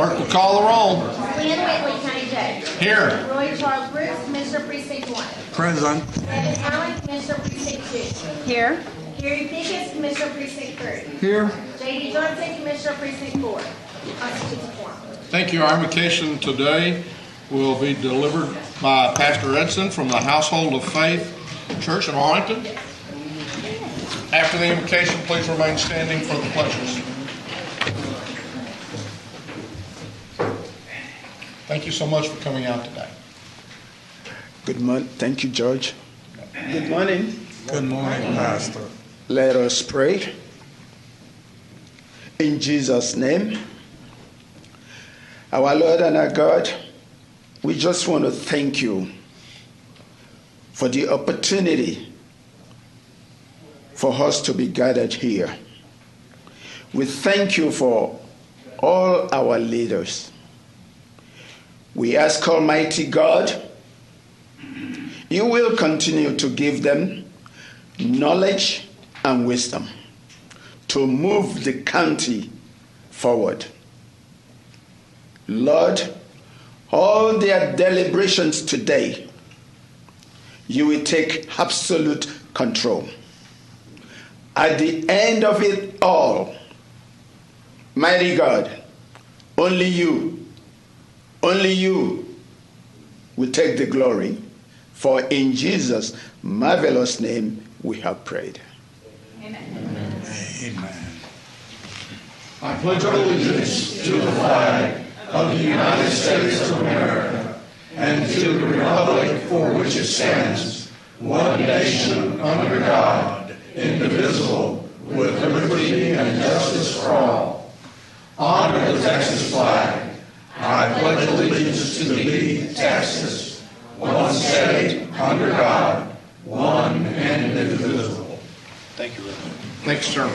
Clerk will call the roll. Lynn Whitley, County Judge. Here. Roy Charles Brooks, Commissioner Precinct 1. Present. Evan Allen, Commissioner Precinct 2. Here. Gary Pickens, Commissioner Precinct 3. Here. J.D. Johnson, Commissioner Precinct 4. Constitutes a quorum. Thank you. Our invocation today will be delivered by Pastor Edson from the Household of Faith Church in Arlington. After the invocation, please remain standing for the pledges. Thank you so much for coming out today. Good morning. Thank you, George. Good morning. Good morning, Pastor. Let us pray. In Jesus' name, our Lord and our God, we just want to thank you for the opportunity for us to be gathered here. We thank you for all our leaders. We ask Almighty God, you will continue to give them knowledge and wisdom to move the county forward. Lord, all their deliberations today, you will take absolute control. At the end of it all, mighty God, only you will take the glory, for in Jesus' marvelous name we have prayed. Amen. I pledge allegiance to the flag of the United States of America and to the republic for which it stands, one nation under God, indivisible, with liberty and justice for all. Honor the Texas flag. I pledge allegiance to thee, Texas, one state, under God, one and indivisible. Thank you, Rick. Thanks, sir.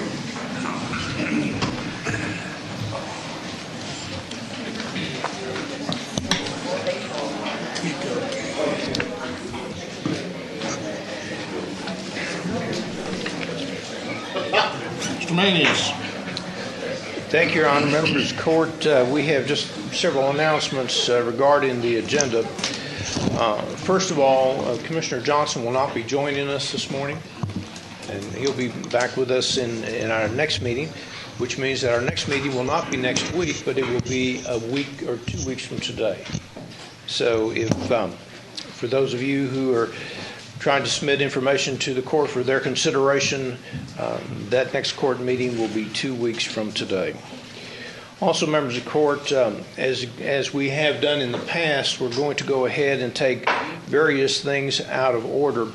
Mr. Manius. Thank you, Your Honor. Members of the court, we have just several announcements regarding the agenda. First of all, Commissioner Johnson will not be joining us this morning, and he'll be back with us in our next meeting, which means that our next meeting will not be next week, but it will be a week or 2 weeks from today. So if, for those of you who are trying to submit information to the court for their consideration, that next court meeting will be 2 weeks from today. Also, members of the court, as we have done in the past, we're going to go ahead and take various things out of order.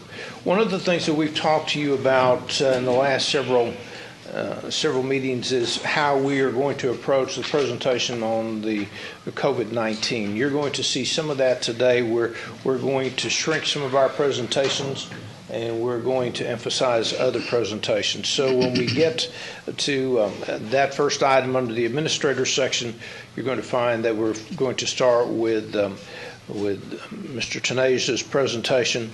One of the things that we've talked to you about in the last several meetings is how we are going to approach the presentation on the COVID-19. You're going to see some of that today. We're going to shrink some of our presentations, and we're going to emphasize other presentations. So when we get to that first item under the administrator section, you're going to find that we're going to start with Mr. Tenage's presentation.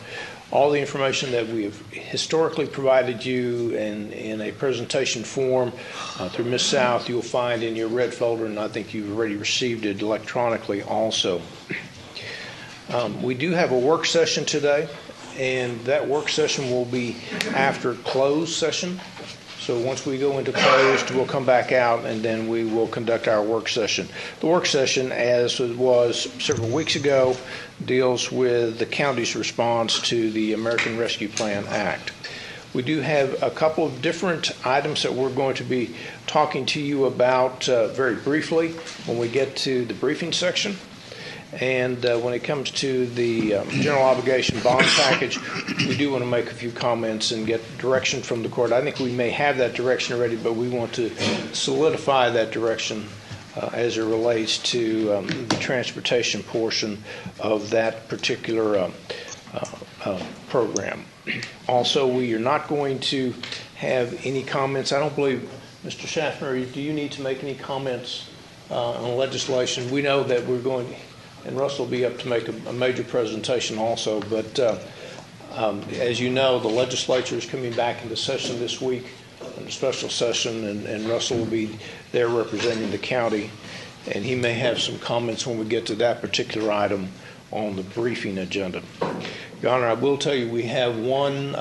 All the information that we have historically provided you in a presentation form through Ms. South, you'll find in your red folder, and I think you've already received it electronically also. We do have a work session today, and that work session will be after closed session. So once we go into closed, we'll come back out, and then we will conduct our work session. The work session, as it was several weeks ago, deals with the county's response to the American Rescue Plan Act. We do have a couple of different items that we're going to be talking to you about very briefly when we get to the briefing section. And when it comes to the general obligation bond package, we do want to make a few comments and get direction from the court. I think we may have that direction already, but we want to solidify that direction as it relates to the transportation portion of that particular program. Also, we are not going to have any comments. I don't believe, Mr. Schaffner, do you need to make any comments on legislation? We know that we're going, and Russell will be up to make a major presentation also, but as you know, the legislature is coming back into session this week in a special session, and Russell will be there representing the county. and he may have some comments when we get to that particular item on the briefing agenda. Your Honor, I will tell you we have one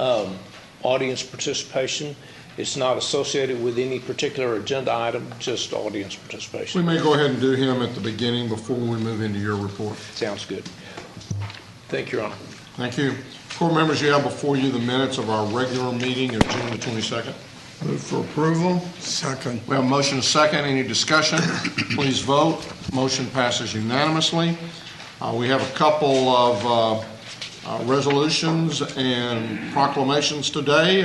audience participation. It's not associated with any particular agenda item, just audience participation. We may go ahead and do him at the beginning before we move into your report. Sounds good. Thank you, Your Honor. Thank you. Court members, you have before you the minutes of our regular meeting of June the 22nd. Move for approval. Second. We have a motion and a second. Any discussion? Please vote. Motion passes unanimously. We have a couple of resolutions and proclamations today.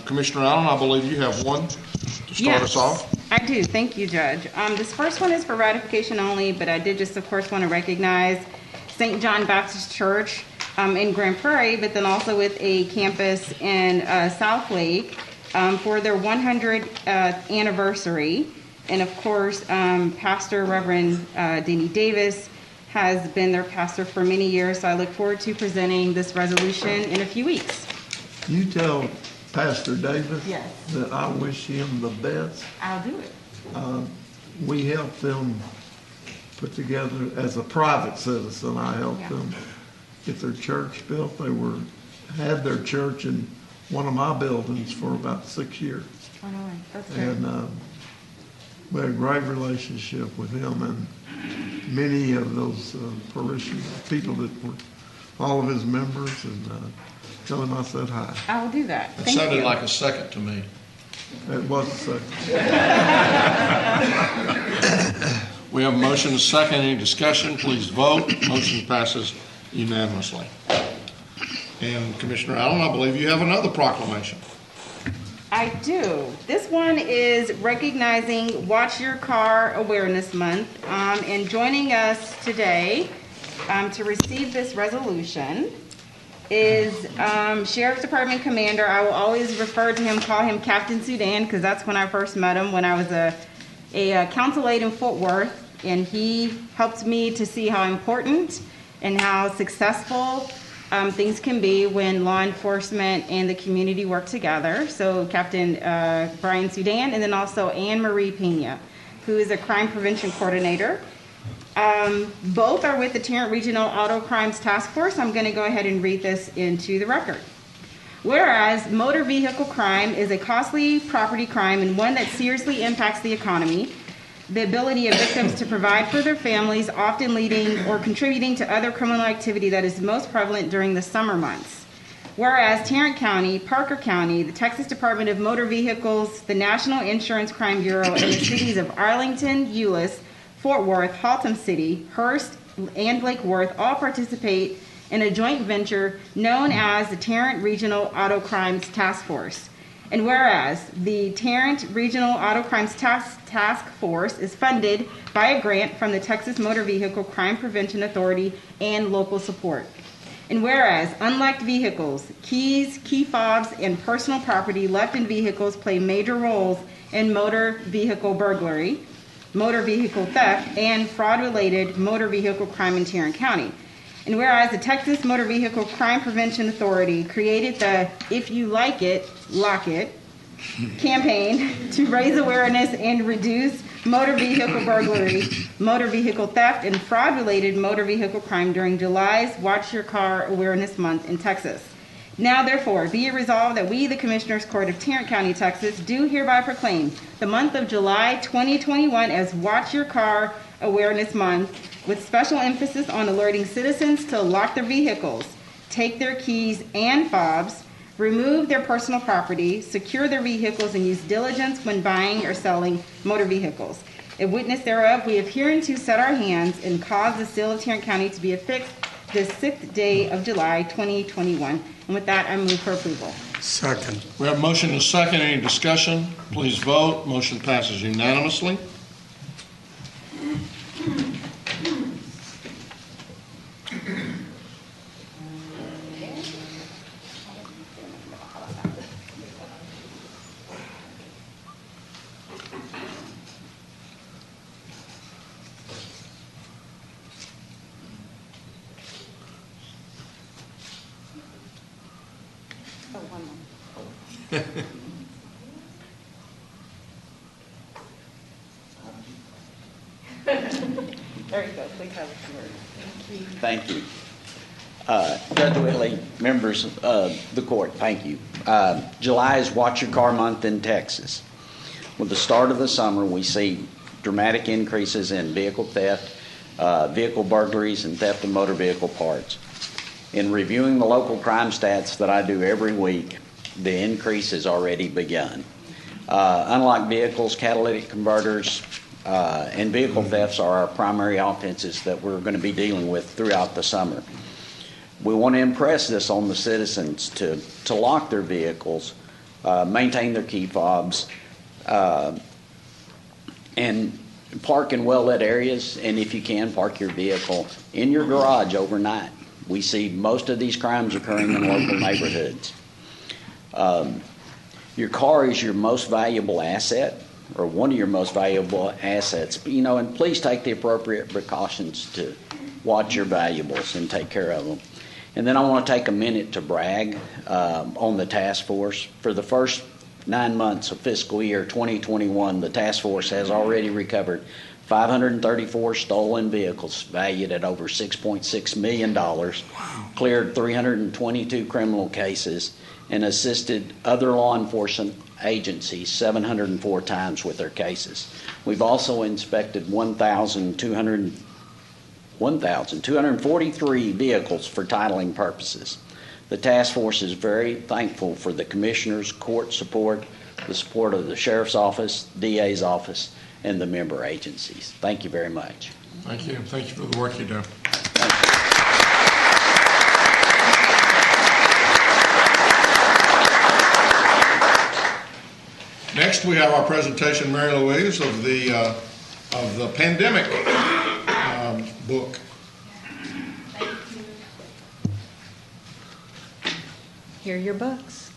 Commissioner Allen, I believe you have one to start us off. I do. Thank you, Judge. This first one is for ratification only, but I did just, of course, want to recognize St. John Baptist Church in Grand Prairie, but then also with a campus in South Lake for their 100th anniversary. And, of course, Pastor Reverend Denny Davis has been their pastor for many years, so I look forward to presenting this resolution in a few weeks. You tell Pastor Davis Yes. that I wish him the best. I'll do it. We helped them put together, as a private citizen, I helped Yeah. them get their church built. They had their church in one of my buildings for about 6 years. Oh, no, that's great. And we had a great relationship with him, and many of those parishioners, people that were all of his members, and tell him I said hi. I will do that. It Thank sounded you. like a second to me. It was a second. We have a motion and a second. Any discussion? Please vote. Motion passes unanimously. And Commissioner Allen, I believe you have another proclamation. I do. This one is recognizing Watch Your Car Awareness Month, and joining us today to receive this resolution is Sheriff's Department Commander. I will always refer to him, call him Captain Sudan, because that's when I first met him when I was a council aide in Fort Worth, and he helped me to see how important and how successful things can be when law enforcement and the community work together. So Captain Brian Sudan, and then also Anne Marie Pena, who is a crime prevention coordinator. Both are with the Tarrant Regional Auto Crimes Task Force. I'm going to go ahead and read this into the record. Whereas motor vehicle crime is a costly property crime and one that seriously impacts the economy, the ability of victims to provide for their families, often leading or contributing to other criminal activity that is most prevalent during the summer months. Whereas Tarrant County, Parker County, the Texas Department of Motor Vehicles, the National Insurance Crime Bureau, and the cities of Arlington, Euless, Fort Worth, Haltom City, Hearst, and Lake Worth all participate in a joint venture known as the Tarrant Regional Auto Crimes Task Force. And whereas the Tarrant Regional Auto Crimes Task Force is funded by a grant from the Texas Motor Vehicle Crime Prevention Authority and local support. And whereas unlocked vehicles, keys, key fobs, and personal property left in vehicles play major roles in motor vehicle burglary, motor vehicle theft, and fraud-related motor vehicle crime in Tarrant County. And whereas the Texas Motor Vehicle Crime Prevention Authority created the If You Like It, Lock It campaign to raise awareness and reduce motor vehicle burglary, motor vehicle theft, and fraud-related motor vehicle crime during July's Watch Your Car Awareness Month in Texas. Now, therefore, be it resolved that we, the Commissioners Court of Tarrant County, Texas, do hereby proclaim the month of July 2021 as Watch Your Car Awareness Month, with special emphasis on alerting citizens to lock their vehicles, take their keys and fobs, remove their personal property, secure their vehicles, and use diligence when buying or selling motor vehicles. In witness thereof, we have hereunto set our hands and caused the seal of Tarrant County to be affixed this 6th day of July 2021. And with that, I move for approval. Second. We have a motion and a second. Any discussion? Please vote. Motion passes unanimously. There you go. Please have a few words. Thank you. Judge Whitley, members of the court, thank you. July is Watch Your Car Month in Texas. With the start of the summer, we see dramatic increases in vehicle theft, vehicle burglaries, and theft of motor vehicle parts. In reviewing the local crime stats that I do every week, the increase has already begun. Unlike vehicles, catalytic converters, and vehicle thefts are our primary offenses that we're going to be dealing with throughout the summer. We want to impress this on the citizens to lock their vehicles, maintain their key fobs, and park in well-lit areas, and if you can, park your vehicle in your garage overnight. We see most of these crimes occurring in local neighborhoods. Your car is your most valuable asset, or one of your most valuable assets, and please take the appropriate precautions to watch your valuables and take care of them. And then I want to take a minute to brag on the task force. For the first 9 months of fiscal year 2021, the task force has already recovered 534 stolen vehicles valued at over $6.6 million, cleared 322 criminal cases, and assisted other law enforcement agencies 704 times with their cases. We've also inspected 1,243 vehicles for titling purposes. The task force is very thankful for the commissioner's court support, the support of the sheriff's office, DA's office, and the member agencies. Thank you very much. Thank you. Thank you for the work you do. Next, we have our presentation, Mary Louise, of the pandemic book. Here are your books.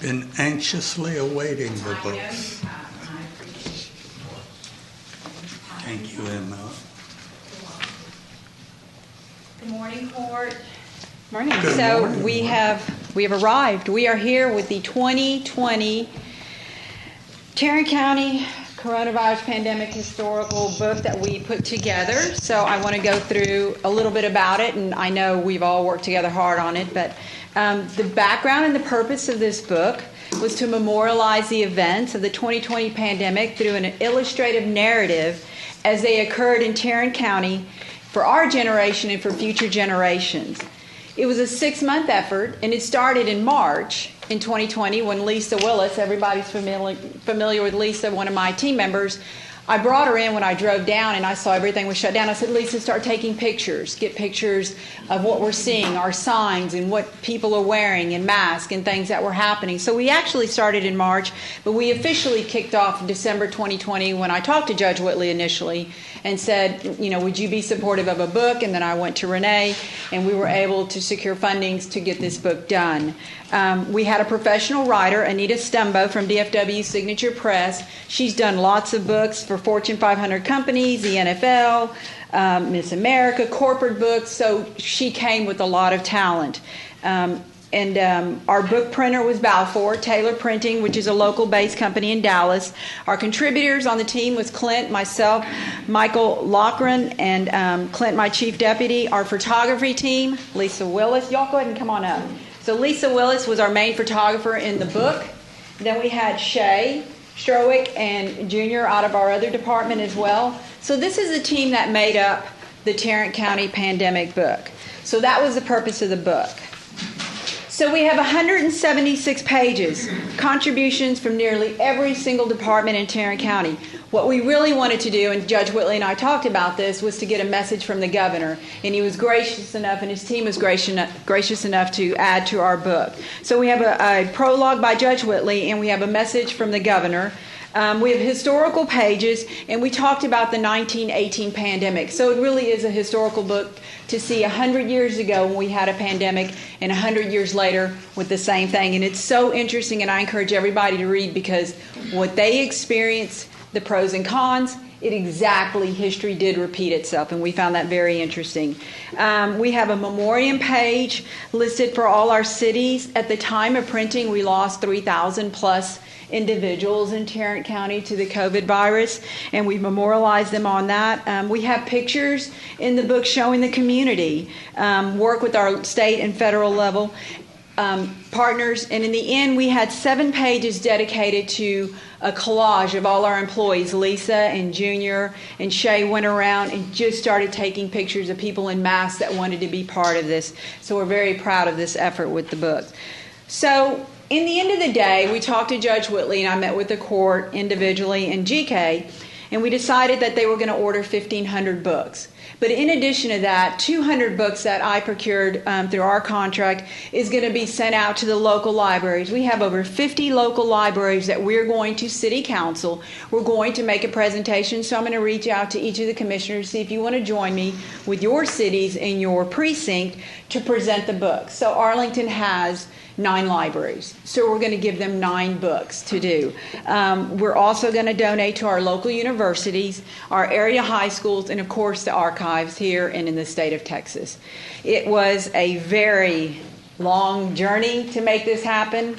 Been anxiously awaiting the books. Thank you, Emma. Good morning, court. Morning. Good So morning. we have arrived. We are here with the 2020 Taran County Coronavirus Pandemic Historical book that we put together. So I want to go through a little bit about it, and I know we've all worked together hard on it, but the background and the purpose of this book was to memorialize the events of the 2020 pandemic through an illustrative narrative as they occurred in Taran County for our generation and for future generations. It was a 6-month effort, and it started in March in 2020 when Lisa Willis, everybody's familiar with Lisa, one of my team members, I brought her in when I drove down and I saw everything was shut down. I said, Lisa, start taking pictures. Get pictures of what we're seeing, our signs and what people are wearing and masks and things that were happening. So we actually started in March, but we officially kicked off in December 2020 when I talked to Judge Whitley initially and said, would you be supportive of a book? And then I went to Renee and we were able to secure fundings to get this book done. We had a professional writer, Anita Stumbo from DFW Signature Press. She's done lots of books for Fortune 500 companies, the NFL, Miss America, corporate books, so she came with a lot of talent. Our book printer was Balfour, Taylor Printing, which is a local-based company in Dallas. Our contributors on the team was Clint, myself, Michael Loughran, and Clint, my chief deputy. Our photography team, Lisa Willis. Y'all go ahead and come on up. So Lisa Willis was our main photographer in the book. Then we had Shay Strowick and Junior out of our other department as well. So this is the team that made up the Tarrant County Pandemic book. So that was the purpose of the book. So we have 176 pages, contributions from nearly every single department in Tarrant County. What we really wanted to do, and Judge Whitley and I talked about this, was to get a message from the governor. And he was gracious enough, and his team was gracious enough to add to our book. So we have a prologue by Judge Whitley, and we have a message from the governor. We have historical pages, and we talked about the 1918 pandemic. So it really is a historical book to see 100 years ago when we had a pandemic and 100 years later with the same thing. And it's so interesting, and I encourage everybody to read because what they experienced, the pros and cons, history did repeat itself, and we found that very interesting. We have a memoriam page listed for all our cities. At the time of printing, we lost 3,000 plus individuals in Tarrant County to the COVID virus, and we've memorialized them on that. We have pictures in the book showing the community work with our state and federal level partners, and in the end we had 7 pages dedicated to a collage of all our employees. Lisa and Junior and Shay went around and just started taking pictures of people in masks that wanted to be part of this. So we're very proud of this effort with the book. So in the end of the day, we talked to Judge Whitley, and I met with the court individually and GK, and we decided that they were going to order 1,500 books. But in addition to that, 200 books that I procured through our contract is going to be sent out to the local libraries. We have over 50 local libraries that we're going to City Council. We're going to make a presentation, so I'm going to reach out to each of the commissioners, see if you want to join me with your cities and your precinct to present the book. So Arlington has 9 libraries, so we're going to give them 9 books to do. We're also going to donate to our local universities, our area high schools, and of course the archives here and in the state of Texas. It was a very long journey to make this happen.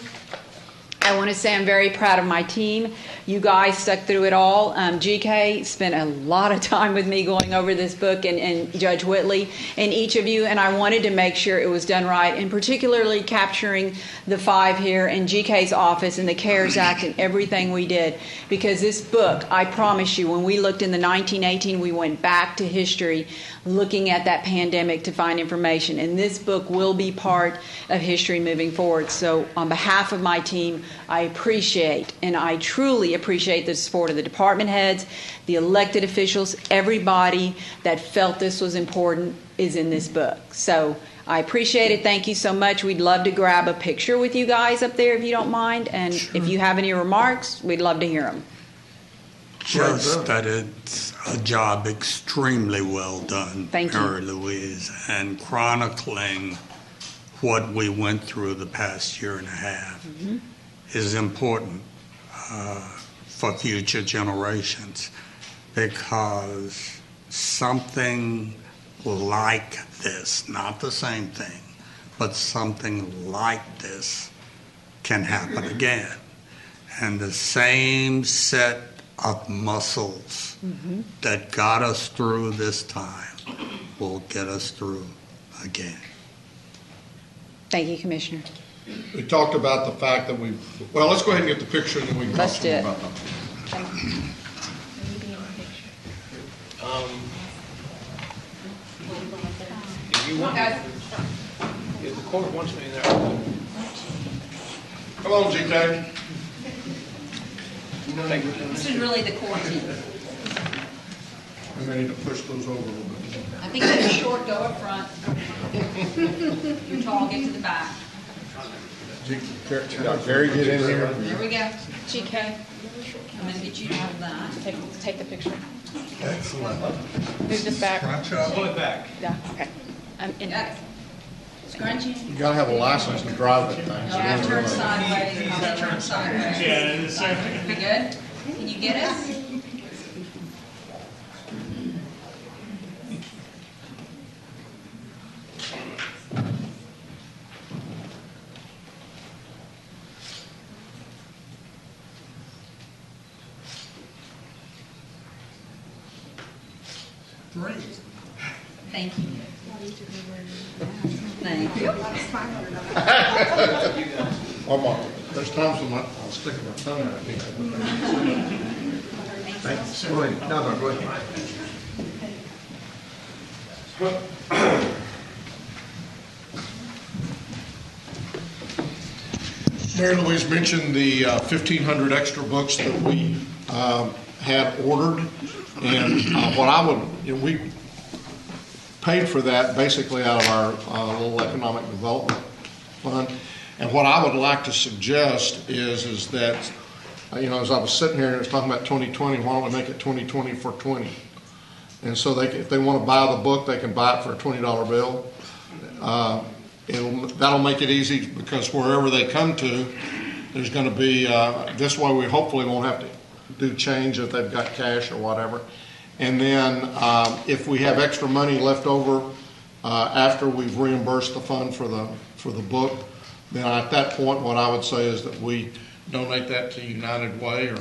I want to say I'm very proud of my team. You guys stuck through it all. GK spent a lot of time with me going over this book, and Judge Whitley and each of you, and I wanted to make sure it was done right, and particularly capturing the 5 here in GK's office and the CARES Act and everything we did. Because this book, I promise you, when we looked in the 1918, we went back to history looking at that pandemic to find information, and this book will be part of history moving forward. So on behalf of my team, I appreciate, and I truly appreciate the support of the department heads, the elected officials, everybody that felt this was important is in this book. So I appreciate it. Thank you so much. We'd love to grab a picture with you guys up there if you don't mind, and if you have any remarks, we'd love to hear them. Just that it's a job extremely well done, Thank you. Mary Louise, and chronicling what we went through the past year and a half is important for future generations, because something like this, not the same thing, but something like this can happen again. And the same set of muscles that got us through this time will get us through again. Thank you, Commissioner. We talked about the fact that well, let's go ahead and get the picture and then we can talk Let's some do it. more about that. If you want, if the court wants me there, Come on, GK. thank you. This is really the core team. We may need to push those over a little bit. I think you're short, go up front. You're tall, get to the back. Gary, get in here. There we go. GK, I'm gonna get you to hold that. take the picture. Excellent. Move this back. Pull it back. Yeah, okay. Got it. Scrunchie. You gotta have a license to drive that thing. so Now you turn don't really- sideways, now turn sideways. We good? Can you get us? Great. Thank you. Thank you. One more. There's times when I'll stick my tongue out. Thanks. Go ahead. No, go ahead. Mary Louise mentioned the 1,500 extra books that we had ordered, and what I would, we paid for that basically out of our little economic development fund. And what I would like to suggest is that, as I was sitting here and it was talking about 2020, why don't we make it 2020 for 20? And so if they want to buy the book, they can buy it for a $20 bill. That'll make it easy, because wherever they come to, there's going to be, this way we hopefully won't have to do change if they've got cash or whatever. And then if we have extra money left over after we've reimbursed the fund for the book, then at that point what I would say is that we donate that to United Way, or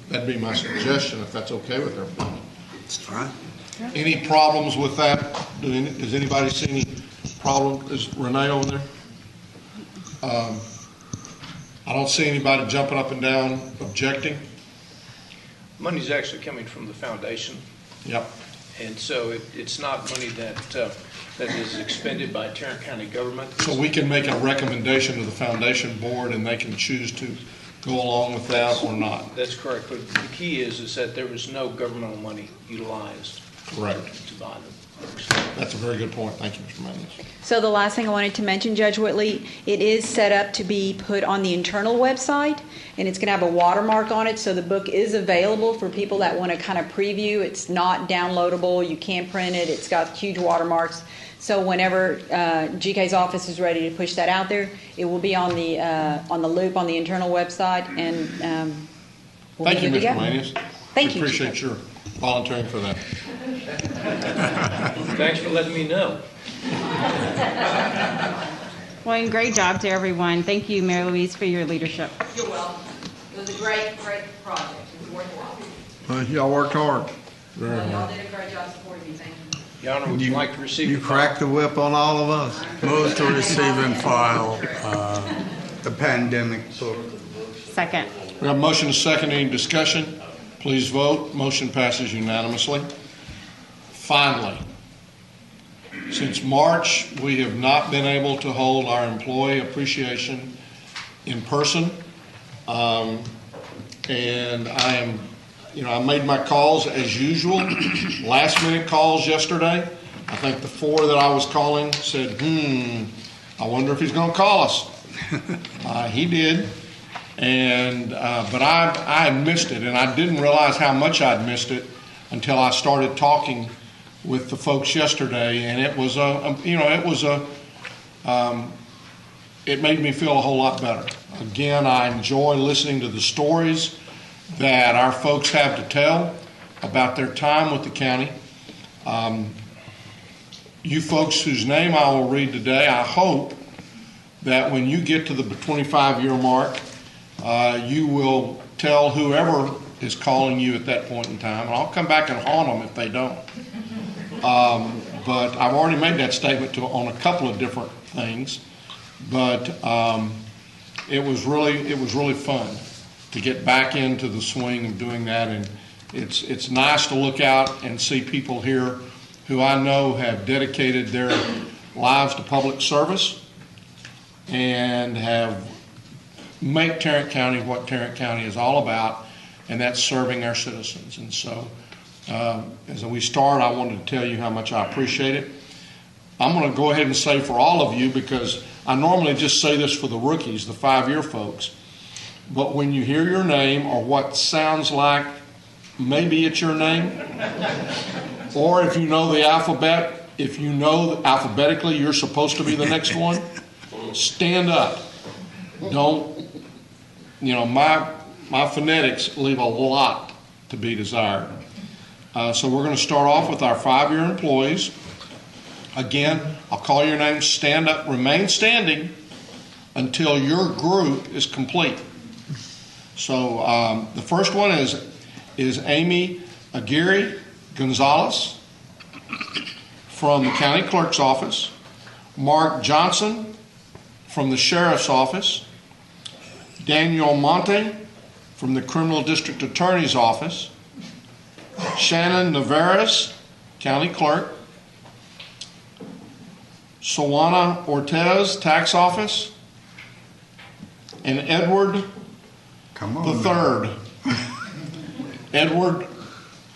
that'd be my suggestion if that's okay with everybody. That's fine. Any problems with that? Does anybody see any problem? Is Renee over there? I don't see anybody jumping up and down objecting. Money's actually coming from the foundation, Yep. and so it's not money that is expended by Tarrant County government. So we can make a recommendation to the foundation board and they can choose to go along with that or not. That's correct, but the key is that there was no governmental money utilized Correct. to buy them. That's a very good point. Thank you, Mr. Magnus. So the last thing I wanted to mention, Judge Whitley, it is set up to be put on the internal website, and it's going to have a watermark on it, so the book is available for people that want to kind of preview. It's not downloadable. You can't print it. It's got huge watermarks. So whenever GK's office is ready to push that out there, it will be on the loop on the internal website, and we'll Thank be you, good to Mr. go. Magnus. Thank you, Appreciate GK. your volunteering for that. Thanks for letting me know. Well, and great job to everyone. Thank you, Mary Louise, for your leadership. You're welcome. It was a great project. It was worthwhile. Y'all worked hard. Y'all did a great job supporting me. Thank you. Your Honor, would you like to receive You the cracked the whip on all of us. Move to receive and file the pandemic book. Second. We have a motion and a second. Any discussion? Please vote. Motion passes unanimously. Finally, since March, we have not been able to hold our employee appreciation in person. And I made my calls as usual, last minute calls yesterday. I think the 4 that I was calling said, I wonder if he's going to call us. He did. And but I had missed it, and I didn't realize how much I'd missed it until I started talking with the folks yesterday, and it was it made me feel a whole lot better. Again, I enjoy listening to the stories that our folks have to tell about their time with the county. You folks whose name I will read today, I hope that when you get to the 25-year mark, you will tell whoever is calling you at that point in time, and I'll come back and haunt them if they don't. But I've already made that statement on a couple of different things. But it was really fun to get back into the swing of doing that, and it's nice to look out and see people here who I know have dedicated their lives to public service and have make Tarrant County what Tarrant County is all about, and that's serving our citizens. And so as we start, I wanted to tell you how much I appreciate it. I'm going to go ahead and say for all of you, because I normally just say this for the rookies, the 5-year folks, but when you hear your name or what sounds like maybe it's your name, or if you know the alphabet, if you know alphabetically you're supposed to be the next one, stand up. Don't, my phonetics leave a lot to be desired. So we're going to start off with our 5-year employees. Again, I'll call your name, stand up, remain standing until your group is complete. So the first one is Amy Aguirre Gonzalez from the County Clerk's Office, Mark Johnson from the Sheriff's Office, Daniel Monte from the Criminal District Attorney's Office, Shannon Navarez, County Clerk, Solana Ortez, Tax Office, and Edward the Third. Edward,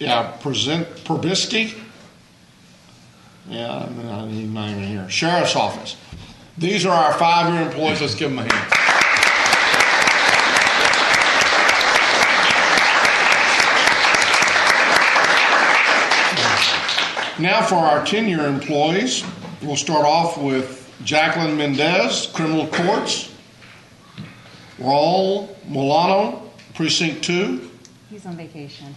Probisky. Yeah, I need mine in here. Sheriff's Office. These are our 5-year employees. Let's give them a hand. Now for our 10-year employees, we'll start off with Jacqueline Mendez, Criminal Courts, Raul Milano, Precinct 2. He's on vacation.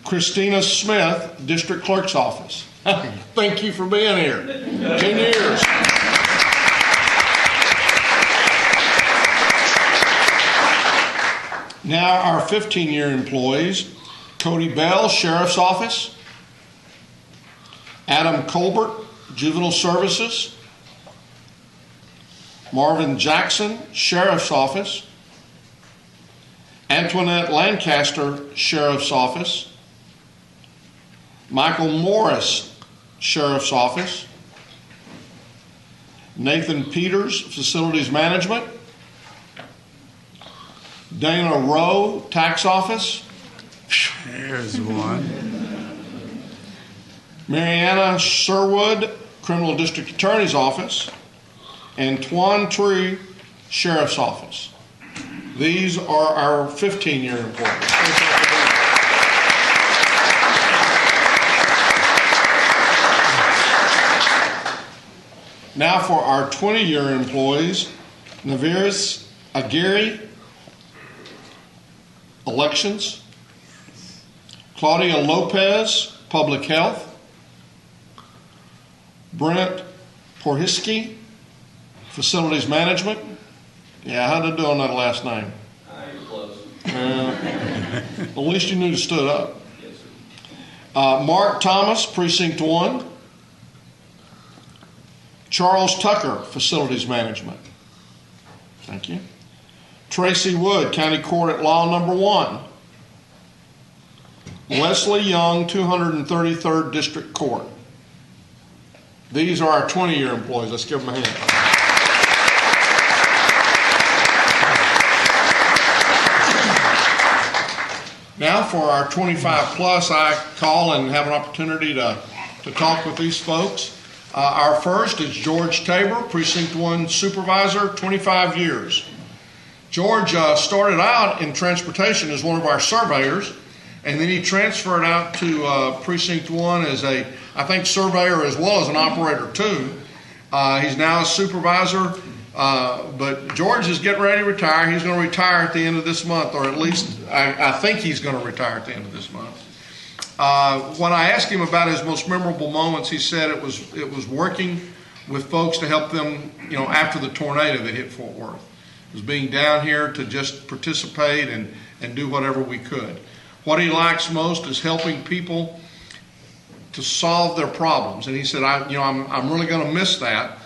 Christina Smith, District Clerk's Office. Thank you for being here. 10 years. Now our 15-year employees: Cody Bell, Sheriff's Office; Adam Colbert, Juvenile Services; Marvin Jackson, Sheriff's Office; Antoinette Lancaster, Sheriff's Office; Michael Morris, Sheriff's Office; Nathan Peters, Facilities Management; Dana Rowe, Tax Office; There's one. Mariana Sherwood, Criminal District Attorney's Office; and Twan Tree, Sheriff's Office. These are our 15-year employees. Now for our 20-year employees: Naviris Aguirre, Elections; Claudia Lopez, Public Health; Brent Porhiski, Facilities Management. Yeah, how'd I do on that last name? You're close. At least you knew to stood up. Mark Thomas, Precinct 1. Charles Tucker, Facilities Management. Thank you. Tracy Wood, County Court at Law Number 1. Leslie Young, 233rd District Court. These are our 20-year employees. Let's give them a hand. Now for our 25 plus, I call and have an opportunity to talk with these folks. Our first is George Tabor, Precinct 1 Supervisor, 25 years. George started out in transportation as one of our surveyors, and then he transferred out to Precinct 1 as I think, surveyor as well as an operator too. He's now a supervisor, but George is getting ready to retire. He's going to retire at the end of this month, or at least I think he's going to retire at the end of this month. When I asked him about his most memorable moments, he said it was working with folks to help them, after the tornado that hit Fort Worth. It was being down here to just participate and do whatever we could. What he likes most is helping people to solve their problems. And he said, I'm really going to miss that.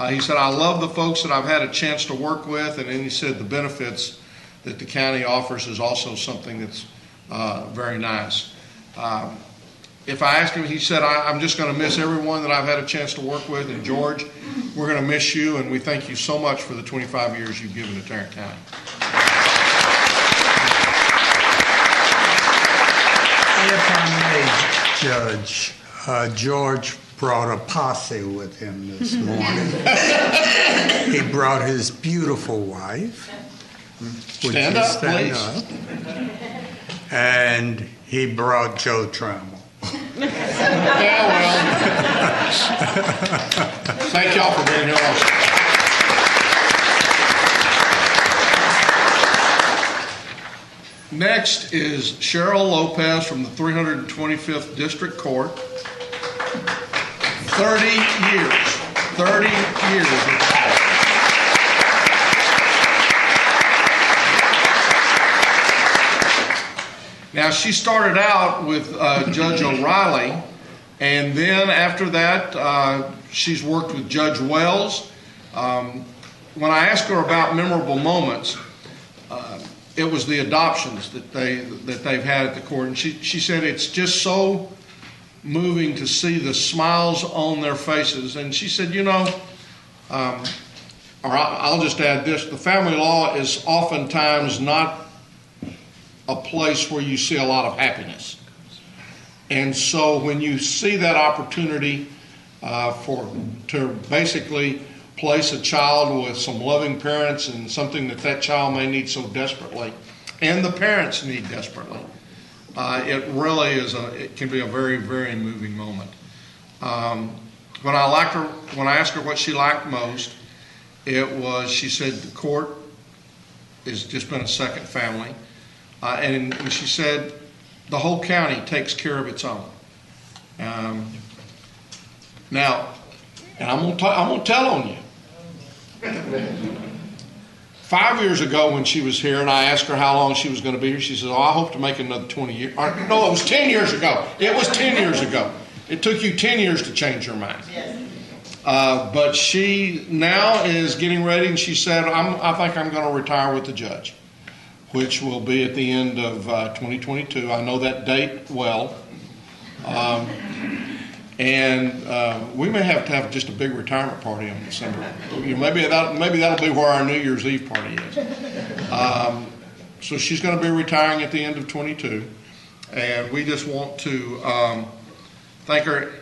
He said, I love the folks that I've had a chance to work with. And then he said the benefits that the county offers is also something that's very nice. If I asked him, he said, I'm just going to miss everyone that I've had a chance to work with. And George, we're going to miss you, and we thank you so much for the 25 years you've given to Tarrant County. If I may, Judge, George brought a posse with him this morning. He brought his beautiful wife. Would Stand you up, stand please. up? And he brought Joe Trammell. Yeah, well, thank y'all for being here also. Next is Cheryl Lopez from the 325th District Court. 30 years. 30 years. Now, she started out with Judge O'Reilly, and then after that, she's worked with Judge Wells. When I asked her about memorable moments, it was the adoptions that they've had at the court, and she said it's just so moving to see the smiles on their faces. And she said, or I'll just add this: the family law is oftentimes not a place where you see a lot of happiness. And so when you see that opportunity to basically place a child with some loving parents and something that child may need so desperately, and the parents need desperately, it really is it can be a very, very moving moment. When I asked her what she liked most, she said the court has just been a second family. And she said the whole county takes care of its own. Now, and I'm gonna tell on you. 5 years ago when she was here and I asked her how long she was going to be here, she says, oh, I hope to make another 20 years. No, it was 10 years ago. It was 10 years ago. It took you 10 years to change your mind. But she now is getting ready, and she said, I think I'm going to retire with the judge, which will be at the end of 2022. I know that date well. We may have to have just a big retirement party on December. Maybe that'll be where our New Year's Eve party is. So she's going to be retiring at the end of 22, and we just want to thank her.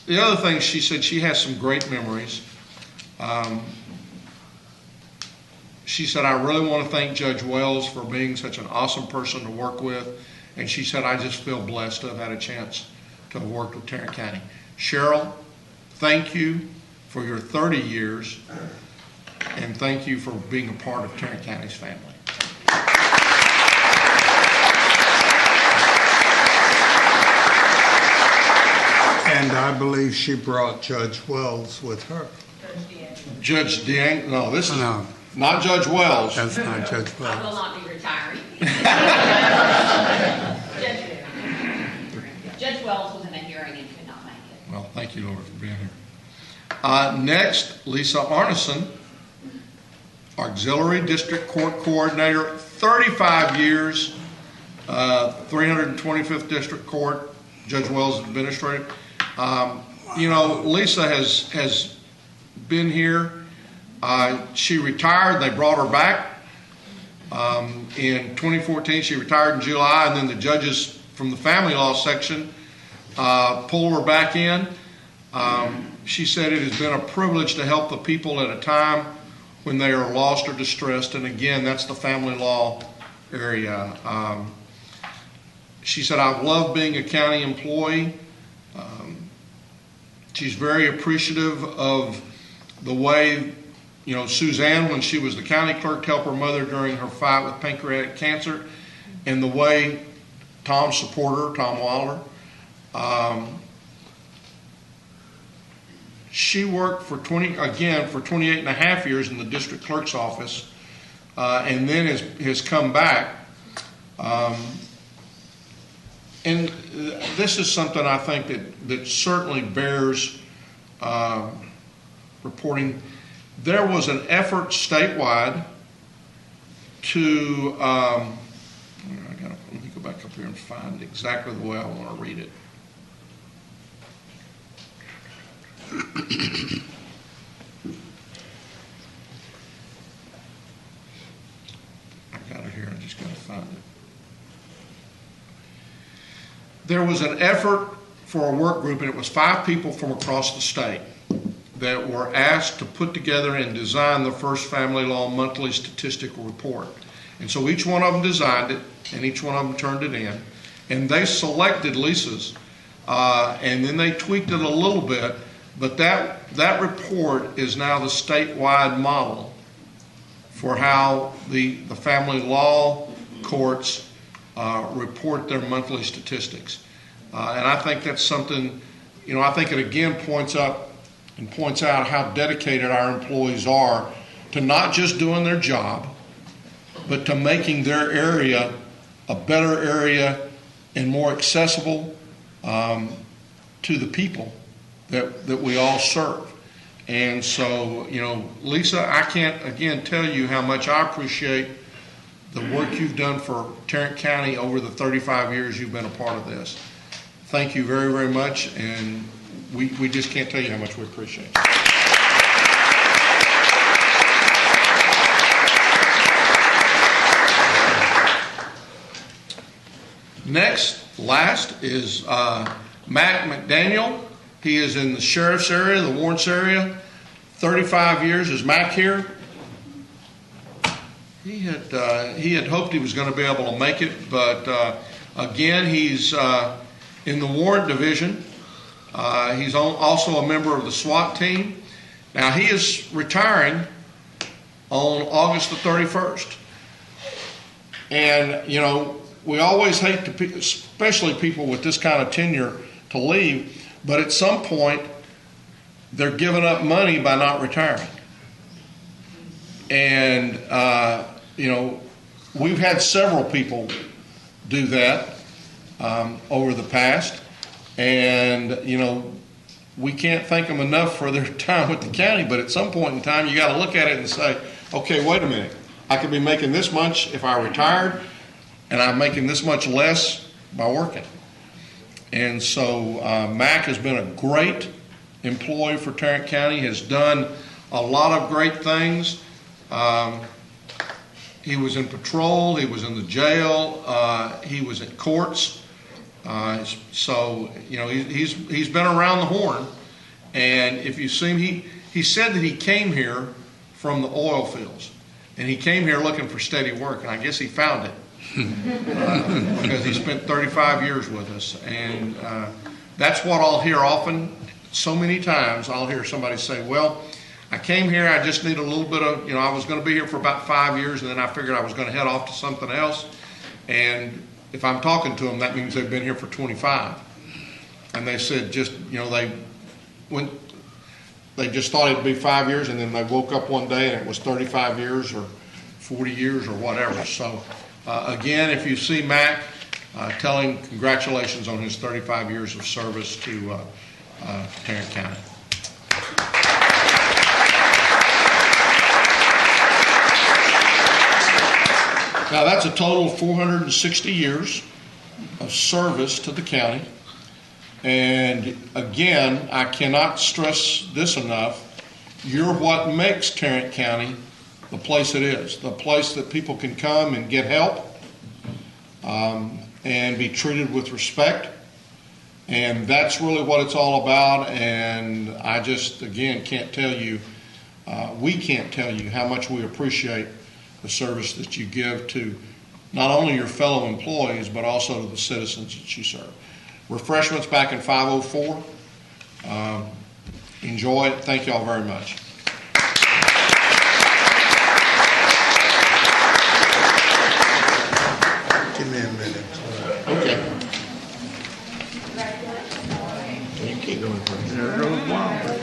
The other thing, she said she has some great memories. She said, I really want to thank Judge Wells for being such an awesome person to work with. And she said, I just feel blessed to have had a chance to have worked with Tarrant County. Cheryl, thank you for your 30 years, and thank you for being a part of Tarrant County's family. And I believe she brought Judge Wells with her. Judge DeAng, no, this is No. not Judge Wells. That's not Judge I will Wells. not be retiring. Judge Wells was in a hearing and could not make it. Well, thank you, Lord, for being here. Next, Lisa Arneson, Auxiliary District Court Coordinator, 35 years, 325th District Court, Judge Wells Administrator. Lisa has been here. She retired. They brought her back. In 2014, she retired in July, and then the judges from the family law section pulled her back in. She said it has been a privilege to help the people at a time when they are lost or distressed, and again, that's the family law area. She said, I've loved being a county employee. She's very appreciative of the way, Suzanne, when she was the county clerk, helped her mother during her fight with pancreatic cancer, and the way Tom supported her, Tom Wilder. She worked for 28 and a half years in the district clerk's office, and then has come back. And this is something I think that certainly bears reporting. There was an effort statewide to, let me go back up here and find exactly the way I want to read it. I got it here, I just got to find it. There was an effort for a work group, and it was 5 people from across the state that were asked to put together and design the first family law monthly statistical report. And so each one of them designed it, and each one of them turned it in. And they selected Lisa's, and then they tweaked it a little bit, but that report is now the statewide model for how the family law courts report their monthly statistics. And I think that's something, I think it again points out how dedicated our employees are to not just doing their job, but to making their area a better area and more accessible to the people that we all serve. And so, Lisa, I can't again tell you how much I appreciate the work you've done for Tarrant County over the 35 years you've been a part of this. Thank you very, very much, and we just can't tell you how much we appreciate it. Last is Mac Mcdaniel. He is in the sheriff's area, the Warrants area. 35 years. Is Mac here? He had hoped he was going to be able to make it, but again, he's in the warrant division. He's also a member of the SWAT team. Now, he is retiring on August the 31st. And, we always hate to, especially people with this kind of tenure, to leave, but at some point, they're giving up money by not retiring. And, we've had several people do that over the past. And, we can't thank them enough for their time with the county, but at some point in time, you got to look at it and say, okay, wait a minute. I could be making this much if I retired, and I'm making this much less by working. And so Mac has been a great employee for Tarrant County, has done a lot of great things. He was in patrol, he was in the jail, he was at courts. So, he's been around the horn. And if you see him, he said that he came here from the oil fields. And he came here looking for steady work, and I guess he found it. Because he spent 35 years with us. And that's what I'll hear often. So many times I'll hear somebody say, well, I came here, I just need a little bit of, I was going to be here for about 5 years, and then I figured I was going to head off to something else. And if I'm talking to them, that means they've been here for 25. And they said they just thought it'd be 5 years, and then they woke up one day and it was 35 years or 40 years or whatever. So again, if you see Mac, tell him congratulations on his 35 years of service to Tarrant County. Now that's a total of 460 years of service to the county. And again, I cannot stress this enough. You're what makes Tarrant County the place it is, the place that people can come and get help and be treated with respect. And that's really what it's all about. And I just, again, can't tell you, we can't tell you how much we appreciate the service that you give to not only your fellow employees, but also to the citizens that you serve. Refreshments back in 504. Enjoy it. Thank you all very much. Give me a minute. Okay. You keep going. There goes one.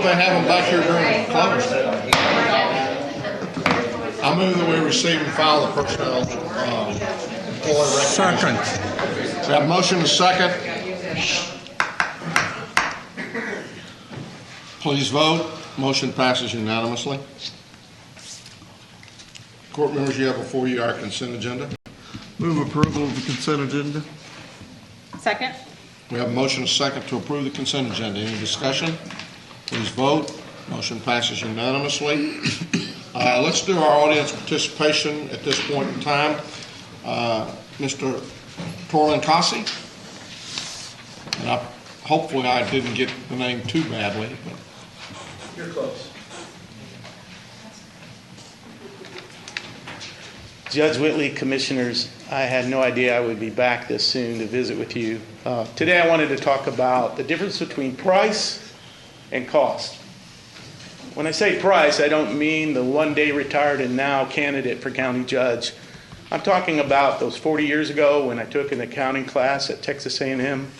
They have them back here during the close. I move that we receive and file the personnel employee recognition. Second. We have a motion and a second. Please vote. Motion passes unanimously. Court members, you have before you our consent agenda. Move approval of the consent agenda. Second? We have a motion and a second to approve the consent agenda. Any discussion? Please vote. Motion passes unanimously. Let's do our audience participation at this point in time. Mr. Torlankasi. And hopefully I didn't get the name too badly. But. You're close. Judge Whitley, Commissioners, I had no idea I would be back this soon to visit with you. Today I wanted to talk about the difference between price and cost. When I say price, I don't mean the one-day retired and now candidate for county judge. I'm talking about those 40 years ago when I took an accounting class at Texas A&M.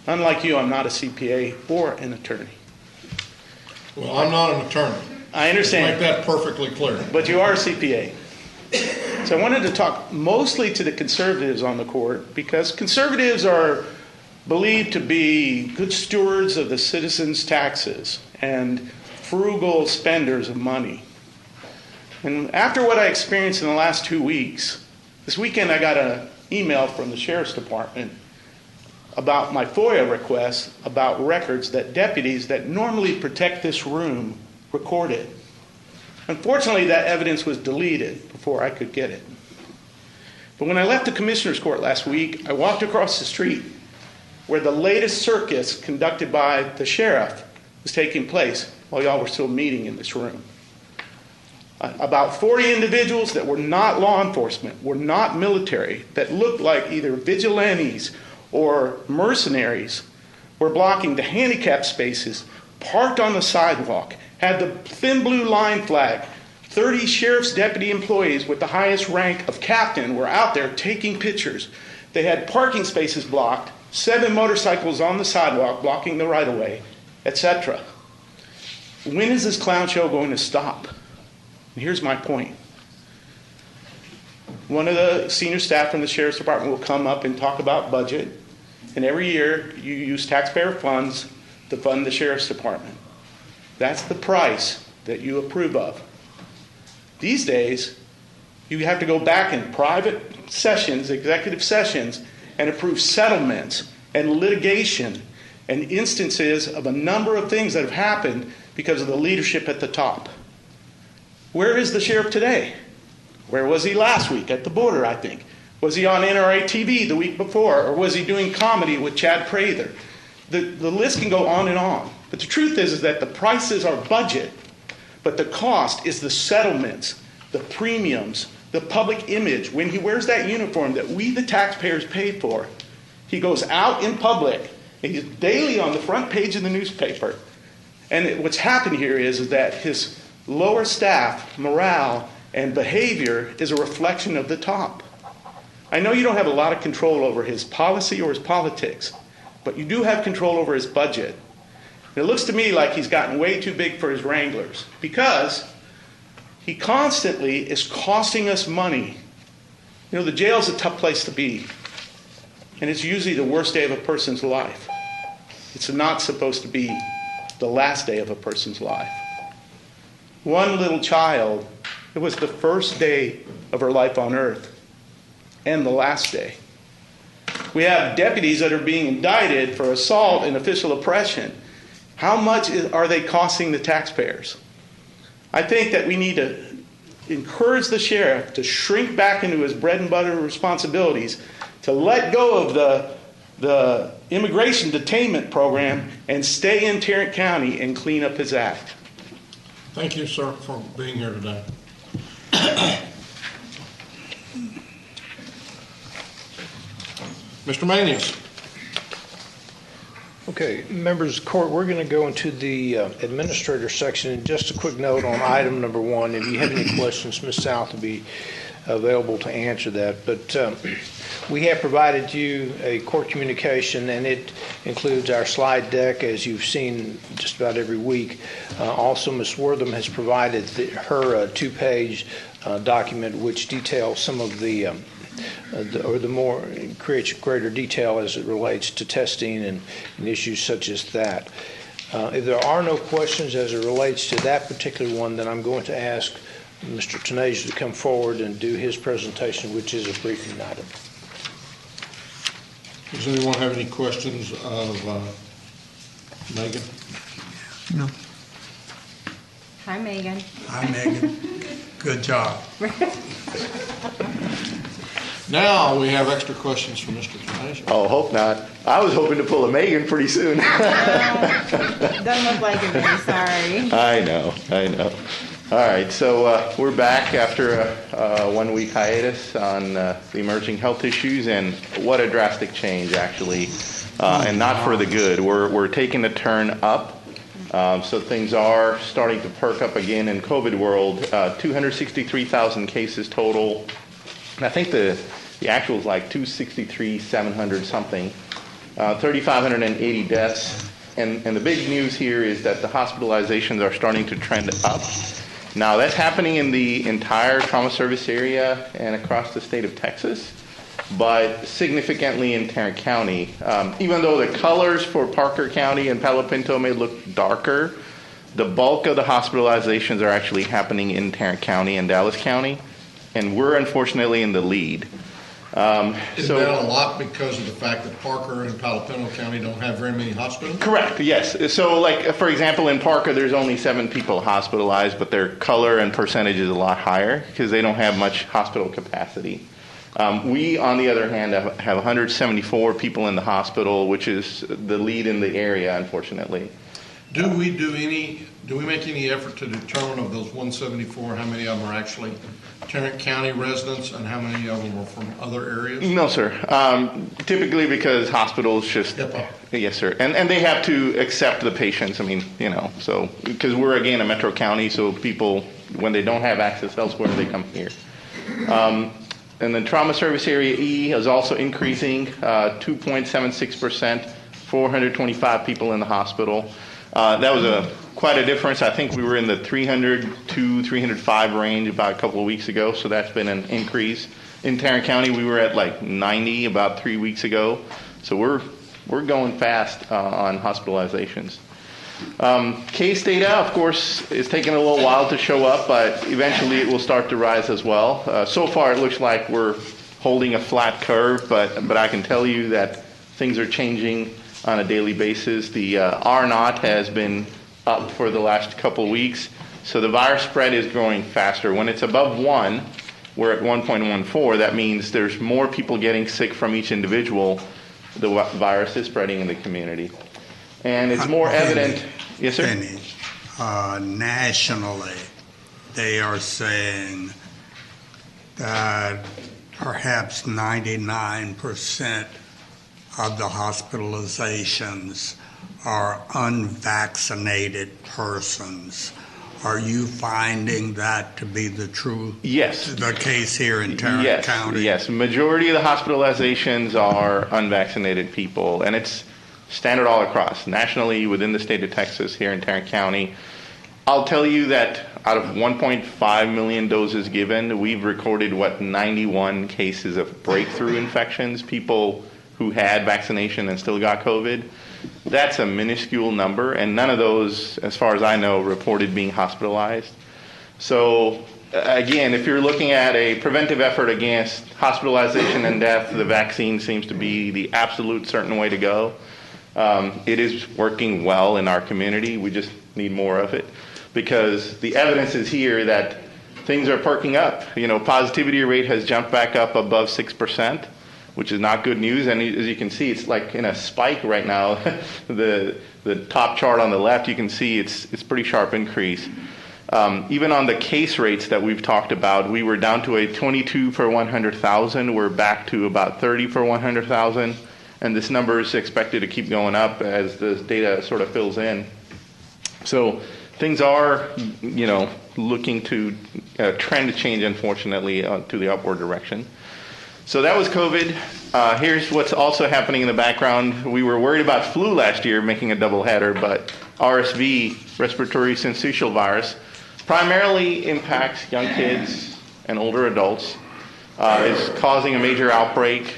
Unlike you, I'm not a CPA or an attorney. Well, I'm not an attorney. I understand. Make that perfectly clear. But you are a CPA. So I wanted to talk mostly to the conservatives on the court because conservatives are believed to be good stewards of the citizens' taxes and frugal spenders of money. And after what I experienced in the last 2 weeks, this weekend I got an email from the Sheriff's Department about my FOIA request about records that deputies that normally protect this room recorded. Unfortunately, that evidence was deleted before I could get it. But when I left the Commissioner's Court last week, I walked across the street where the latest circus conducted by the sheriff was taking place while y'all were still meeting in this room. About 40 individuals that were not law enforcement, were not military, that looked like either vigilantes or mercenaries, were blocking the handicap spaces, parked on the sidewalk, had the thin blue line flag. 30 sheriff's deputy employees with the highest rank of captain were out there taking pictures. They had parking spaces blocked, 7 motorcycles on the sidewalk blocking the right-of-way, etc. When is this clown show going to stop? And here's my point. One of the senior staff from the Sheriff's Department will come up and talk about budget, and every year you use taxpayer funds to fund the Sheriff's Department. That's the price that you approve of. These days, you have to go back in private sessions, executive sessions, and approve settlements and litigation and instances of a number of things that have happened because of the leadership at the top. Where is the sheriff today? Where was he last week? At the border, I think. Was he on NRA TV the week before? Or was he doing comedy with Chad Prather? The list can go on and on. But the truth is that the price is our budget, but the cost is the settlements, the premiums, the public image. When he wears that uniform that we, the taxpayers, paid for, he goes out in public, and he's daily on the front page of the newspaper. And what's happened here is that his lower staff morale and behavior is a reflection of the top. I know you don't have a lot of control over his policy or his politics, but you do have control over his budget. And it looks to me like he's gotten way too big for his wranglers because he constantly is costing us money. You know, the jail's a tough place to be, and it's usually the worst day of a person's life. It's not supposed to be the last day of a person's life. One little child, it was the first day of her life on earth and the last day. We have deputies that are being indicted for assault and official oppression. How much are they costing the taxpayers? I think that we need to encourage the sheriff to shrink back into his bread and butter responsibilities, to let go of the immigration detainment program and stay in Tarrant County and clean up his act. Thank you, sir, for being here today. Mr. Manius. Okay, members of the court, we're going to go into the administrator section. And just a quick note on item number 1. If you have any questions, Ms. South will be available to answer that. But we have provided you a court communication, and it includes our slide deck, as you've seen just about every week. Also, Ms. Wortham has provided her 2-page document, which details some of the more creates greater detail as it relates to testing and issues such as that. If there are no questions as it relates to that particular one, then I'm going to ask Mr. Tenasia to come forward and do his presentation, which is a briefing item. Does anyone have any questions of Megan? No. Hi, Megan. Hi, Megan. Good job. Now we have extra questions for Mr. Tenasia. Oh, hope not. I was hoping to pull a Megan pretty soon. Doesn't look like it, baby. Sorry. I know. All right, so we're back after a 1-week hiatus on the emerging health issues, and what a drastic change, actually, and not for the good. We're taking a turn up, so things are starting to perk up again in COVID world. 263,000 cases total. I think the actual is like 263,700 something. 3,580 deaths, and the big news here is that the hospitalizations are starting to trend up. Now, that's happening in the entire trauma service area and across the state of Texas, but significantly in Tarrant County. Even though the colors for Parker County and Palo Pinto may look darker, the bulk of the hospitalizations are actually happening in Tarrant County and Dallas County, and we're unfortunately in the lead. Is that a lot because of the fact that Parker and Palo Pinto County don't have very many hospitals? Correct, yes. So, like, for example, in Parker, there's only 7 people hospitalized, but their color and percentage is a lot higher because they don't have much hospital capacity. We, on the other hand, have 174 people in the hospital, which is the lead in the area, unfortunately. Do we make any effort to determine of those 174 how many of them are actually Tarrant County residents and how many of them are from other areas? No, sir. Typically because hospitals just... Yes, sir. And they have to accept the patients. I mean, so because we're, again, a metro county, so people, when they don't have access elsewhere, they come here. And then trauma service area E is also increasing, 2.76%, 425 people in the hospital. That was quite a difference. I think we were in the 302, 305 range about a couple of weeks ago, so that's been an increase. In Tarrant County, we were at like 90 about 3 weeks ago, so we're going fast on hospitalizations. Case data, of course, is taking a little while to show up, but eventually it will start to rise as well. So far, it looks like we're holding a flat curve, but I can tell you that things are changing on a daily basis. The R0 has been up for the last couple of weeks, so the virus spread is growing faster. When it's above 1, we're at 1.14. That means there's more people getting sick from each individual. The virus is spreading in the community. And it's more evident. Yes, sir? Nationally, they are saying that perhaps 99% of the hospitalizations are unvaccinated persons. Are you finding that to be the case here in Tarrant County? Yes, majority of the hospitalizations are unvaccinated people, and it's standard all across, nationally, within the state of Texas, here in Tarrant County. I'll tell you that out of 1.5 million doses given, we've recorded, 91 cases of breakthrough infections, people who had vaccination and still got COVID. That's a minuscule number, and none of those, as far as I know, reported being hospitalized. So, again, if you're looking at a preventive effort against hospitalization and death, the vaccine seems to be the absolute certain way to go. It is working well in our community. We just need more of it because the evidence is here that things are perking up. Positivity rate has jumped back up above 6%. Which is not good news, and as you can see, it's like in a spike right now. the top chart on the left, you can see it's pretty sharp increase. Even on the case rates that we've talked about, we were down to a 22 per 100,000. We're back to about 30 per 100,000. and this number is expected to keep going up as the data sort of fills in. So things are, looking to trend to change, unfortunately, to the upward direction. So that was COVID. Here's what's also happening in the background. We were worried about flu last year, making a doubleheader, but RSV, respiratory syncytial virus, primarily impacts young kids and older adults. Is causing a major outbreak.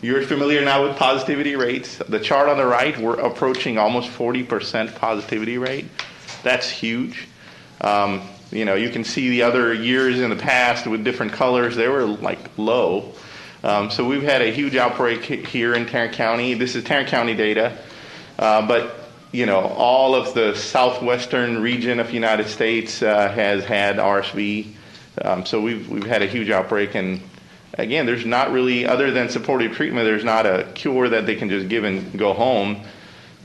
You're familiar now with positivity rates. The chart on the right, we're approaching almost 40% positivity rate. That's huge. You can see the other years in the past with different colors, they were like low. So we've had a huge outbreak here in Tarrant County. This is Tarrant County data. But all of the southwestern region of the United States has had RSV. So we've had a huge outbreak, and again, there's not really, other than supportive treatment, there's not a cure that they can just give and go home.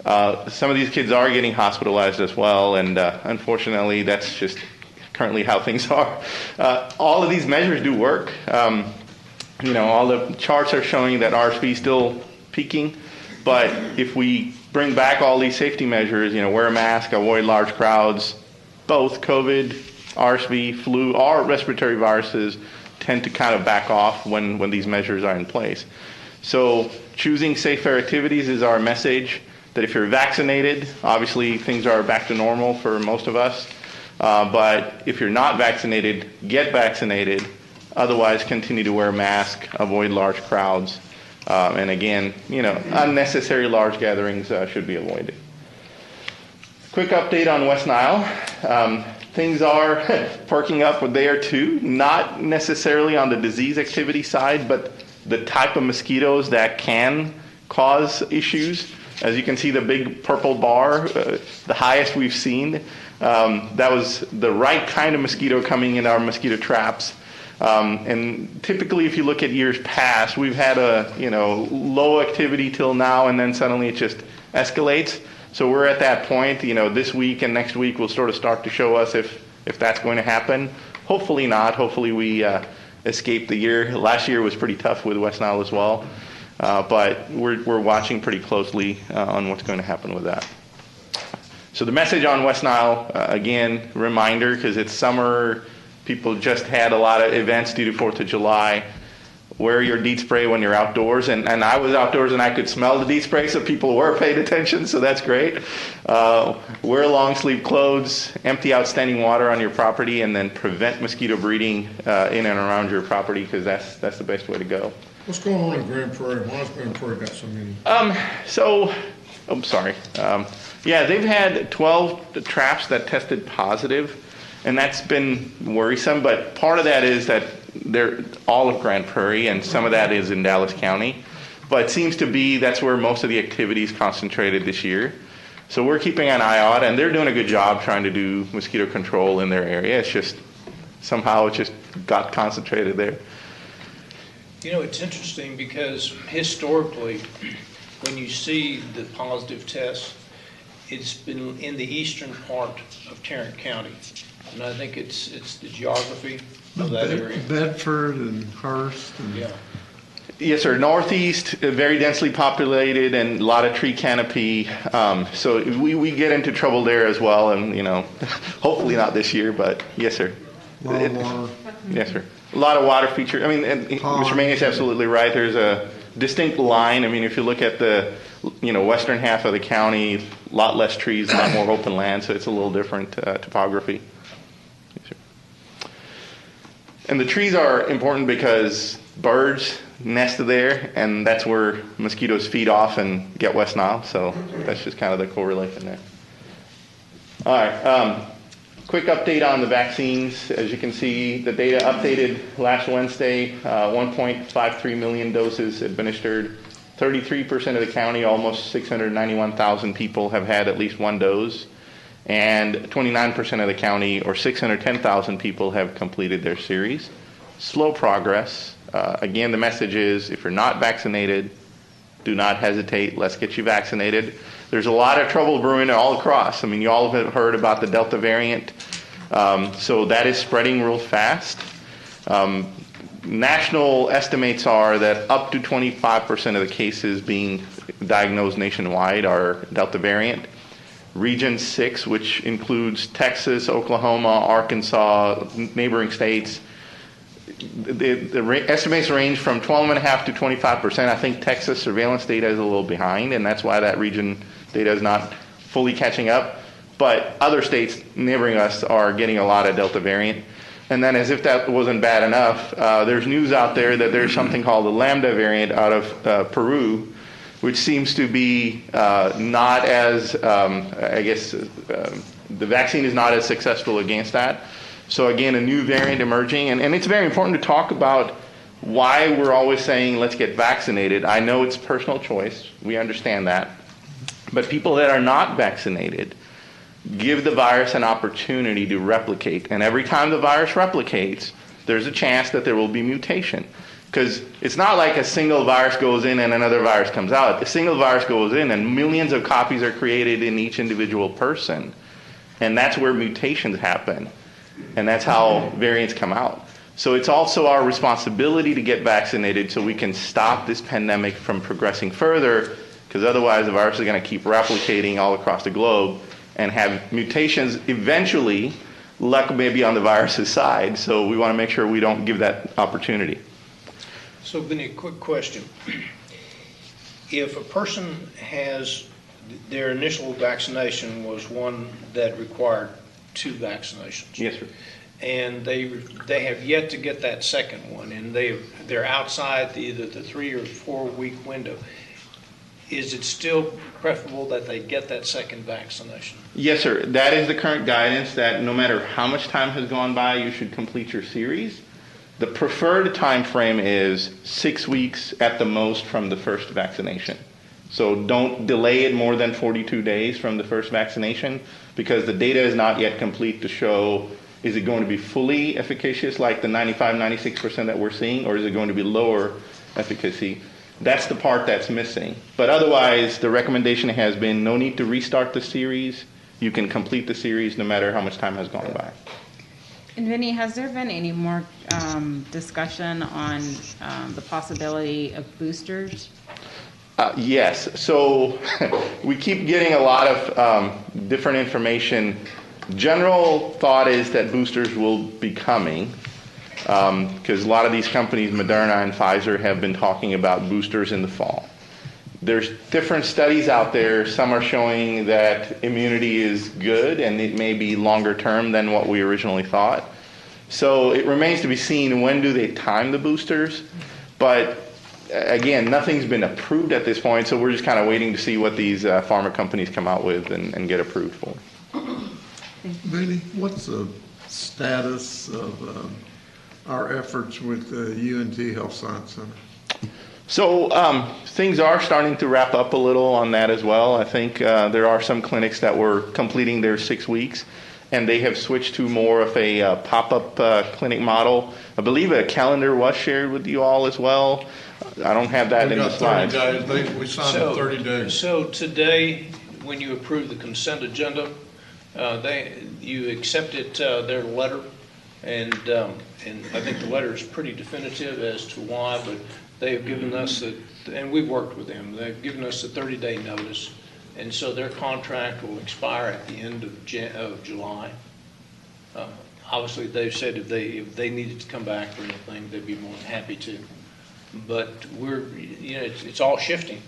Some of these kids are getting hospitalized as well, and unfortunately, that's just currently how things are. All of these measures do work. All the charts are showing that RSV is still peaking, but if we bring back all these safety measures, wear a mask, avoid large crowds, both COVID, RSV, flu, or respiratory viruses tend to kind of back off when these measures are in place. So choosing safer activities is our message, that if you're vaccinated, obviously things are back to normal for most of us. But if you're not vaccinated, get vaccinated. Otherwise, continue to wear a mask, avoid large crowds. And again, unnecessary large gatherings should be avoided. Quick update on West Nile. Things are perking up there too, not necessarily on the disease activity side, but the type of mosquitoes that can cause issues. As you can see, the big purple bar, the highest we've seen, that was the right kind of mosquito coming in our mosquito traps. And typically, if you look at years past, we've had a low activity till now, and then suddenly it just escalates. So we're at that point. This week and next week will sort of start to show us if that's going to happen. Hopefully not. Hopefully we escape the year. Last year was pretty tough with West Nile as well. But we're watching pretty closely on what's going to happen with that. So the message on West Nile, again, reminder, because it's summer, people just had a lot of events due to 4th of July. Wear your DEET spray when you're outdoors, and I was outdoors and I could smell the DEET spray, so people were paying attention, so that's great. Wear long sleeve clothes, empty out standing water on your property, and then prevent mosquito breeding in and around your property, because that's the best way to go. What's going on in Grand Prairie? Why has Grand Prairie got so many? They've had 12 traps that tested positive, and that's been worrisome, but part of that is that they're all of Grand Prairie, and some of that is in Dallas County. But it seems to be that's where most of the activity is concentrated this year. So we're keeping an eye out, and they're doing a good job trying to do mosquito control in their area. It's just somehow it just got concentrated there. It's interesting because historically, when you see the positive tests, it's been in the eastern part of Tarrant County. And I think it's the geography of that area. Bedford and Hearst. And yeah. Yes, sir. Northeast, very densely populated and a lot of tree canopy. So we get into trouble there as well. And, hopefully not this year, but yes, sir. A lot of water. Yes, sir. A lot of water feature. Mr. Maney is absolutely right. There's a distinct line. If you look at the, western half of the county, a lot less trees, a lot more open land. So it's a little different topography. And the trees are important because birds nest there, and that's where mosquitoes feed off and get West Nile. So that's just kind of the correlation there. All right. Quick update on the vaccines. As you can see, the data updated last Wednesday, 1.53 million doses administered. 33% of the county, almost 691,000 people have had at least one dose. And 29% of the county, or 610,000 people, have completed their series. Slow progress. Again, the message is, if you're not vaccinated, do not hesitate. Let's get you vaccinated. There's a lot of trouble brewing all across. You all have heard about the Delta variant. So that is spreading real fast. national estimates are that up to 25% of the cases being diagnosed nationwide are Delta variant. Region 6, which includes Texas, Oklahoma, Arkansas, neighboring states, the estimates range from 12.5% to 25%. I think Texas surveillance data is a little behind, and that's why that region data is not fully catching up. But other states neighboring us are getting a lot of Delta variant. And then, as if that wasn't bad enough, there's news out there that there's something called the Lambda variant out of Peru, which seems to be not as, the vaccine is not as successful against that. So again, a new variant emerging. And it's very important to talk about why we're always saying, let's get vaccinated. I know it's personal choice. We understand that. But people that are not vaccinated give the virus an opportunity to replicate. And every time the virus replicates, there's a chance that there will be mutation. Because it's not like a single virus goes in and another virus comes out. A single virus goes in and millions of copies are created in each individual person. And that's where mutations happen. And that's how variants come out. So it's also our responsibility to get vaccinated so we can stop this pandemic from progressing further, because otherwise the virus is going to keep replicating all across the globe and have mutations eventually, luck may be on the virus's side. So we want to make sure we don't give that opportunity. So, Benny, a quick question. If a person has, their initial vaccination was one that required 2 vaccinations. Yes, sir. And they have yet to get that second one, and they're outside either the 3 or 4 week window. Is it still preferable that they get that second vaccination? Yes, sir. That is the current guidance, that no matter how much time has gone by, you should complete your series. The preferred time frame is 6 weeks at the most from the first vaccination. So don't delay it more than 42 days from the first vaccination, because the data is not yet complete to show, is it going to be fully efficacious like the 95, 96% that we're seeing, or is it going to be lower efficacy? That's the part that's missing. But otherwise, the recommendation has been no need to restart the series. You can complete the series no matter how much time has gone by. And Vinny, has there been any more discussion on the possibility of boosters? Yes. So we keep getting a lot of different information. General thought is that boosters will be coming, because a lot of these companies, Moderna and Pfizer, have been talking about boosters in the fall. There's different studies out there. Some are showing that immunity is good and it may be longer term than what we originally thought. So it remains to be seen, when do they time the boosters. But again, nothing's been approved at this point, so we're just kind of waiting to see what these pharma companies come out with and get approved for. Vinny, what's the status of our efforts with the UNT Health Science Center? So things are starting to wrap up a little on that as well. I think there are some clinics that were completing their 6 weeks, and they have switched to more of a pop-up clinic model. I believe a calendar was shared with you all as well. I don't have that in the slides. 30 days. We signed up 30 days. So today, when you approve the consent agenda, you accepted their letter, and I think the letter is pretty definitive as to why, but they have given us, and we've worked with them, they've given us a 30-day notice, and so their contract will expire at the end of July. Obviously, they've said if they needed to come back or anything, they'd be more than happy to. But it's all shifting.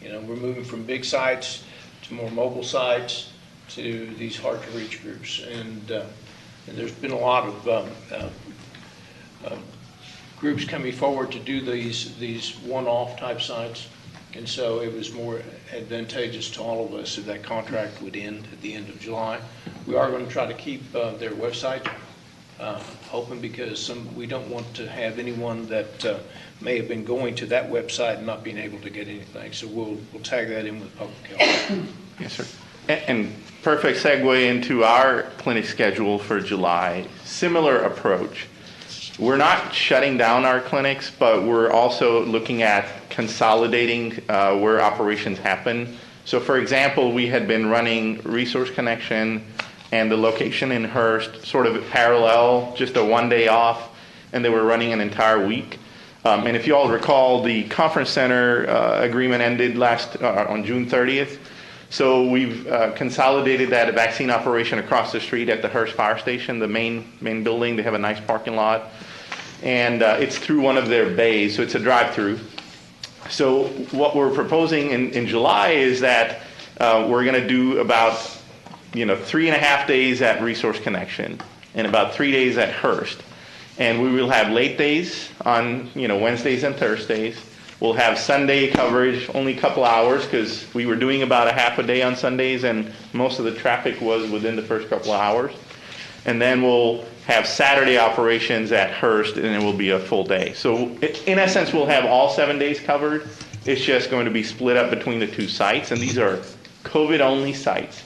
We're moving from big sites to more mobile sites to these hard-to-reach groups, and there's been a lot of groups coming forward to do these one-off type sites, and so it was more advantageous to all of us if that contract would end at the end of July. We are going to try to keep their website open, because we don't want to have anyone that may have been going to that website and not being able to get anything. So we'll tag that in with public health. Yes, sir. And perfect segue into our clinic schedule for July. Similar approach. We're not shutting down our clinics, but we're also looking at consolidating where operations happen. So for example, we had been running Resource Connection and the location in Hearst sort of parallel, just a 1 day off. and they were running an entire week. And if you all recall, the conference center agreement ended on June 30th. So we've consolidated that vaccine operation across the street at the Hearst Fire Station, the main building. They have a nice parking lot. And it's through one of their bays, so it's a drive-through. So what we're proposing in July is that we're going to do about 3.5 days at Resource Connection and about 3 days at Hearst. And we will have late days on Wednesdays and Thursdays. We'll have Sunday coverage, only a couple hours, because we were doing about a half a day on Sundays, and most of the traffic was within the first couple of hours. And then we'll have Saturday operations at Hearst, and it will be a full day. So in essence, we'll have all 7 days covered. It's just going to be split up between the two sites, and these are COVID-only sites.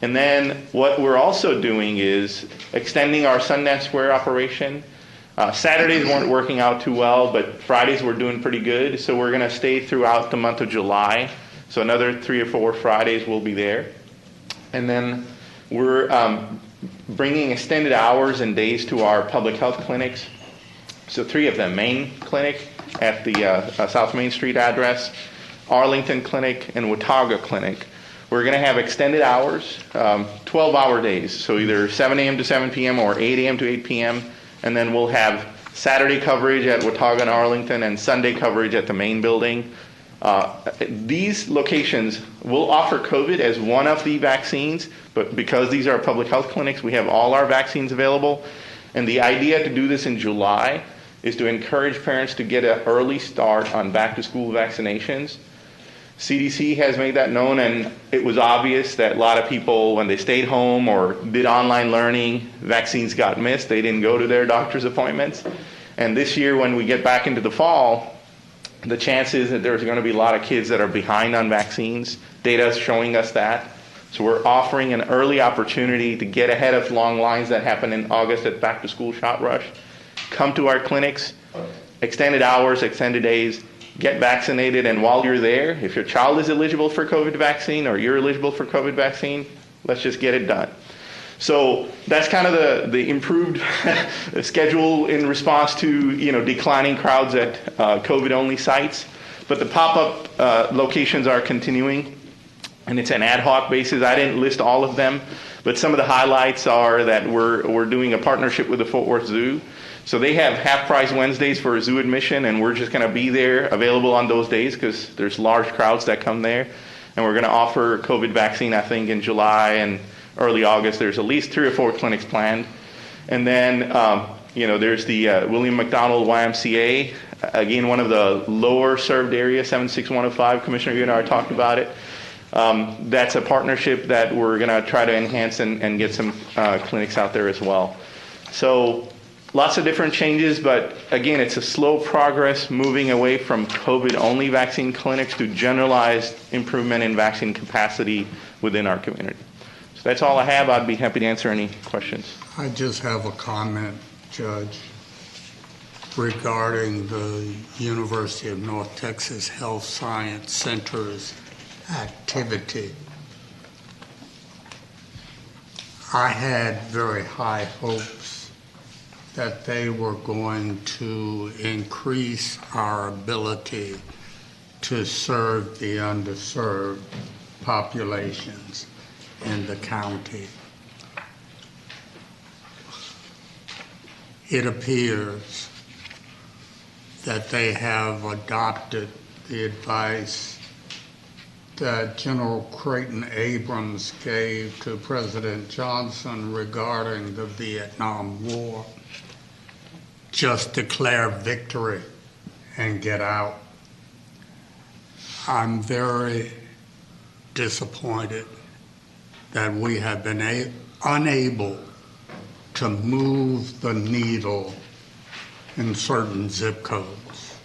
And then what we're also doing is extending our Sundance Square operation. Saturdays weren't working out too well, but Fridays we're doing pretty good. So we're going to stay throughout the month of July. So another 3 or 4 Fridays we'll be there. And then we're bringing extended hours and days to our public health clinics. So 3 of them: Main Clinic at the South Main Street address, Arlington Clinic, and Watauga Clinic. We're going to have extended hours, 12-hour days, so either 7 a.m. to 7 p.m. or 8 a.m. to 8 p.m., and then we'll have Saturday coverage at Watauga and Arlington and Sunday coverage at the main building. These locations will offer COVID as one of the vaccines, but because these are public health clinics, we have all our vaccines available. And the idea to do this in July is to encourage parents to get an early start on back-to-school vaccinations. CDC has made that known, and it was obvious that a lot of people, when they stayed home or did online learning, vaccines got missed. They didn't go to their doctor's appointments. And this year, when we get back into the fall, the chances that there's going to be a lot of kids that are behind on vaccines. Data is showing us that. So we're offering an early opportunity to get ahead of long lines that happen in August at back-to-school shot rush. Come to our clinics, extended hours, extended days, get vaccinated, and while you're there, if your child is eligible for COVID vaccine or you're eligible for COVID vaccine, let's just get it done. So that's kind of the improved schedule in response to declining crowds at COVID-only sites. But the pop-up locations are continuing, and it's an ad hoc basis. I didn't list all of them, but some of the highlights are that we're doing a partnership with the Fort Worth Zoo. So they have half-price Wednesdays for zoo admission, and we're just going to be there available on those days because there's large crowds that come there. And we're going to offer COVID vaccine, I think, in July and early August. There's at least 3 or 4 clinics planned. And then, there's the William Mcdonald YMCA, again, one of the lower served areas, 76105. Commissioner, you and I talked about it. That's a partnership that we're going to try to enhance and get some clinics out there as well. So lots of different changes, but again, it's a slow progress moving away from COVID-only vaccine clinics to generalized improvement in vaccine capacity within our community. So that's all I have. I'd be happy to answer any questions. I just have a comment, Judge, regarding the University of North Texas Health Science Center's activity. I had very high hopes that they were going to increase our ability to serve the underserved populations in the county. It appears that they have adopted the advice that General Creighton Abrams gave to President Johnson regarding the Vietnam War. Just declare victory and get out. I'm very disappointed that we have been unable to move the needle in certain zip codes.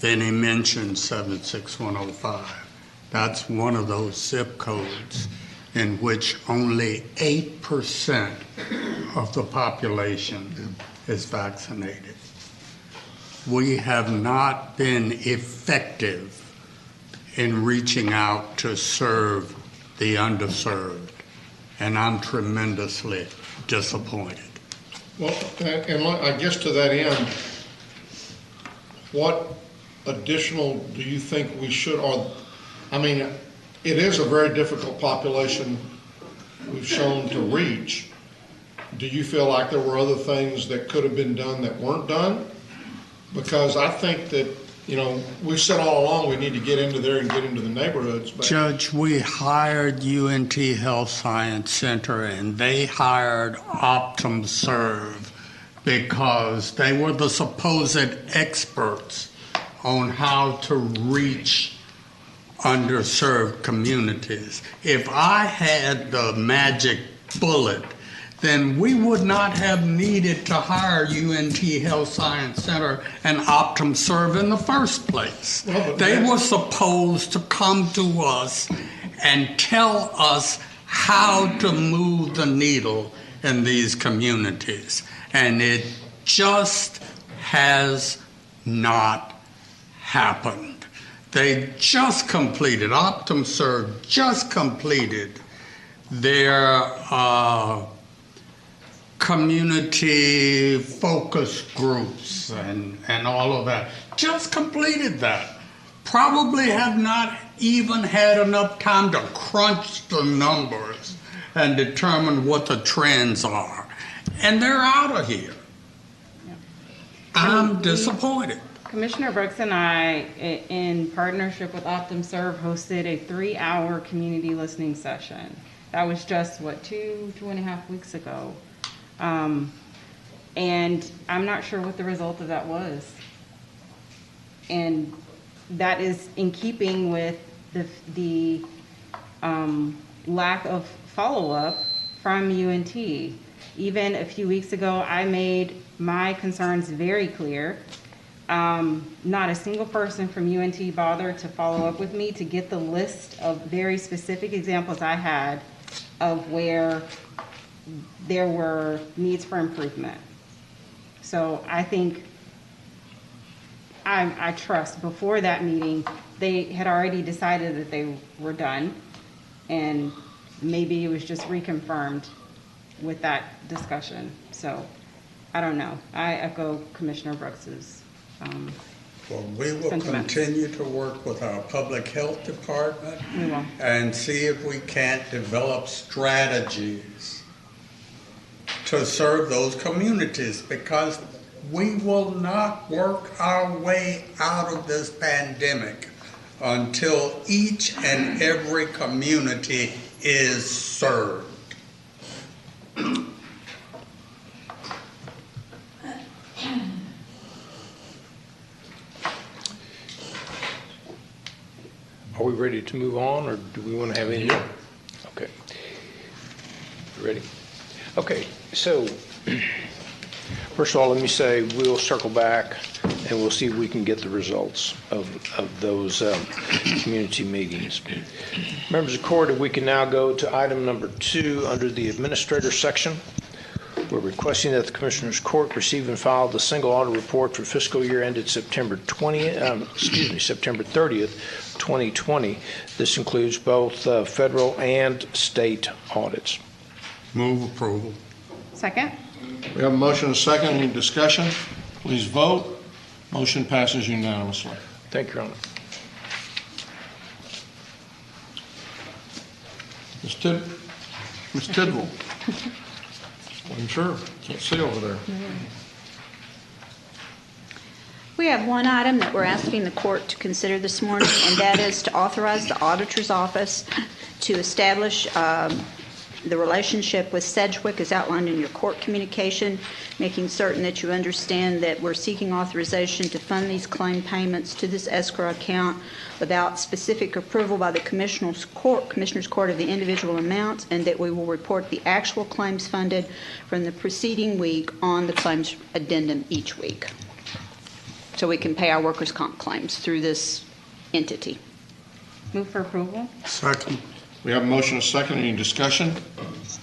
Then he mentioned 76105. That's one of those zip codes in which only 8% of the population is vaccinated. We have not been effective in reaching out to serve the underserved, and I'm tremendously disappointed. Well, and I guess to that end, what additional do you think we should, or, I mean, it is a very difficult population we've shown to reach. Do you feel like there were other things that could have been done that weren't done? Because I think that, you know, we've said all along we need to get into there and get into the neighborhoods. But Judge, we hired UNT Health Science Center, and they hired OptumServe because they were the supposed experts on how to reach underserved communities. If I had the magic bullet, then we would not have needed to hire UNT Health Science Center and OptumServe in the first place. Well, they were supposed to come to us and tell us how to move the needle in these communities. And it just has not happened. They just completed, OptumServe just completed their community focus groups and all of that. Just completed that. Probably have not even had enough time to crunch the numbers and determine what the trends are. And they're out of here. I'm disappointed. Commissioner Brooks and I, in partnership with OptumServe, hosted a 3-hour community listening session. That was just, what, two and a half weeks ago. And I'm not sure what the result of that was. And that is in keeping with the lack of follow-up from UNT. Even a few weeks ago, I made my concerns very clear. Not a single person from UNT bothered to follow up with me to get the list of very specific examples I had of where there were needs for improvement. So I think I trust before that meeting, they had already decided that they were done, and maybe it was just reconfirmed with that discussion. So I don't know. I echo Commissioner Brooks's Well, we will sentiments. continue to work with our public health department We will. and see if we can't develop strategies to serve those communities, because we will not work our way out of this pandemic until each and every community is served. Are we ready to move on, or do we want to have any more? Okay. Ready? Okay, so first of all, let me say we'll circle back and we'll see if we can get the results of those community meetings. Members of the court, if we can now go to item number 2 under the administrator section. We're requesting that the Commissioners Court receive and file the single audit report for fiscal year ended September 30th, 2020. This includes both federal and state audits. Move approval. Second? we have a motion and a second. Any discussion? Please vote. Motion passes unanimously. Thank you, Your Honor. Ms. Tidwell. I'm sure. Can't see over there. We have one item that we're asking the court to consider this morning, and that is to authorize the auditor's office to establish the relationship with Sedgwick as outlined in your court communication, making certain that you understand that we're seeking authorization to fund these claim payments to this escrow account without specific approval by the Commissioner's Court of the individual amounts, and that we will report the actual claims funded from the preceding week on the claims addendum each week. So we can pay our workers' comp claims through this entity. Move for approval? Second. We have a motion and a second. Any discussion?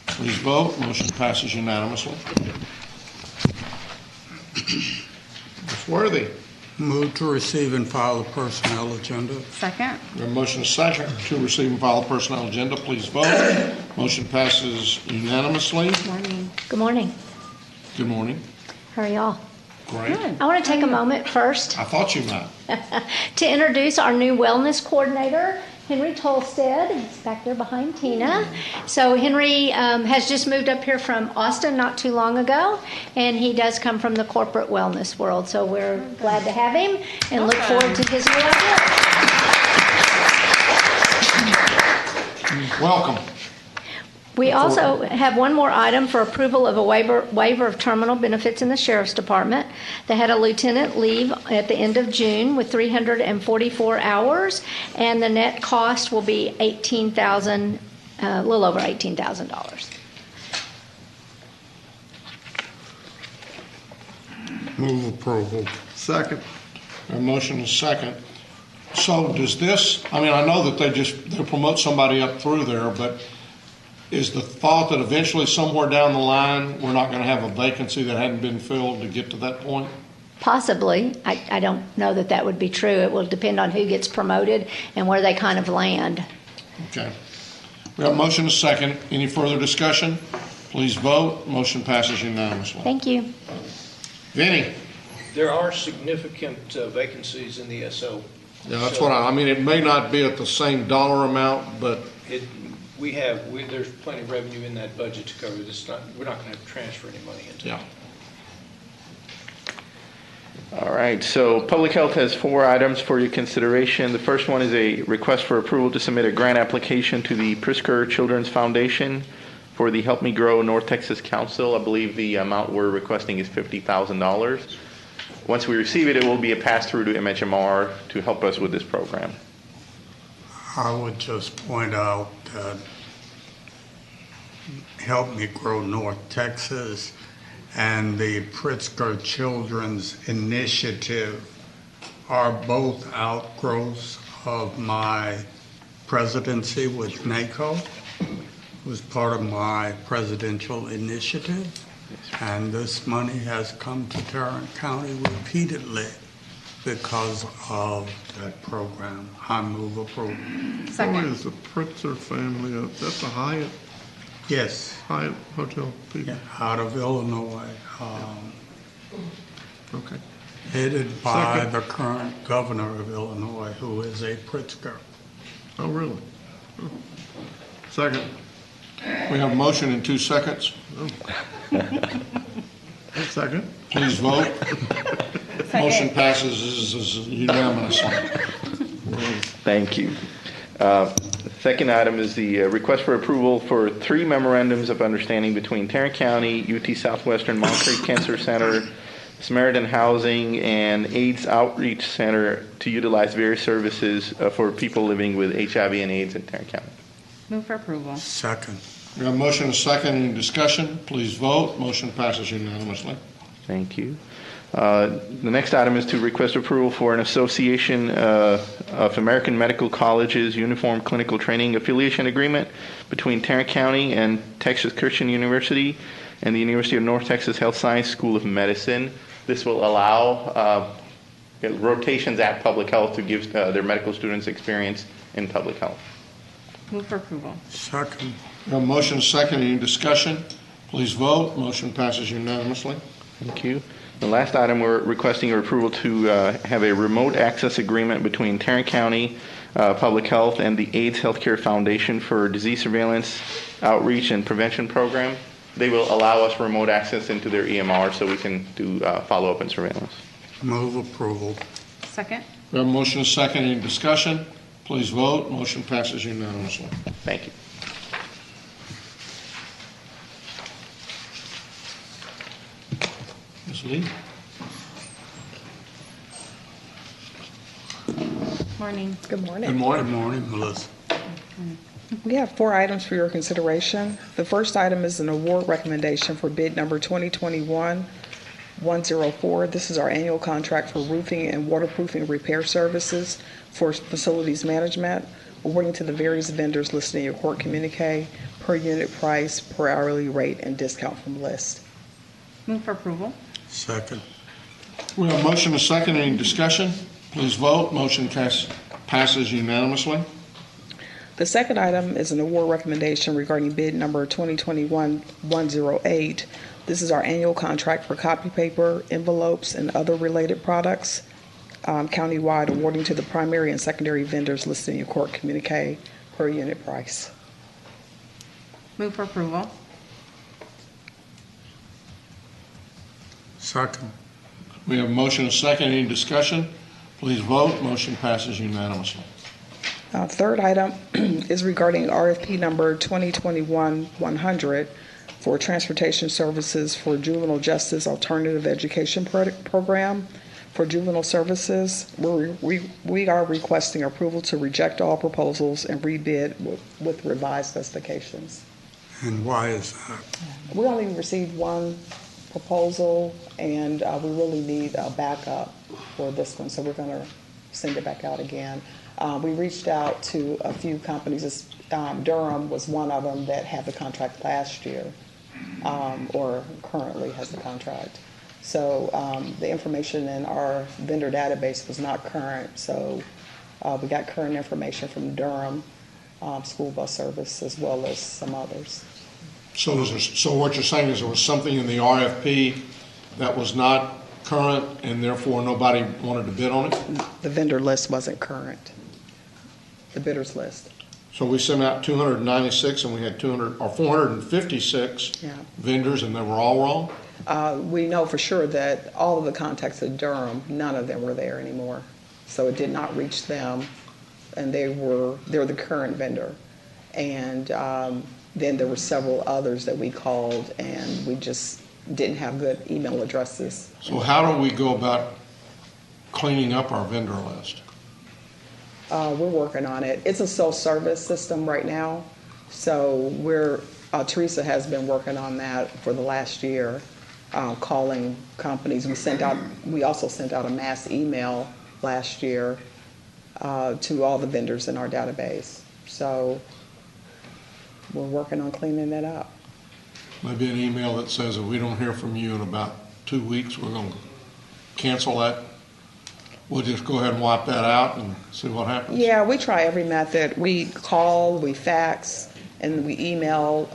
Please vote. Motion passes unanimously. Ms. Worthy. Move to receive and file the personnel agenda. Second? We have a motion and a second to receive and file the personnel agenda. Please vote. Motion passes unanimously. Morning. Good morning. Good morning. How are y'all? Great. I want to take a moment first I thought you might. to introduce our new wellness coordinator, Henry Tolstead. He's back there behind Tina. So Henry has just moved up here from Austin not too long ago, and he does come from the corporate wellness world. So we're glad to have him and look forward to his new ideas. Welcome. We also have one more item for approval of a waiver of terminal benefits in the Sheriff's Department. They had a lieutenant leave at the end of June with 344 hours, and the net cost will be $18,000, a little over $18,000. Move approval. Second. A motion is second. So does this, I mean, I know that they'll promote somebody up through there, but is the thought that eventually somewhere down the line, we're not going to have a vacancy that hadn't been filled to get to that point? Possibly. I don't know that that would be true. It will depend on who gets promoted and where they kind of land. Okay. We have a motion and a second. Any further discussion? Please vote. Motion passes unanimously. Thank you. Vinny? There are significant vacancies in the SO. Yeah, that's what I mean, it may not be at the same dollar amount, but There's plenty of revenue in that budget to cover this. We're not going to have to transfer any money into it. All right, so Public Health has 4 items for your consideration. The first one is a request for approval to submit a grant application to the Priscur Children's Foundation for the Help Me Grow North Texas Council. I believe the amount we're requesting is $50,000. Once we receive it, it will be a pass-through to MHMR to help us with this program. I would just point out that Help Me Grow North Texas and the Priscur Children's Initiative are both outgrowths of my presidency with NACO. It was part of my presidential initiative, and this money has come to Taran County repeatedly because of that program. I move approval. Who is the Pritzker family? That's a Hyatt? Yes. Hyatt Hotel people? Yeah, out of Illinois. Okay. Headed by Second. the current governor of Illinois, who is a Pritzker. Oh, really? Oh. Second. We have a motion in 2 seconds. Oh. Second. Please vote. Motion passes unanimously. Thank you. Second item is the request for approval for 3 memorandums of understanding between Taran County, UT Southwestern, Mount Creek Cancer Center, Samaritan Housing, and AIDS Outreach Center to utilize various services for people living with HIV and AIDS in Taran County. Move for approval. Second. We have a motion and a second. Any discussion? Please vote. Motion passes unanimously. Thank you. The next item is to request approval for an association of American Medical Colleges Uniform Clinical Training Affiliation Agreement between Taran County and Texas Christian University and the University of North Texas Health Science School of Medicine. This will allow rotations at Public Health to give their medical students experience in public health. Move for approval. Second. We have a motion and a second. Any discussion? Please vote. Motion passes unanimously. Thank you. The last item, we're requesting approval to have a remote access agreement between Taran County Public Health and the AIDS Healthcare Foundation for disease surveillance, outreach, and prevention program. They will allow us remote access into their EMR so we can do follow-up and surveillance. Move approval. Second. We have a motion and a second. Any discussion? Please vote. Motion passes unanimously. Thank you. Ms. Lee? Morning. Good morning. Good morning. Good morning, Melissa. We have 4 items for your consideration. The first item is an award recommendation for bid number 2021-104. This is our annual contract for roofing and waterproofing repair services for facilities management, awarding to the various vendors listed in your court communique per unit price, per hourly rate, and discount from list. Move for approval. Second. We have a motion and a second. Any discussion? Please vote. Motion passes unanimously. The second item is an award recommendation regarding bid number 2021-108, This is our annual contract for copy paper, envelopes, and other related products, countywide, awarding to the primary and secondary vendors listed in your court communique per unit price. Move for approval. Second. We have a motion and a second. Any discussion? Please vote. Motion passes unanimously. Third item is regarding RFP number 2021-100 for transportation services for juvenile justice alternative education program. For juvenile services, we are requesting approval to reject all proposals and rebid with revised specifications. And why is that? We only received one proposal, and we really need a backup for this one, so we're going to send it back out again. We reached out to a few companies. Durham was one of them that had the contract last year, or currently has the contract. So the information in our vendor database was not current, so we got current information from Durham School Bus Service as well as some others. So what you're saying is there was something in the RFP that was not current and therefore nobody wanted to bid on it? The vendor list wasn't current, the bidders list. So we sent out 296 and we had 456 vendors and they were all wrong? We know for sure that all of the contacts at Durham, none of them were there anymore. So it did not reach them, and they're the current vendor. And then there were several others that we called, and we just didn't have good email addresses. So how do we go about cleaning up our vendor list? We're working on it. It's a self-service system right now, so Teresa has been working on that for the last year, calling companies. We also sent out a mass email last year to all the vendors in our database. So we're working on cleaning that up. Maybe an email that says if we don't hear from you in about 2 weeks, we're going to cancel that. We'll just go ahead and wipe that out and see what happens. Yeah, we try every method. We call, we fax, and we email.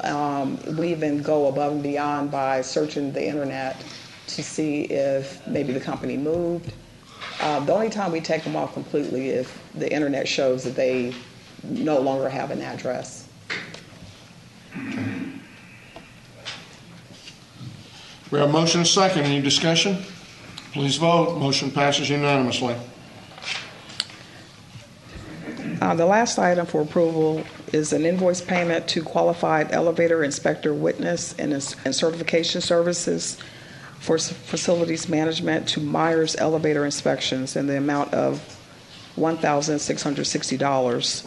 We even go above and beyond by searching the internet to see if maybe the company moved. The only time we take them off completely if the internet shows that they no longer have an address. We have a motion and a second. Any discussion? Please vote. Motion passes unanimously. The last item for approval is an invoice payment to qualified elevator inspector witness and certification services for facilities management to Myers Elevator Inspections in the amount of $1,660.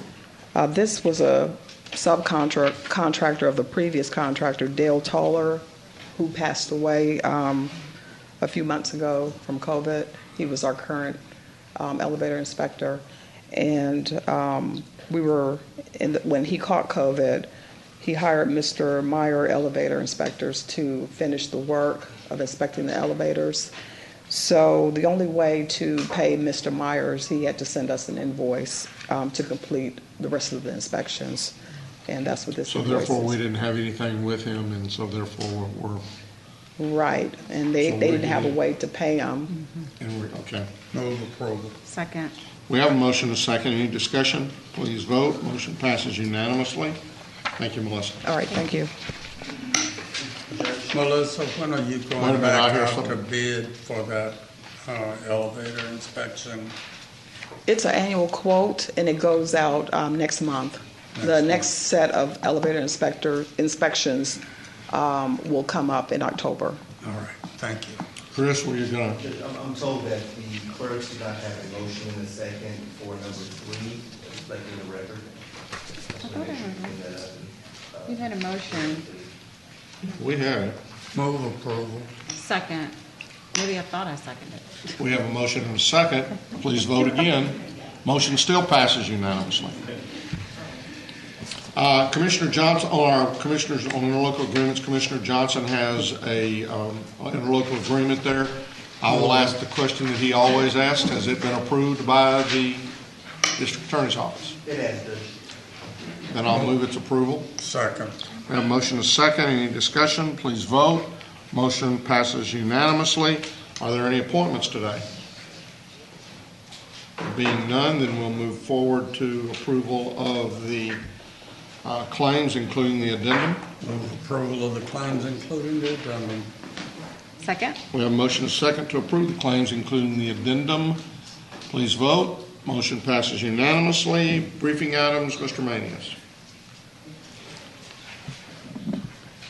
This was a subcontractor of the previous contractor, Dale Toller, who passed away a few months ago from COVID. He was our current elevator inspector. And when he caught COVID, he hired Mr. Meyer elevator inspectors to finish the work of inspecting the elevators. So the only way to pay Mr. Myers, he had to send us an invoice to complete the rest of the inspections. And that's what this invoice is. So therefore we didn't have anything with him, and so therefore we're... Right, and they didn't have a way to pay him. Okay. Move approval. Second. We have a motion and a second. Any discussion? Please vote. Motion passes unanimously. Thank you, Melissa. All right, thank you. Melissa, when are you Wait a going minute, I back hear out to something. bid for that elevator inspection? It's an annual quote, and it goes out next month. The next set of elevator inspections will come up in October. All right, thank you. Chris, where you going? I'm told that the clerks did not have a motion in a second for number 3, reflecting the record. You had a motion. We have it. Move approval. Second. Maybe I thought I seconded. We have a motion and a second. Please vote again. Motion still passes unanimously. Commissioner Johnson, on our commissioners on interlocal agreements, Commissioner Johnson has a interlocal agreement there. I will ask the question that he always asks: has it been approved by the district attorney's office? It has been. Then I'll move its approval. Second. We have a motion and a second. Any discussion? Please vote. Motion passes unanimously. Are there any appointments today? Being none, then we'll move forward to approval of the claims, including the addendum. Move approval of the claims, including the addendum. Second? We have a motion and a second to approve the claims, including the addendum. Please vote. Motion passes unanimously. Briefing items, Mr. Manius.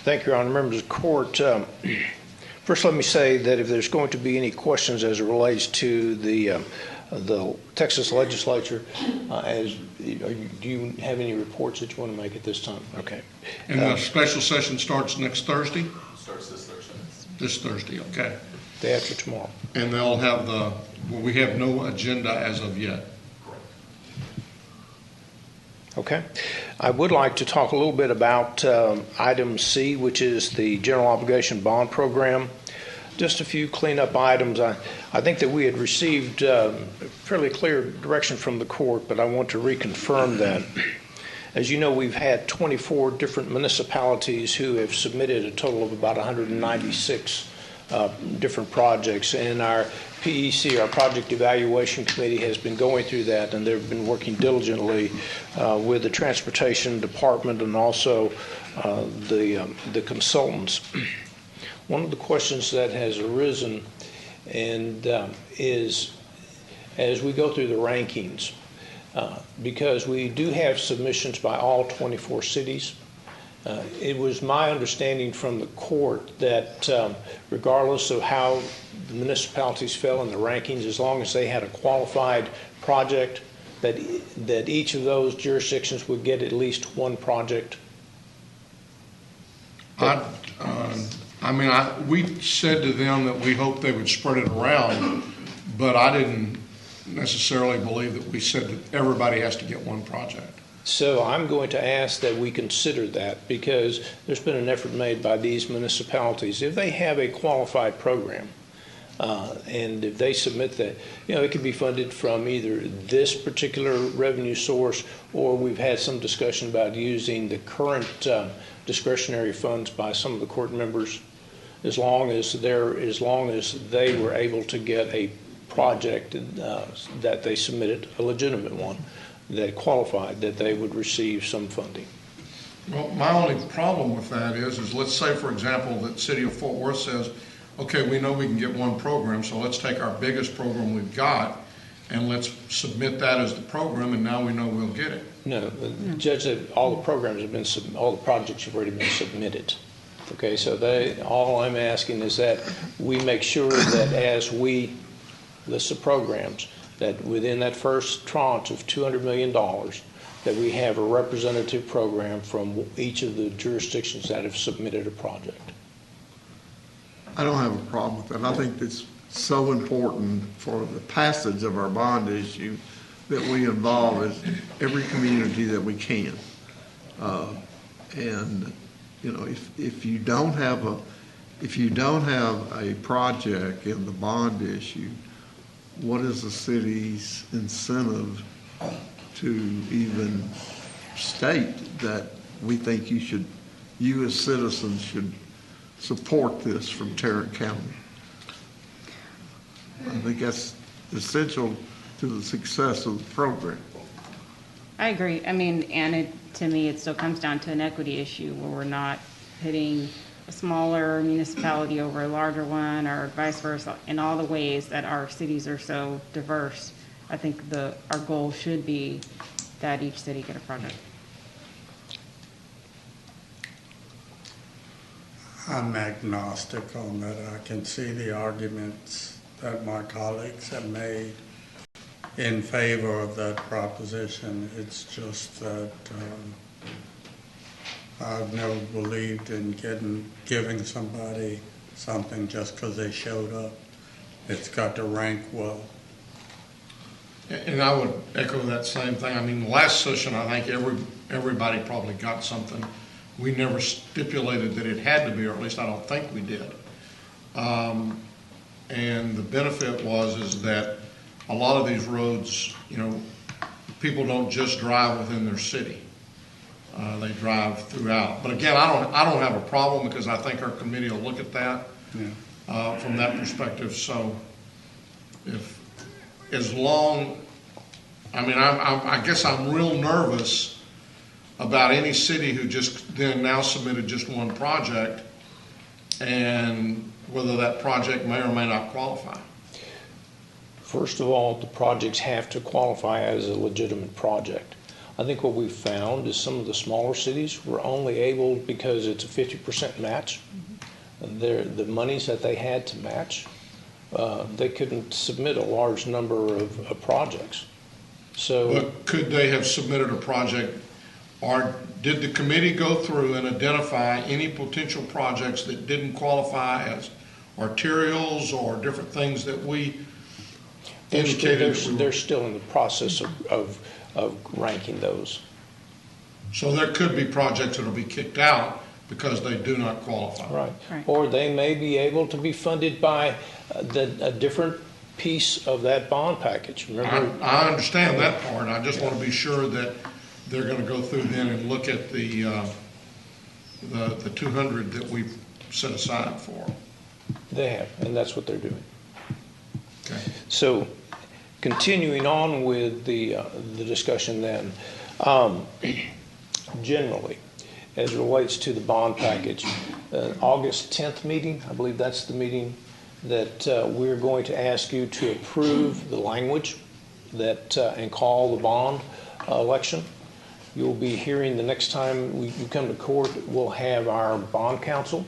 Thank you, Your Honor. Members of the court, first let me say that if there's going to be any questions as it relates to the Texas legislature, do you have any reports that you want to make at this time? Okay. And the special session starts next Thursday? Starts this Thursday. This Thursday, okay. Day after tomorrow. And they'll have we have no agenda as of yet. Okay. I would like to talk a little bit about item C, which is the general obligation bond program. Just a few cleanup items. I think that we had received fairly clear direction from the court, but I want to reconfirm that. As you know, we've had 24 different municipalities who have submitted a total of about 196 different projects, and our PEC, our Project Evaluation Committee, has been going through that, and they've been working diligently with the Transportation Department and also the consultants. One of the questions that has arisen and is, as we go through the rankings, because we do have submissions by all 24 cities, it was my understanding from the court that regardless of how the municipalities fell in the rankings, as long as they had a qualified project, that each of those jurisdictions would get at least one project. We said to them that we hoped they would spread it around, but I didn't necessarily believe that we said that everybody has to get one project. So I'm going to ask that we consider that, because there's been an effort made by these municipalities. If they have a qualified program, and if they submit that, it could be funded from either this particular revenue source, or we've had some discussion about using the current discretionary funds by some of the court members, as long as they were able to get a project that they submitted, a legitimate one, that qualified, that they would receive some funding. Well, my only problem with that is let's say, for example, that City of Fort Worth says, okay, we know we can get one program, so let's take our biggest program we've got and let's submit that as the program, and now we know we'll get it. No, Judge, all the programs have been, all the projects have already been submitted. Okay, so all I'm asking is that we make sure that as we list the programs, that within that first tranche of $200 million, that we have a representative program from each of the jurisdictions that have submitted a project. I don't have a problem with that. I think it's so important for the passage of our bond issue that we involve as every community that we can. And if you don't have a project in the bond issue, what is the city's incentive to even state that we think you as citizens should support this from Tarrant County? I think that's essential to the success of the program. I agree. To me, it still comes down to an equity issue where we're not pitting a smaller municipality over a larger one, or vice versa, in all the ways that our cities are so diverse. I think our goal should be that each city get a project. I'm agnostic on that. I can see the arguments that my colleagues have made in favor of that proposition. It's just that I've never believed in giving somebody something just because they showed up. It's got to rank well. And I would echo that same thing. Last session, I think everybody probably got something. We never stipulated that it had to be, or at least I don't think we did. And the benefit is that a lot of these roads, people don't just drive within their city. They drive throughout. But again, I don't have a problem, because I think our committee will look at that from that perspective. So if, as long, I mean, I guess I'm real nervous about any city who just then now submitted just one project and whether that project may or may not qualify. First of all, the projects have to qualify as a legitimate project. I think what we've found is some of the smaller cities were only able, because it's a 50% match, the monies that they had to match, they couldn't submit a large number of projects. So, but could they have submitted a project, or did the committee go through and identify any potential projects that didn't qualify as arterials or different things that we indicated? They're still in the process of ranking those. So there could be projects that will be kicked out because they do not qualify. Right. Or they may be able to be funded by a different piece of that bond package. Remember? I understand that part. I just want to be sure that they're going to go through then and look at the 200 that we've set aside for. They have, and that's what they're doing. Okay. So, continuing on with the discussion then, generally, as it relates to the bond package, August 10th meeting, I believe that's the meeting that we're going to ask you to approve the language that and call the bond election. You'll be hearing the next time you come to court, we'll have our bond counsel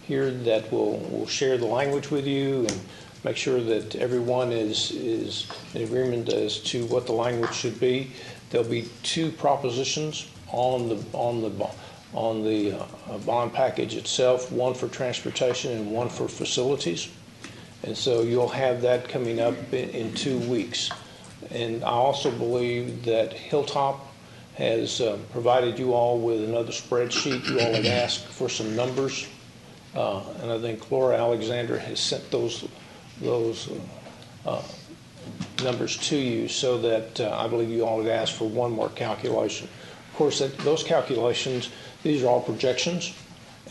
here that will share the language with you and make sure that everyone is in agreement as to what the language should be. There'll be two propositions on the bond package itself, one for transportation and one for facilities. And so you'll have that coming up in 2 weeks. And I also believe that Hilltop has provided you all with another spreadsheet. You all had asked for some numbers. And I think Laura Alexander has sent those numbers to you, so that I believe you all had asked for one more calculation. Of course, those calculations, these are all projections,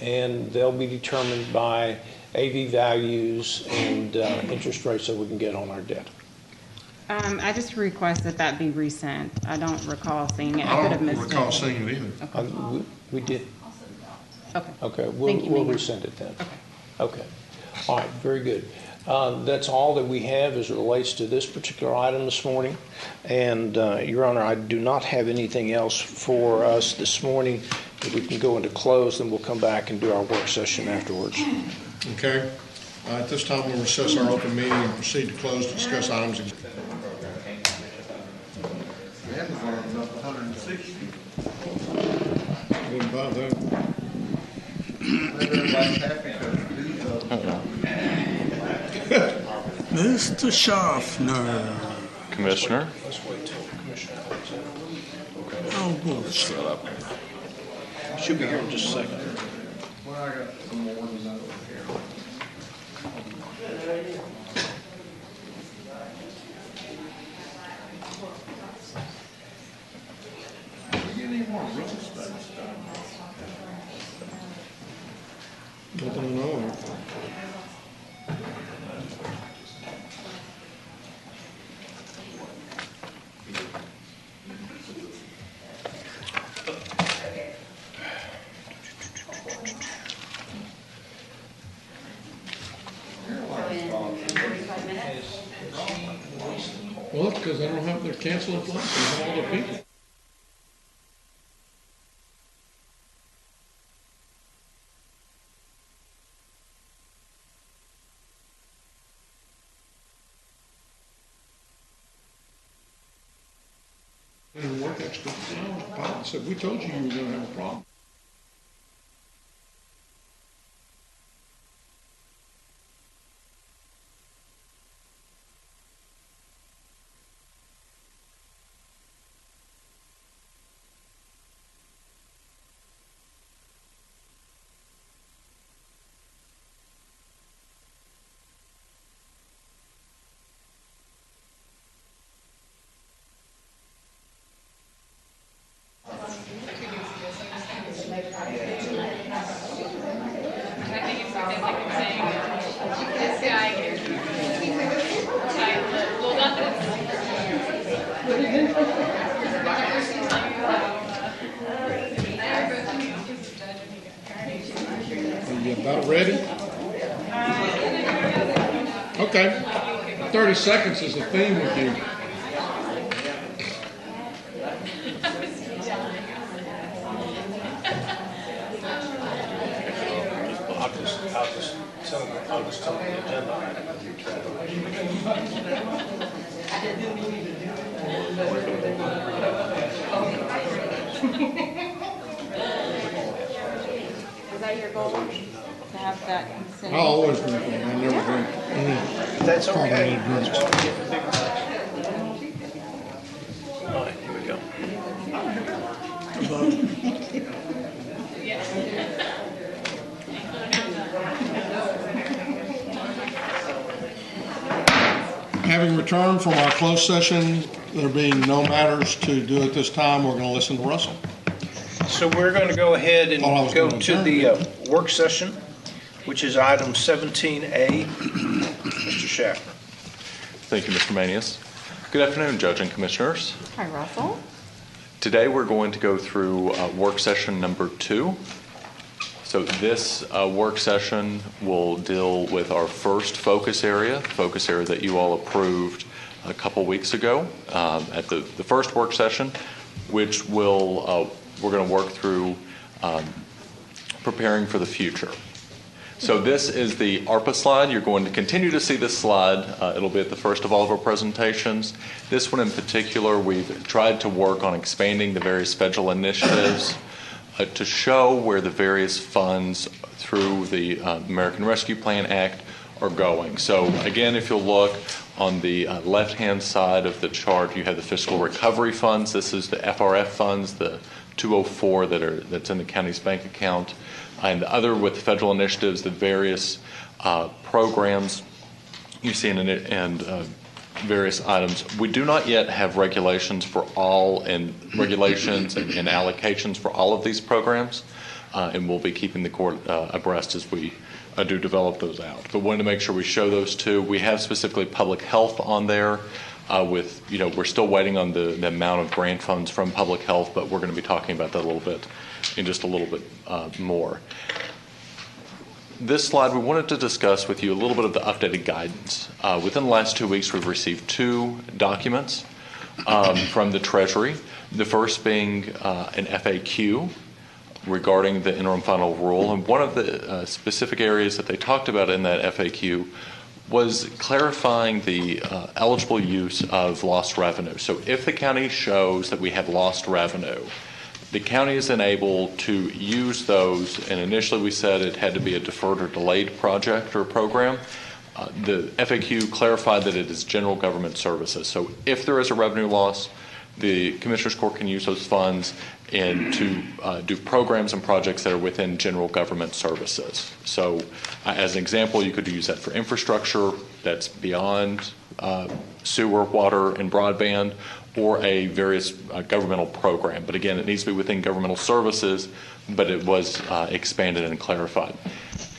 and they'll be determined by AV values and interest rates that we can get on our debt. I just request that be resent. I don't recall seeing it. I could have don't missed recall it. seeing it either. Okay. We did. Okay. Okay, Thank you, we'll Mayor. resend it then. Okay. Okay. All right, very good. That's all that we have as it relates to this particular item this morning. And, Your Honor, I do not have anything else for us this morning. If we can go into close, then we'll come back and do our work session afterwards. Okay. At this time, we'll recess our open meeting and proceed to close to discuss items. Amazon's up 160. Wouldn't buy that. Everybody's happy because Mr. Schaffner. Commissioner? Oh, bullshit. She'll be here in just a second. Well, I got some more than that over here. You get any more real estate stuff? Nothing to know of. Well, it's because they don't have their canceling flights and all the people. And work extra hours. Pilot said, we told you you were going to have a problem. Not ready? Okay. 30 seconds is the theme with you. I'll just tell the agenda item. Is that your goal? To have that consent? I always drink one. I never drink. That's okay. Carbonated drinks. That's why we get the big one. All right, here we go. Having returned from our closed session, there being no matters to do at this time, we're going to listen to Russell. So we're going to go ahead and go to the work session, which is item 17A. Mr. Schaffner. Thank you, Mr. Manius. Good afternoon, Judge and Commissioners. Hi, Russell. Today we're going to go through work session number 2. So this work session will deal with our first focus area that you all approved a couple weeks ago at the first work session, which we're going to work through preparing for the future. So this is the ARPA slide. You're going to continue to see this slide. It'll be at the first of all of our presentations. This one in particular, we've tried to work on expanding the various federal initiatives to show where the various funds through the American Rescue Plan Act are going. So again, if you'll look on the left-hand side of the chart, you have the fiscal recovery funds. This is the FRF funds, the 204 that's in the county's bank account. And the other with the federal initiatives, the various programs you see and various items. We do not yet have regulations for all and regulations and allocations for all of these programs, and we'll be keeping the court abreast as we do develop those out. But wanted to make sure we show those two. We have specifically public health on there. We're still waiting on the amount of grant funds from public health, but we're going to be talking about that a little bit in just a little bit more. This slide, we wanted to discuss with you a little bit of the updated guidance. Within the last 2 weeks, we've received 2 documents from the Treasury. The first being an FAQ regarding the interim final rule. And one of the specific areas that they talked about in that FAQ was clarifying the eligible use of lost revenue. So if the county shows that we have lost revenue, the county is then able to use those, and initially we said it had to be a deferred or delayed project or program. The FAQ clarified that it is general government services. So if there is a revenue loss, the Commissioners Court can use those funds and to do programs and projects that are within general government services. So as an example, you could use that for infrastructure that's beyond sewer, water, and broadband, or a various governmental program. But again, it needs to be within governmental services, but it was expanded and clarified.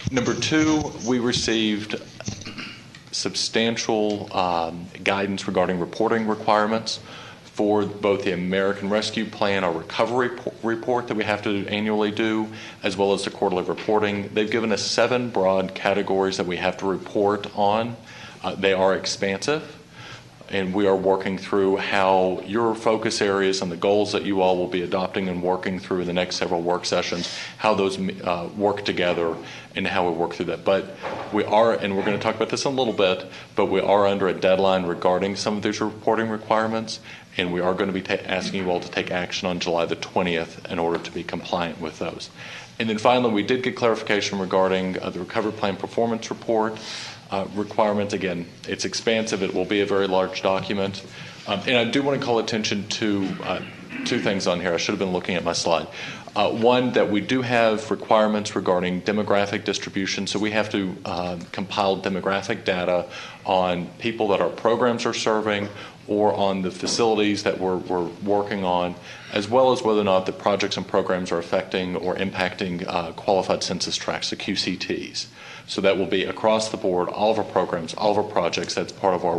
Number 2, we received substantial guidance regarding reporting requirements for both the American Rescue Plan, our recovery report that we have to annually do, as well as the quarterly reporting. They've given us 7 broad categories that we have to report on. They are expansive, and we are working through how your focus areas and the goals that you all will be adopting and working through in the next several work sessions, how those work together and how we work through that. But we are, and we're going to talk about this in a little bit, but we are under a deadline regarding some of these reporting requirements, and we are going to be asking you all to take action on July the 20th in order to be compliant with those. And then finally, we did get clarification regarding the Recovery Plan Performance Report requirement. Again, it's expansive. It will be a very large document. And I do want to call attention to 2 things on here. I should have been looking at my slide. One, that we do have requirements regarding demographic distribution. So we have to compile demographic data on people that our programs are serving or on the facilities that we're working on, as well as whether or not the projects and programs are affecting or impacting qualified census tracts, the QCTs. So that will be across the board, all of our programs, all of our projects. That's part of our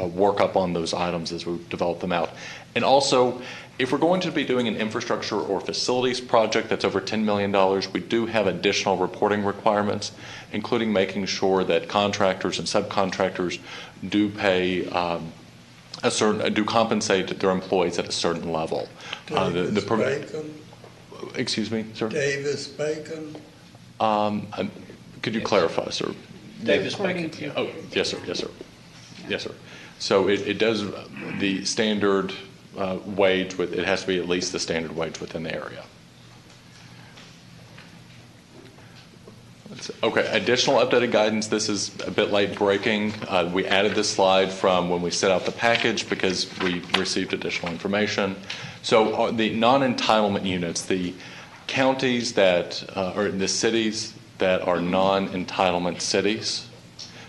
workup on those items as we develop them out. And also, if we're going to be doing an infrastructure or facilities project that's over $10 million, we do have additional reporting requirements, including making sure that contractors and subcontractors do pay do compensate their employees at a certain level. Bacon? Excuse me, sir? Davis Bacon? Could you clarify, sir? Davis Bacon. Oh, yes, sir. Yes, sir. Yes, sir. So it does the standard wage. It has to be at least the standard wage within the area. Okay, additional updated guidance. This is a bit late breaking. We added this slide from when we set out the package because we received additional information. So the non-entitlement units, the counties that, or the cities that are non-entitlement cities,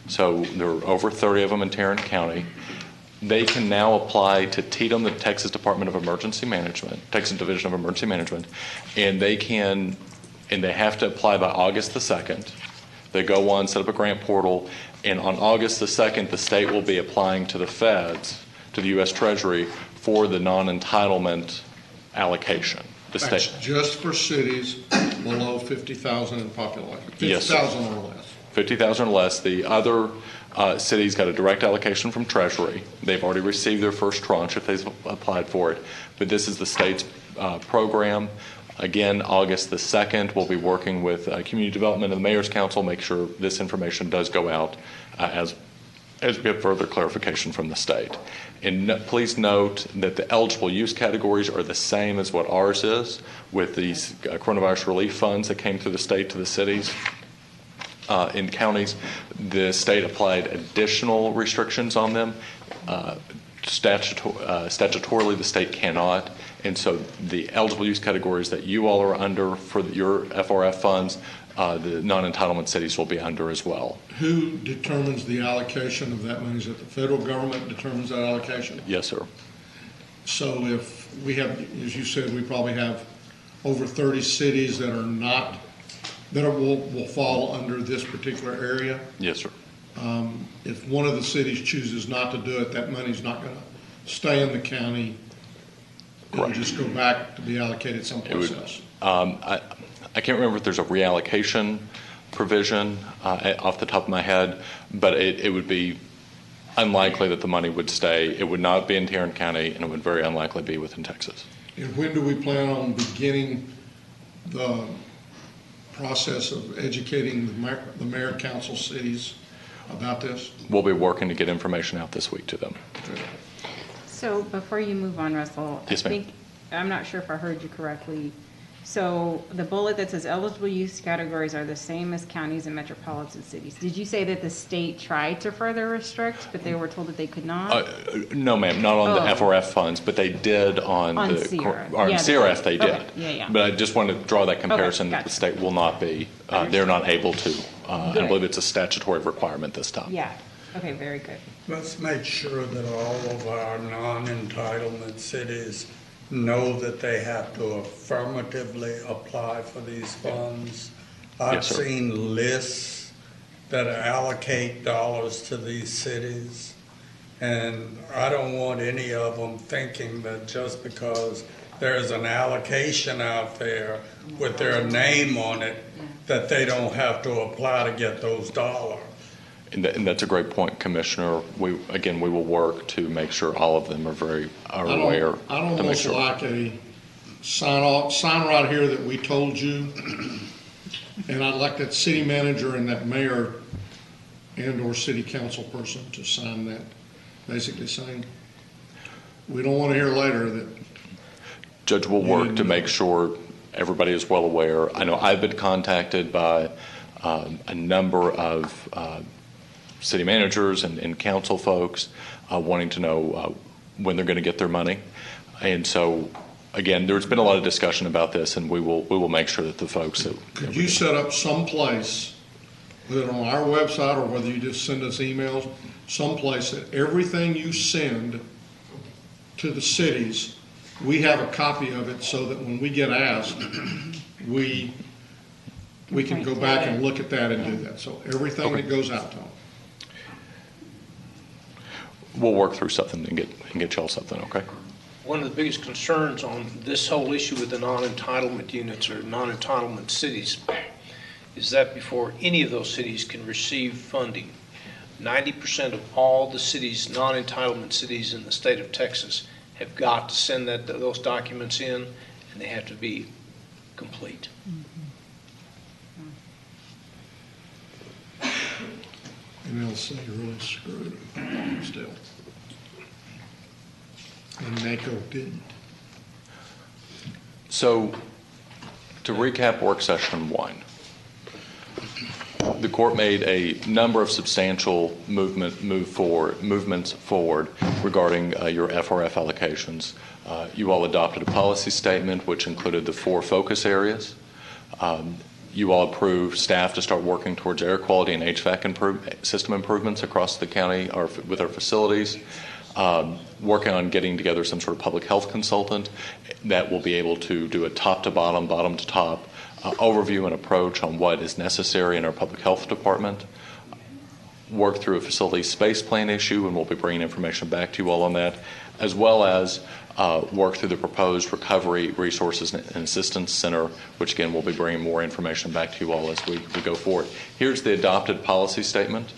so there are over 30 of them in Taran County, they can now apply to TDM, the Texas Department of Emergency Management, Texas Division of Emergency Management, and they have to apply by August the 2nd. They go on, set up a grant portal, and on August the 2nd, the state will be applying to the Feds, to the U.S. Treasury, for the non-entitlement allocation. That's just for cities below 50,000 in population, 50,000 or less. 50,000 or less. The other cities got a direct allocation from Treasury. They've already received their first tranche if they've applied for it. But this is the state's program. Again, August the 2nd, we'll be working with Community Development and the Mayor's Council, make sure this information does go out as we get further clarification from the state. And please note that the eligible use categories are the same as what ours is with these coronavirus relief funds that came through the state to the cities. In counties, the state applied additional restrictions on them. Statutorily, the state cannot. And so the eligible use categories that you all are under for your FRF funds, the non-entitlement cities will be under as well. Who determines the allocation of that money? Is it the federal government determines that allocation? Yes, sir. So if we have, as you said, we probably have over 30 cities that are not, will fall under this particular area. Yes, sir. If one of the cities chooses not to do it, that money's not going to stay in the county. It'll just go back to be allocated someplace else. I can't remember if there's a reallocation provision off the top of my head, but it would be unlikely that the money would stay. It would not be in Taran County, and it would very unlikely be within Texas. And when do we plan on beginning the process of educating the mayor council cities about this? We'll be working to get information out this week to them. So before you move on, Russell, Yes, ma'am. I'm not sure if I heard you correctly. So the bullet that says eligible use categories are the same as counties and metropolitan cities. Did you say that the state tried to further restrict, but they were told that they could not? No, ma'am, not on the FRF funds, but they did on the CRF. on CRF. They did. Okay. Yeah. But I just wanted to draw that comparison that the state will not be. They're not able to. I believe it's a statutory requirement this time. Yeah. Okay. Very good. Let's make sure that all of our non-entitlement cities know that they have to affirmatively apply for these funds. I've seen lists that allocate dollars to these cities, and I don't want any of them thinking that just because there's an allocation out there with their name on it, that they don't have to apply to get those dollars. And that's a great point, Commissioner. We will work to make sure all of them are aware. I'd almost like a sign right here that we told you, and I'd like that city manager and that mayor and or city council person to sign that, basically saying, we don't want to hear later that. Judge will work to make sure everybody is well aware. I know I've been contacted by a number of city managers and council folks wanting to know when they're going to get their money. And so, again, there's been a lot of discussion about this, and we will make sure that the folks that... Could you set up someplace, whether on our website or whether you just send us emails, someplace that everything you send to the cities, we have a copy of it so that when we get asked, we can go back and look at that and do that. So everything that goes out to them. We'll work through something and get y'all something, okay? One of the biggest concerns on this whole issue with the non-entitlement units or non-entitlement cities is that before any of those cities can receive funding, 90% of all the cities, non-entitlement cities in the state of Texas, have got to send those documents in, and they have to be complete. And they'll say really screwed still. And NACO didn't. So, to recap work session 1, the court made a number of substantial movements forward regarding your FRF allocations. You all adopted a policy statement which included the 4 focus areas. You all approved staff to start working towards air quality and HVAC system improvements across the county or with our facilities. Working on getting together some sort of public health consultant that will be able to do a top to bottom, bottom to top overview and approach on what is necessary in our public health department. Work through a facility space plan issue, and we'll be bringing information back to you all on that, as well as work through the proposed Recovery Resources and Assistance Center, which again we'll be bringing more information back to you all as we go forward. Here's the adopted policy statement.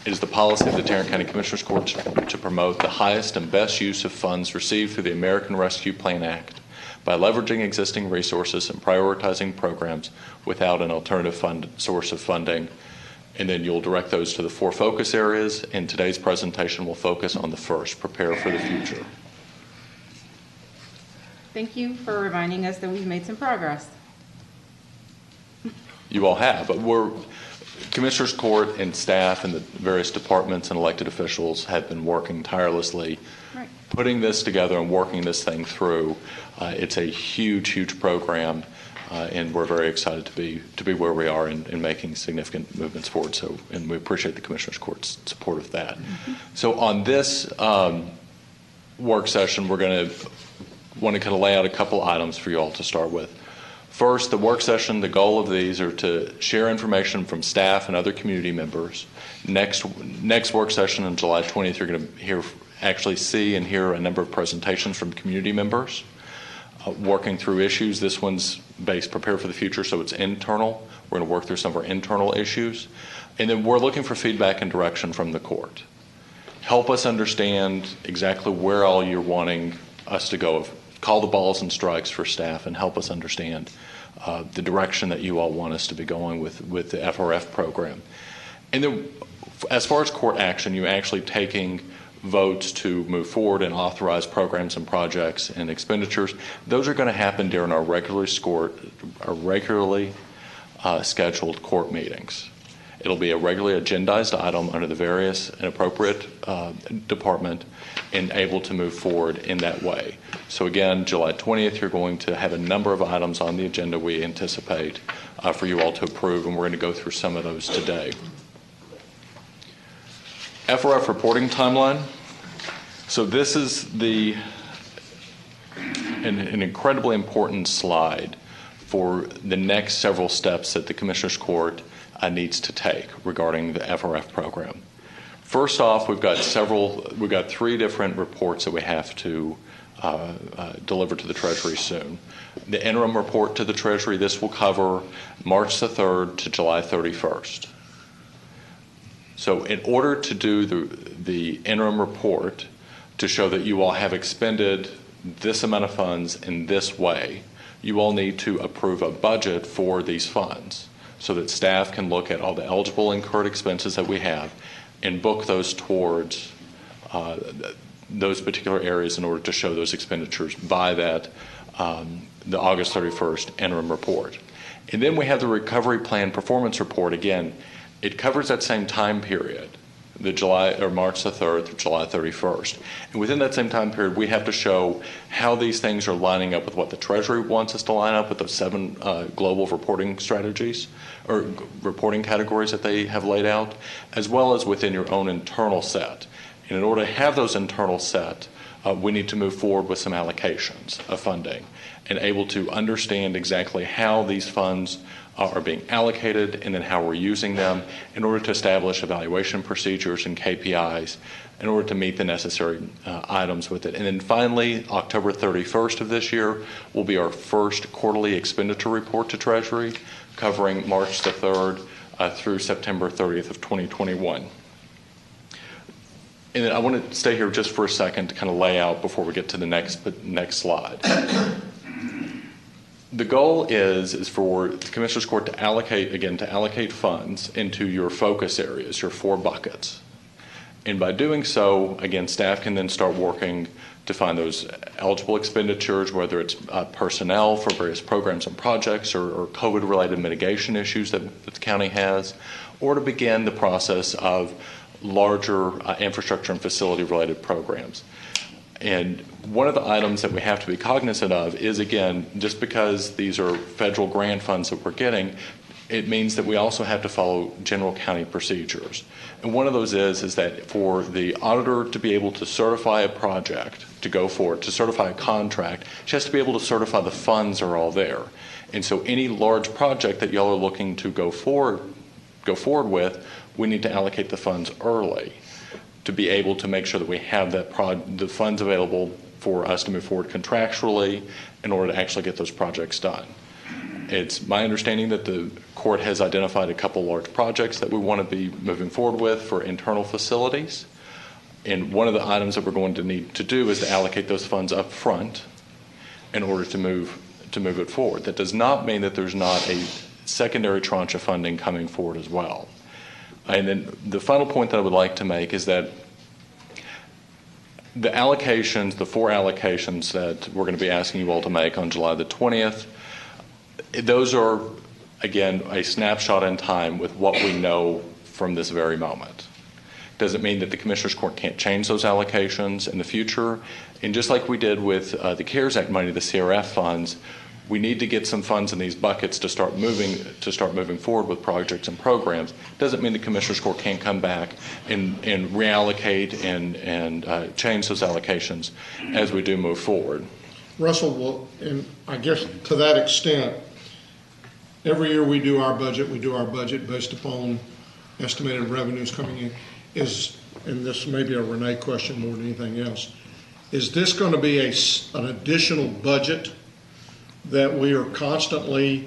It is the policy of the Tarrant County Commissioners Court to promote the highest and best use of funds received through the American Rescue Plan Act by leveraging existing resources and prioritizing programs without an alternative source of funding. And then you'll direct those to the 4 focus areas, and today's presentation will focus on the first, prepare for the future. Thank you for reminding us that we've made some progress. You all have, but Commissioners Court and staff and the various departments and elected officials have been working tirelessly, putting this together and working this thing through. It's a huge, huge program, and we're very excited to be where we are in making significant movements forward. So, and we appreciate the Commissioners Court's support of that. So, on this work session, we're going to want to kind of lay out a couple items for you all to start with. First, the work session, the goal of these are to share information from staff and other community members. Next work session on July 20th, you're going to actually see and hear a number of presentations from community members working through issues. This one's based Prepare for the Future, so it's internal. We're going to work through some of our internal issues. And then we're looking for feedback and direction from the court. Help us understand exactly where all you're wanting us to go. Call the balls and strikes for staff and help us understand the direction that you all want us to be going with the FRF program. And then as far as court action, you're actually taking votes to move forward and authorize programs and projects and expenditures. Those are going to happen during our regularly scheduled court meetings. It'll be a regularly agendized item under the various and appropriate department and able to move forward in that way. So again, July 20th, you're going to have a number of items on the agenda we anticipate for you all to approve, and we're going to go through some of those today. FRF reporting timeline. So this is an incredibly important slide for the next several steps that the Commissioners Court needs to take regarding the FRF program. First off, we've got 3 different reports that we have to deliver to the Treasury soon. The interim report to the Treasury, this will cover March the 3rd to July 31st. So in order to do the interim report to show that you all have expended this amount of funds in this way, you all need to approve a budget for these funds so that staff can look at all the eligible incurred expenses that we have and book those towards those particular areas in order to show those expenditures by the August 31st interim report. And then we have the recovery plan performance report. Again, it covers that same time period, the March the 3rd through July 31st. And within that same time period, we have to show how these things are lining up with what the Treasury wants us to line up with those 7 global reporting strategies or reporting categories that they have laid out, as well as within your own internal set. And in order to have those internal set, we need to move forward with some allocations of funding and able to understand exactly how these funds are being allocated and then how we're using them in order to establish evaluation procedures and KPIs in order to meet the necessary items with it. And then finally, October 31st of this year will be our first quarterly expenditure report to Treasury, covering March the 3rd through September 30th of 2021. And then I want to stay here just for a second to kind of lay out before we get to the next slide. The goal is for the Commissioners Court to allocate funds into your focus areas, your 4 buckets. And by doing so, again, staff can then start working to find those eligible expenditures, whether it's personnel for various programs and projects or COVID-related mitigation issues that the county has, or to begin the process of larger infrastructure and facility-related programs. And one of the items that we have to be cognizant of is, again, just because these are federal grant funds that we're getting, it means that we also have to follow general county procedures. And one of those is that for the auditor to be able to certify a project, to go forward, to certify a contract, she has to be able to certify the funds are all there. And so any large project that y'all are looking to go forward with, we need to allocate the funds early to be able to make sure that we have the funds available for us to move forward contractually in order to actually get those projects done. It's my understanding that the court has identified a couple large projects that we want to be moving forward with for internal facilities. And one of the items that we're going to need to do is to allocate those funds up front in order to move it forward. That does not mean that there's not a secondary tranche of funding coming forward as well. And then the final point that I would like to make is that the allocations, the 4 allocations that we're going to be asking you all to make on July the 20th, those are, again, a snapshot in time with what we know from this very moment. Doesn't mean that the Commissioners Court can't change those allocations in the future. And just like we did with the CARES Act money, the CRF funds, we need to get some funds in these buckets to start moving forward with projects and programs. Doesn't mean the Commissioners Court can't come back and reallocate and change those allocations as we do move forward. Russell, well, and I guess to that extent, every year we do our budget based upon estimated revenues coming in. And this may be a Renee question more than anything else, is this going to be an additional budget that we are constantly,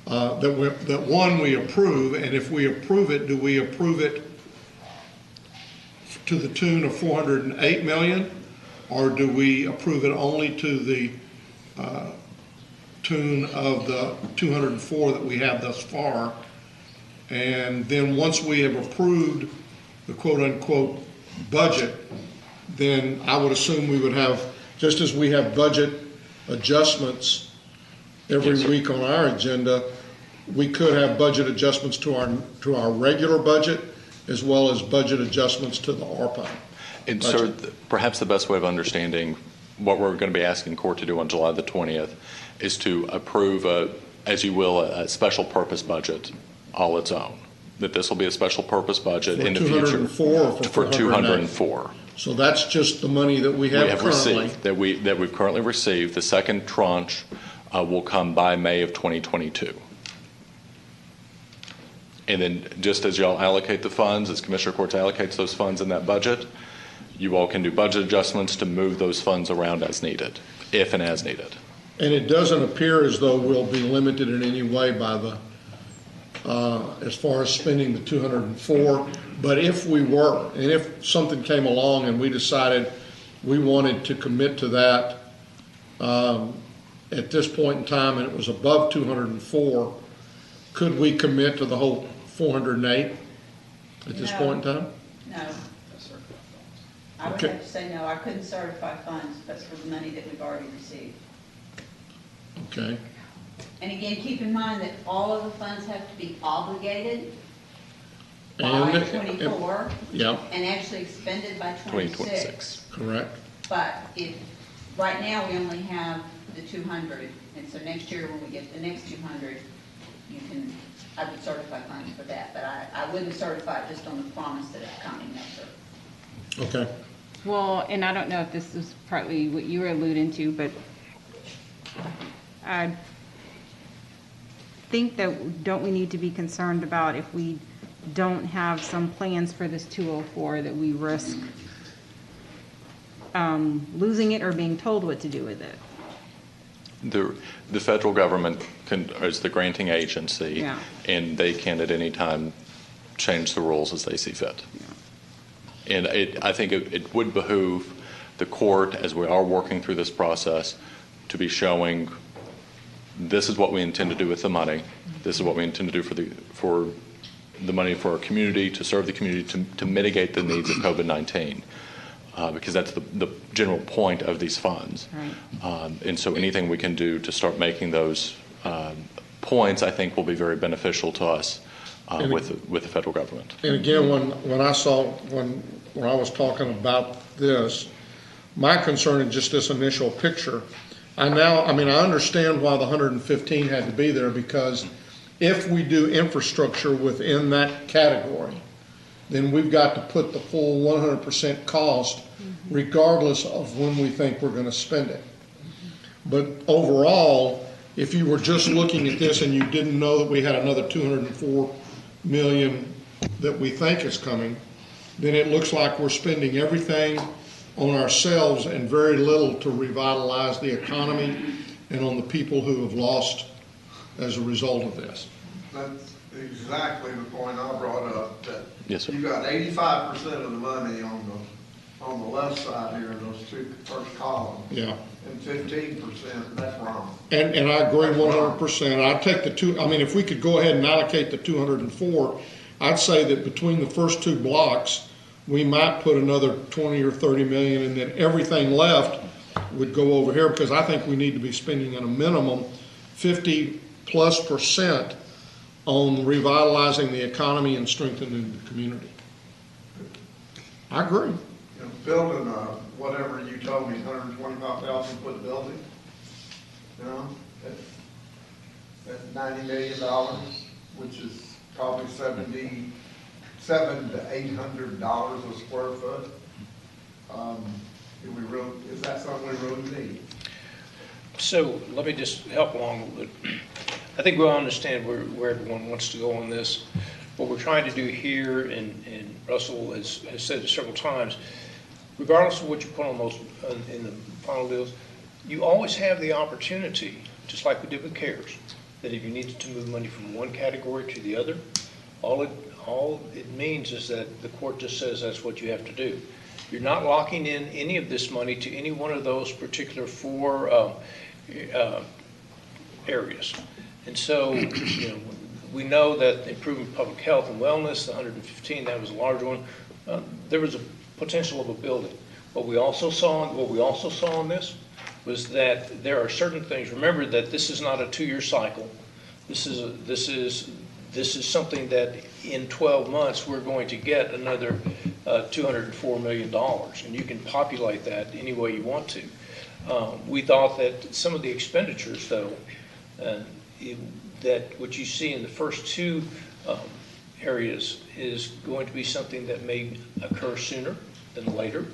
that one, we approve, and if we approve it, do we approve it to the tune of $408 million, or do we approve it only to the tune of the 204 that we have thus far? And then once we have approved the quote-unquote budget, then I would assume we would have, just as we have budget adjustments every week on our agenda, we could have budget adjustments to our regular budget as well as budget adjustments to the ARPA. And sir, perhaps the best way of understanding what we're going to be asking court to do on July the 20th is to approve, as you will, a special purpose budget all its own. That this will be a special purpose budget in the future. For 204. So that's just the money that we have currently. Received, that we've currently received. The second tranche will come by May of 2022. And then just as y'all allocate the funds, as Commissioner Courts allocates those funds in that budget, you all can do budget adjustments to move those funds around as needed, if and as needed. And it doesn't appear as though we'll be limited in any way by the, as far as spending the 204. But if we were, and if something came along and we decided we wanted to commit to that at this point in time and it was above 204, could we commit to the whole 408 at this point in time? No. I would have to say no. I couldn't certify funds, but for the money that we've already received. Okay. And again, keep in mind that all of the funds have to be obligated by And 24 yeah. and actually expended by 26. Correct. But if right now we only have the 200, and so next year when we get the next 200, I would certify funds for that, but I wouldn't certify it just on the promise that it's coming, no, sir. Okay. Well, and I don't know if this is partly what you were alluding to, but I think that don't we need to be concerned about if we don't have some plans for this 204 that we risk losing it or being told what to do with it? The federal government is the granting agency, Yeah. and they can at any time change the rules as they see fit. Yeah. And I think it would behoove the court, as we are working through this process, to be showing this is what we intend to do with the money. This is what we intend to do for the money for our community, to serve the community, to mitigate the needs of COVID-19. Because that's the general point of these funds. Right. And so anything we can do to start making those points, I think, will be very beneficial to us with the federal government. And again, when I was talking about this, my concern in just this initial picture, I understand why the 115 had to be there, because if we do infrastructure within that category, then we've got to put the full 100% cost regardless of when we think we're going to spend it. But overall, if you were just looking at this and you didn't know that we had another 204 million that we think is coming, then it looks like we're spending everything on ourselves and very little to revitalize the economy and on the people who have lost as a result of this. That's exactly the point I brought up. That yes, sir. You got 85% of the money on the left side here in those two first columns. Yeah. And 15%, that's wrong. And I agree 100%. I'd take the two. I mean, if we could go ahead and allocate the 204, I'd say that between the first two blocks, we might put another 20 or 30 million, and then everything left would go over here, because I think we need to be spending at a minimum 50+% on revitalizing the economy and strengthening the community. I agree. Building whatever you told me, 125,000 foot building, that's $90 million, which is probably $700 to $800 a square foot. Is that something we really need? So let me just help along a little bit. I think we all understand where everyone wants to go on this. What we're trying to do here, and Russell has said it several times, regardless of what you put on those in the final bills, you always have the opportunity, just like we did with CARES, that if you needed to move money from one category to the other, all it means is that the court just says that's what you have to do. You're not locking in any of this money to any one of those particular four areas. And so, we know that improving public health and wellness, the 115, that was a large one. There was a potential of a building. What we also saw in this was that there are certain things. Remember that this is not a 2-year cycle. This is something that in 12 months we're going to get another $204 million, and you can populate that any way you want to. We thought that some of the expenditures, though, that what you see in the first two areas is going to be something that may occur sooner than later.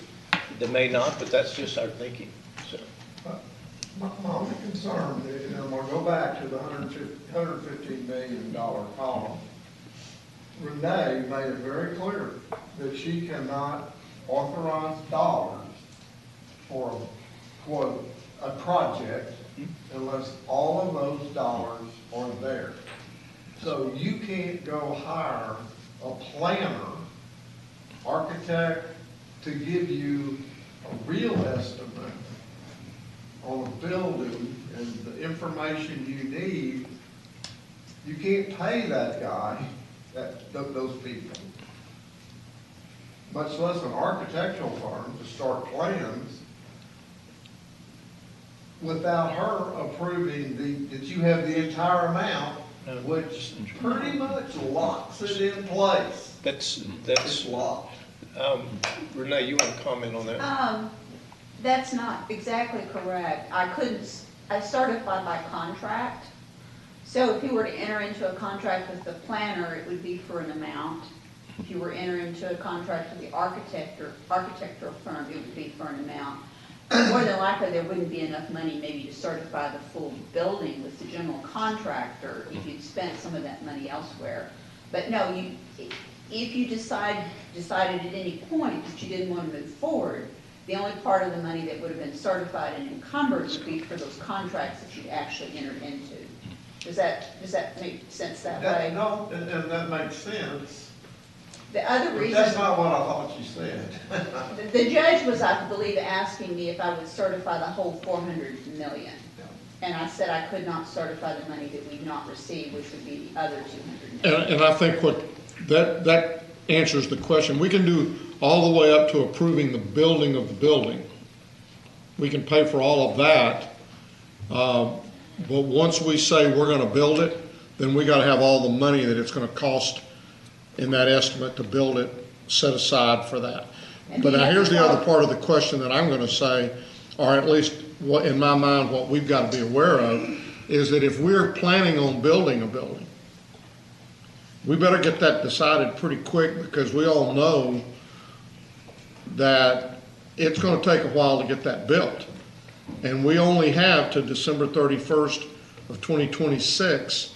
That may not, but that's just our thinking. So. My only concern, I'm going to go back to the $115 million column. Renee made it very clear that she cannot authorize dollars for, quote, a project unless all of those dollars are there. So you can't go hire a planner, architect, to give you a real estimate on a building and the information you need. You can't pay that guy, those people, much less an architectural firm, to start plans without her approving that you have the entire amount, which pretty much locks it in place. That's locked. Renee, you want to comment on that? That's not exactly correct. I started by contract. So if you were to enter into a contract with the planner, it would be for an amount. If you were entering into a contract with the architectural firm, it would be for an amount. More than likely, there wouldn't be enough money maybe to certify the full building with the general contractor if you'd spent some of that money elsewhere. But no, if you decided at any point that you didn't want to move forward, the only part of the money that would have been certified and encumbered would be for those contracts that you actually entered into. Does that make sense that way? No, and that makes sense. The other But reason. that's not what I thought you said. The judge was, I believe, asking me if I would certify the whole 400 million. And I said I could not certify the money that we've not received, which would be the other 200 million. And I think that answers the question. We can do all the way up to approving the building of the building. We can pay for all of that. But once we say we're going to build it, then we got to have all the money that it's going to cost in that estimate to build it set aside for that. But now here's the other part of the question that I'm going to say, or at least what in my mind what we've got to be aware of, is that if we're planning on building a building, we better get that decided pretty quick, because we all know that it's going to take a while to get that built. And we only have to December 31st of 2026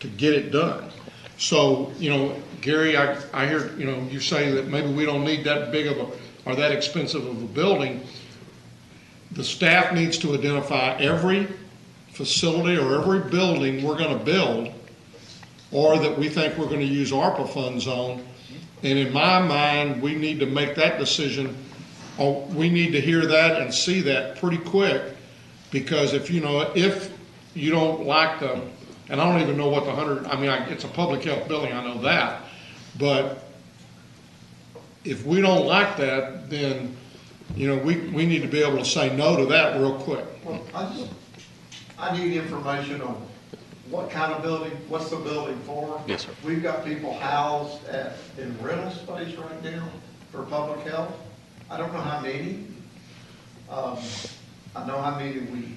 to get it done. So, Gary, I hear, you say that maybe we don't need that big of or that expensive of a building. The staff needs to identify every facility or every building we're going to build, or that we think we're going to use ARPA funds on. And in my mind, we need to make that decision. We need to hear that and see that pretty quick, because if you don't like and I don't even know what it's a public health building, I know that, but if we don't like that, then, we need to be able to say no to that real quick. Well, I need information on what kind of building, what's the building for? Yes, sir. We've got people housed in rental space right now for public health. I don't know how many. I know how many we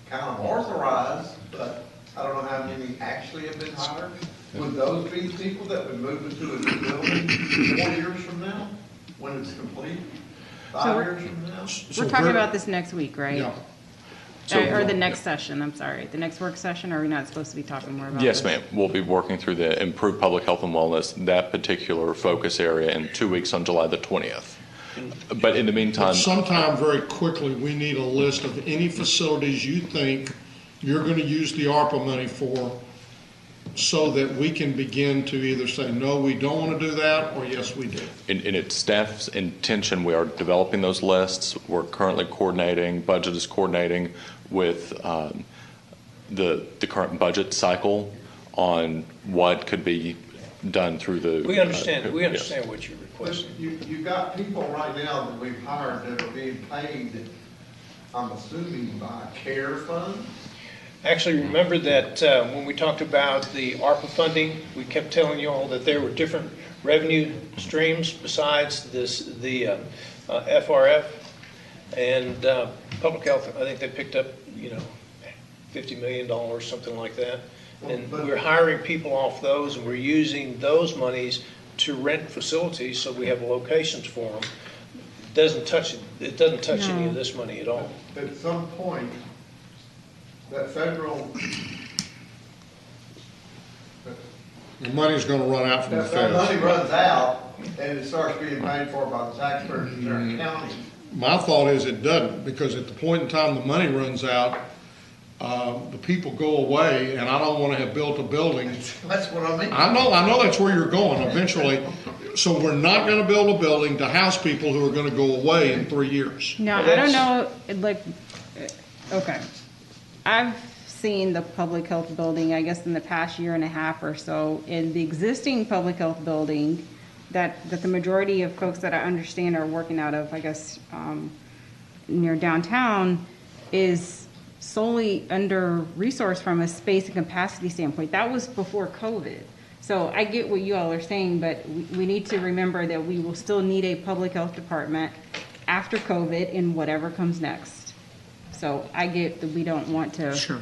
kind of authorize, but I don't know how many actually have been hired. Would those be people that would move into a new building 4 years from now, when it's complete? 5 years from now? We're talking about this next week, right? Yeah. Or the next session, I'm sorry. The next work session, or are we not supposed to be talking more about Yes, this? ma'am. We'll be working through the improved public health and wellness, that particular focus area, in 2 weeks on July the 20th. But in the meantime, sometime very quickly, we need a list of any facilities you think you're going to use the ARPA money for, so that we can begin to either say, no, we don't want to do that, or yes, we do. in its staff's intention, we are developing those lists. We're currently coordinating, budget is coordinating with the current budget cycle on what could be done through the. We understand what you're requesting. You've got people right now that we've hired that are being paid, I'm assuming, by care funds. Actually, remember that when we talked about the ARPA funding, we kept telling you all that there were different revenue streams besides the FRF and public health. I think they picked up, $50 million, something like that. And we're hiring people off those, and we're using those monies to rent facilities, so we have locations for them. It doesn't touch any of this money at all. At some point, that federal, The money's going to run out from the that money feds. runs out and it starts being paid for by the taxpayers in Tarrant County. My thought is it doesn't, because at the point in time the money runs out, the people go away, and I don't want to have built a building. That's what I mean. I know that's where you're going eventually. So we're not going to build a building to house people who are going to go away in 3 years. No, I don't know, okay. I've seen the public health building, I guess, in the past year and a half or so. In the existing public health building that the majority of folks that I understand are working out of, I guess, near downtown, is solely under-resourced from a space and capacity standpoint. That was before COVID. So I get what you all are saying, but we need to remember that we will still need a public health department after COVID in whatever comes next. So I get that we don't want to,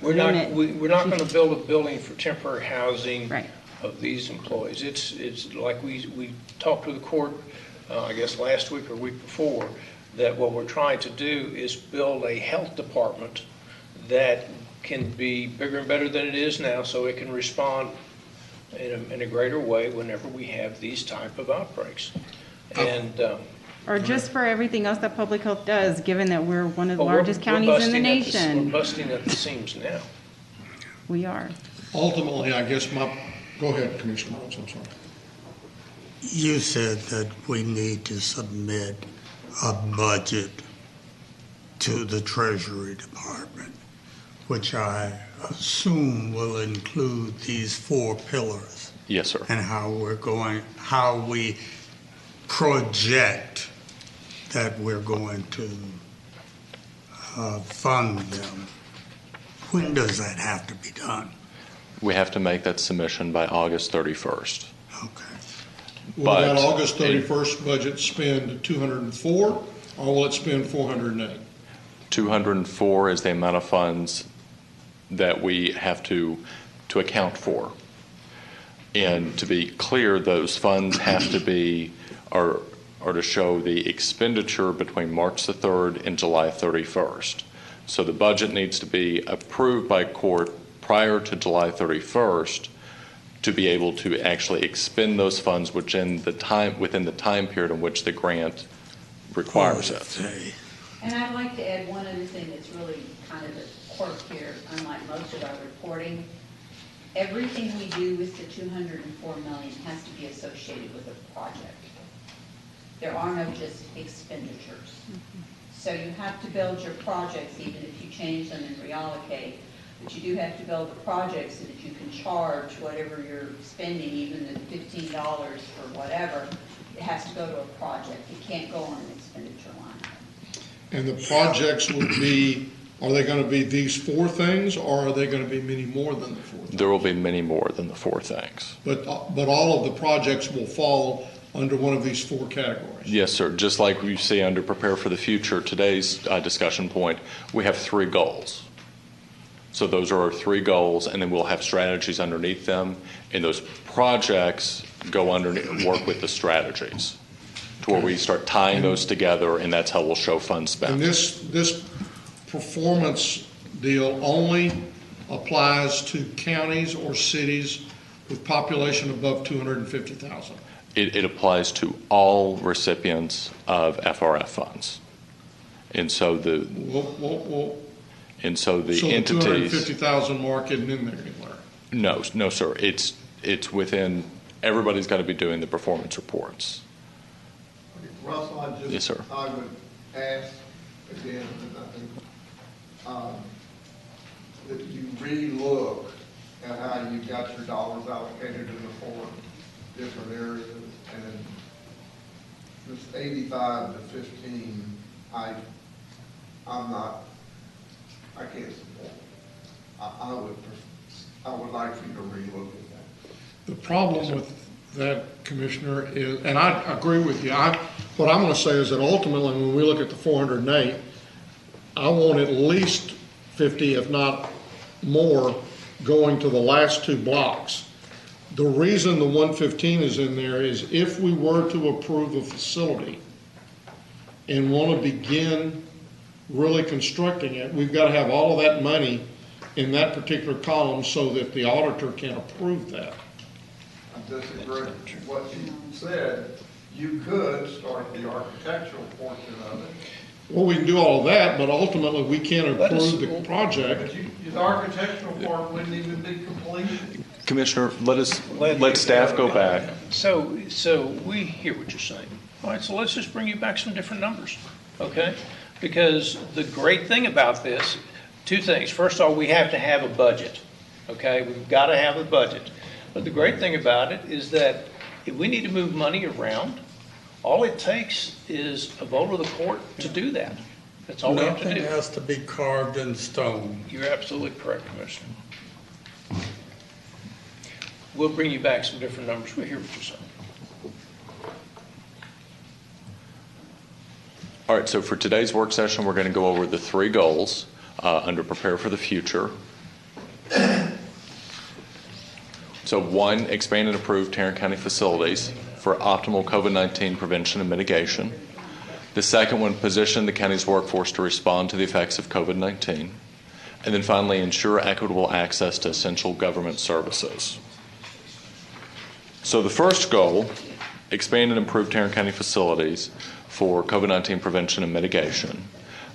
We're not going to build a building for temporary housing. Right. of these employees. It's like we talked to the court, I guess last week or week before, that what we're trying to do is build a health department that can be bigger and better than it is now, so it can respond in a greater way whenever we have these type of outbreaks. And Or just for everything else that public health does, given that we're one of the well, largest counties in the nation. We're busting at the seams now. We are. Ultimately, I guess go ahead, Commissioner Rhodes, I'm sorry. You said that we need to submit a budget to the Treasury Department, which I assume will include these 4 pillars. Yes, sir. And how we project that we're going to fund them. When does that have to be done? We have to make that submission by August 31st. Okay. Will that August 31st budget spend 204, or will it spend 408? 204 is the amount of funds that we have to account for. And to be clear, those funds have to be, are to show the expenditure between March the 3rd and July 31st. So the budget needs to be approved by court prior to July 31st to be able to actually expend those funds within the time period in which the grant requires it. And I'd like to add one other thing that's really kind of a quirk here, unlike most of our reporting. Everything we do with the $204 million has to be associated with a project. There are no just expenditures. So you have to build your projects, even if you change them and reallocate. But you do have to build the projects so that you can charge whatever you're spending, even the $15 for whatever. It has to go to a project. It can't go on an expenditure line. And the projects would be, are they going to be these 4 things, or are they going to be many more than the 4 things? There will be many more than the 4 things. But all of the projects will fall under one of these 4 categories? Yes, sir. Just like you see under Prepare for the Future, today's discussion point, we have 3 goals. So those are our 3 goals, and then we'll have strategies underneath them, and those projects go underneath, work with the strategies to where we start tying those together, and that's how we'll show funds spent. And this performance deal only applies to counties or cities with population above 250,000? It applies to all recipients of FRF funds. And so the So the entities, 250,000 mark isn't in there anywhere? No, sir. It's within, everybody's got to be doing the performance reports. Russell, Yes, sir. I would ask again, that you relook at how you got your dollars allocated in the 4 different areas, and this 85 to 15, I can't support. I would like for you to relook at that. The problem with that, Commissioner, is, and I agree with you, what I'm going to say is that ultimately when we look at the 408, I want at least 50, if not more, going to the last 2 blocks. The reason the 115 is in there is if we were to approve a facility and want to begin really constructing it, we've got to have all of that money in that particular column so that the auditor can approve that. I disagree with what you said. You could start the architectural portion of it. Well, we can do all of that, but ultimately we can't approve the project. But the architectural part wouldn't even be completed. Commissioner, let staff go back. So we hear what you're saying. All right, so let's just bring you back some different numbers, okay? Because the great thing about this, 2 things. First of all, we have to have a budget, okay? We've got to have a budget. But the great thing about it is that if we need to move money around, all it takes is a vote of the court to do that. That's all we have to do. Nothing has to be carved in stone. You're absolutely correct, Commissioner. We'll bring you back some different numbers. We'll hear what you're saying. All right, so for today's work session, we're going to go over the 3 goals under Prepare for the Future. So one, expand and improve Tarrant County facilities for optimal COVID-19 prevention and mitigation. The second one, position the county's workforce to respond to the effects of COVID-19. And then finally, ensure equitable access to essential government services. So the first goal, expand and improve Tarrant County facilities for COVID-19 prevention and mitigation.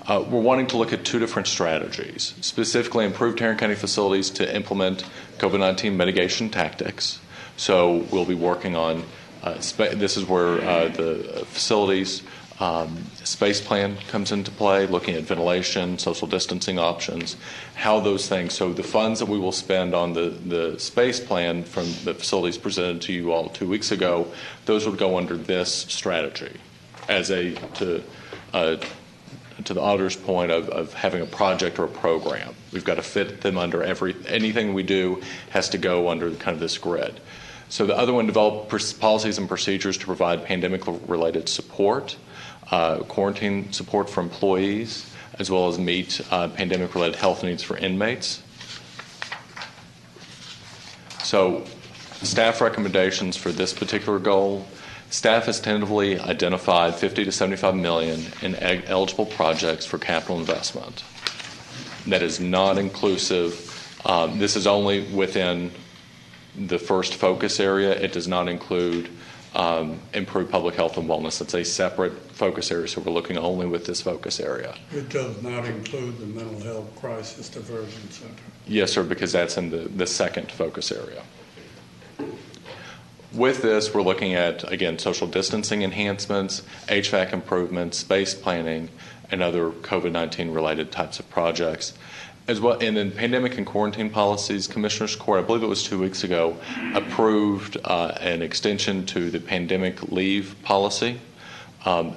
We're wanting to look at two different strategies, specifically improve Tarrant County facilities to implement COVID-19 mitigation tactics. So we'll be working on, this is where the facilities space plan comes into play, looking at ventilation, social distancing options, how those things, so the funds that we will spend on the space plan from the facilities presented to you all 2 weeks ago, those would go under this strategy as to the auditor's point of having a project or a program. We've got to fit them under anything we do has to go under kind of this grid. So the other one, develop policies and procedures to provide pandemic-related support, quarantine support for employees, as well as meet pandemic-related health needs for inmates. So staff recommendations for this particular goal. Staff has tentatively identified $50 to $75 million in eligible projects for capital investment. That is not inclusive. This is only within the first focus area. It does not include improved public health and wellness. It's a separate focus area, so we're looking only with this focus area. It does not include the mental health crisis diversion center. Yes, sir, because that's in the second focus area. With this, we're looking at, again, social distancing enhancements, HVAC improvements, space planning, and other COVID-19 related types of projects. As well, and then pandemic and quarantine policies, Commissioner's Court, I believe it was 2 weeks ago, approved an extension to the pandemic leave policy.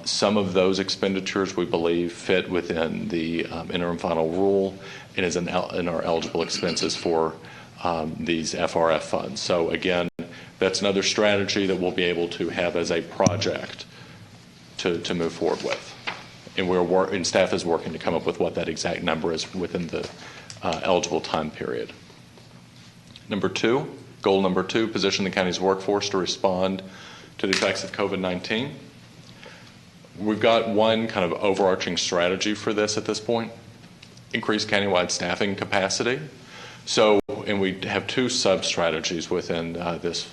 Some of those expenditures we believe fit within the interim final rule and is in our eligible expenses for these FRF funds. So again, that's another strategy that we'll be able to have as a project to move forward with. And staff is working to come up with what that exact number is within the eligible time period. Goal number two, position the county's workforce to respond to the effects of COVID-19. We've got one kind of overarching strategy for this at this point, increase countywide staffing capacity. So, and we have two sub-strategies within this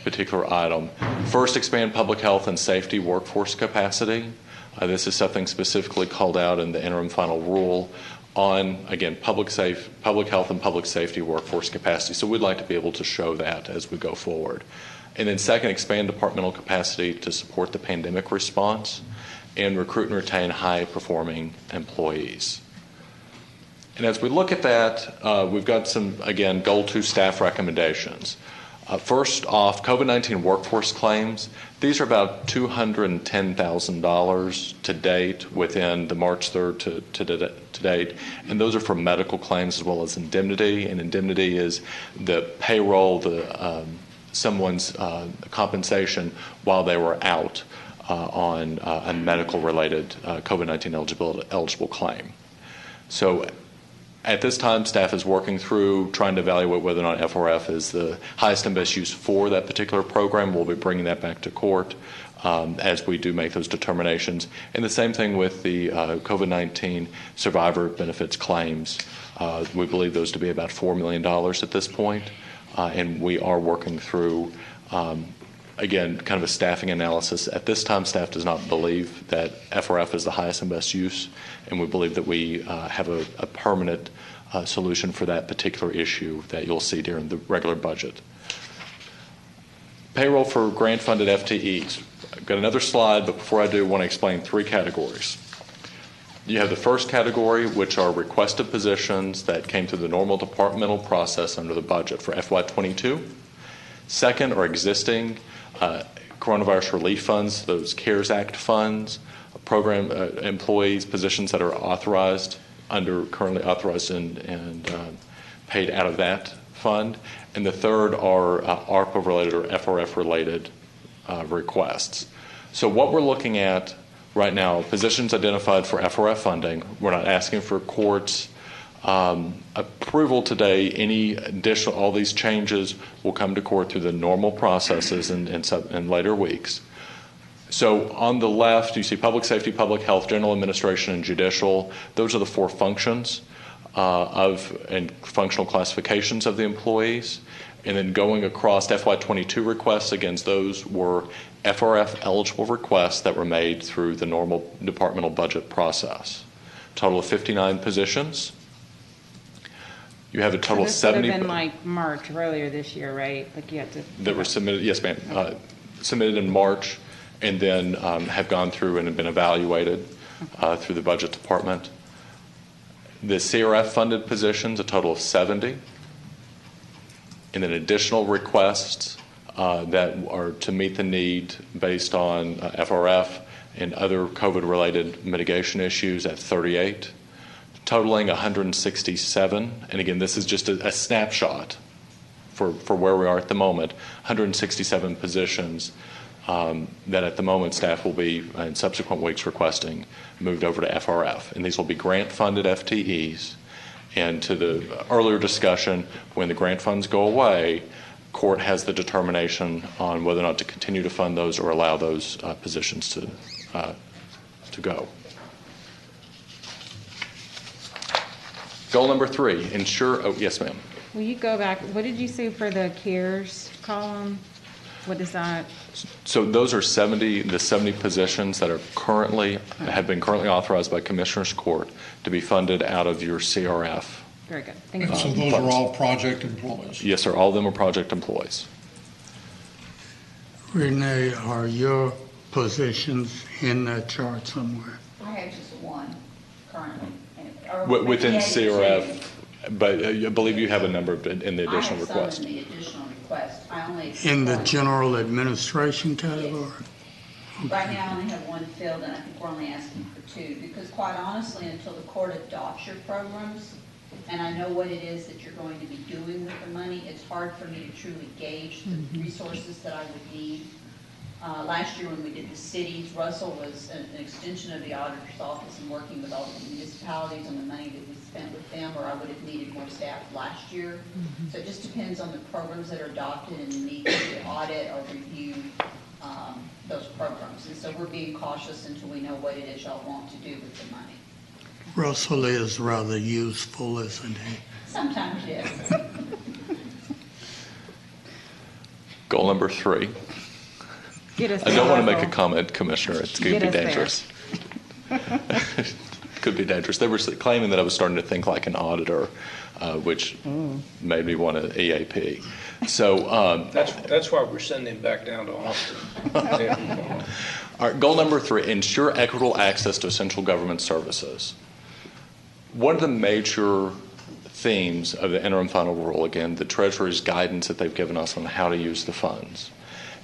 particular item. First, expand public health and safety workforce capacity. This is something specifically called out in the interim final rule on, again, public health and public safety workforce capacity. So we'd like to be able to show that as we go forward. And then second, expand departmental capacity to support the pandemic response and recruit and retain high-performing employees. And as we look at that, we've got some, again, Goal 2 staff recommendations. First off, COVID-19 workforce claims. These are about $210,000 to date within the March 3rd to date, and those are for medical claims as well as indemnity. And indemnity is the payroll, someone's compensation while they were out on a medical-related COVID-19 eligible claim. So at this time, staff is working through trying to evaluate whether or not FRF is the highest and best use for that particular program. We'll be bringing that back to court as we do make those determinations. And the same thing with the COVID-19 survivor benefits claims. We believe those to be about $4 million at this point. And we are working through, again, kind of a staffing analysis. At this time, staff does not believe that FRF is the highest and best use, and we believe that we have a permanent solution for that particular issue that you'll see during the regular budget. Payroll for grant-funded FTEs. I've got another slide, but before I do, I want to explain three categories. You have the first category, which are requested positions that came through the normal departmental process under the budget for FY22. Second are existing coronavirus relief funds, those CARES Act funds, program employees, positions that are currently authorized and paid out of that fund. And the third are ARPA-related or FRF-related requests. So what we're looking at right now, positions identified for FRF funding, we're not asking for courts Approval today, any additional, all these changes will come to court through the normal processes in later weeks. So on the left, you see public safety, public health, general administration, and judicial. Those are the four functions and functional classifications of the employees. And then going across FY22 requests, again, those were FRF eligible requests that were made through the normal departmental budget process. Total of 59 positions. You have a total of 70. This would have been like March earlier this year, right? Like you had to. That were submitted, yes, ma'am. Submitted in March, and then have gone through and have been evaluated through the budget department. The CRF funded positions, a total of 70. And then additional requests that are to meet the need based on FRF and other COVID-related mitigation issues at 38. Totaling 167, and again, this is just a snapshot for where we are at the moment, 167 positions that at the moment staff will be, in subsequent weeks, requesting moved over to FRF. And these will be grant-funded FTEs. And to the earlier discussion, when the grant funds go away, court has the determination on whether or not to continue to fund those or allow those positions to go. Goal number 3, ensure, oh, yes, ma'am. Will you go back? What did you say for the CARES column? What is that? So those are the 70 positions that are have been currently authorized by Commissioner's Court to be funded out of your CRF. Very good. Thank you. So those are all project employees? Yes, sir. All of them are project employees. Renee, are your positions in that chart somewhere? I have just one currently. Within CRF, but I believe you have a number in the additional request. I have some in the additional request. I only In the general administration category? Yes. Right now, I only have one filled, and I think we're only asking for 2, because quite honestly, until the court adopts your programs, and I know what it is that you're going to be doing with the money, it's hard for me to truly gauge the resources that I would need. Last year when we did the cities, Russell was an extension of the auditor's office and working with all the municipalities on the money that we spent with them, or I would have needed more staff last year. So it just depends on the programs that are adopted and the need to audit or review those programs. And so we're being cautious until we know what it is y'all want to do with the money. Russell is rather useful, isn't he? Sometimes, yes. Goal number 3. Get us I don't want to Russell. make a comment, Commissioner. It's going to be dangerous. Could be dangerous. They were claiming that I was starting to think like an auditor, which made me want an EAP. So That's why we're sending him back down to Austin. Yeah. All right, goal number 3, ensure equitable access to essential government services. One of the major themes of the interim final rule, again, the Treasury's guidance that they've given us on how to use the funds,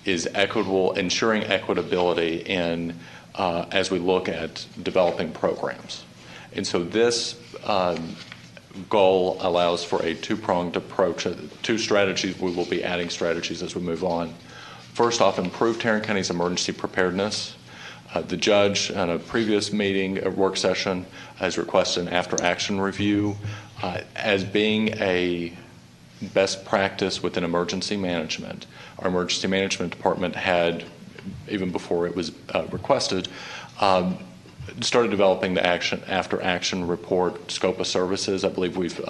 is ensuring equitability in as we look at developing programs. And so this goal allows for a 2-pronged approach, 2 strategies. We will be adding strategies as we move on. First off, improve Taran County's emergency preparedness. The judge at a previous meeting, a work session, has requested an after-action review as being a best practice within emergency management. Our emergency management department had, even before it was requested, started developing the after-action report, scope of services. I believe we've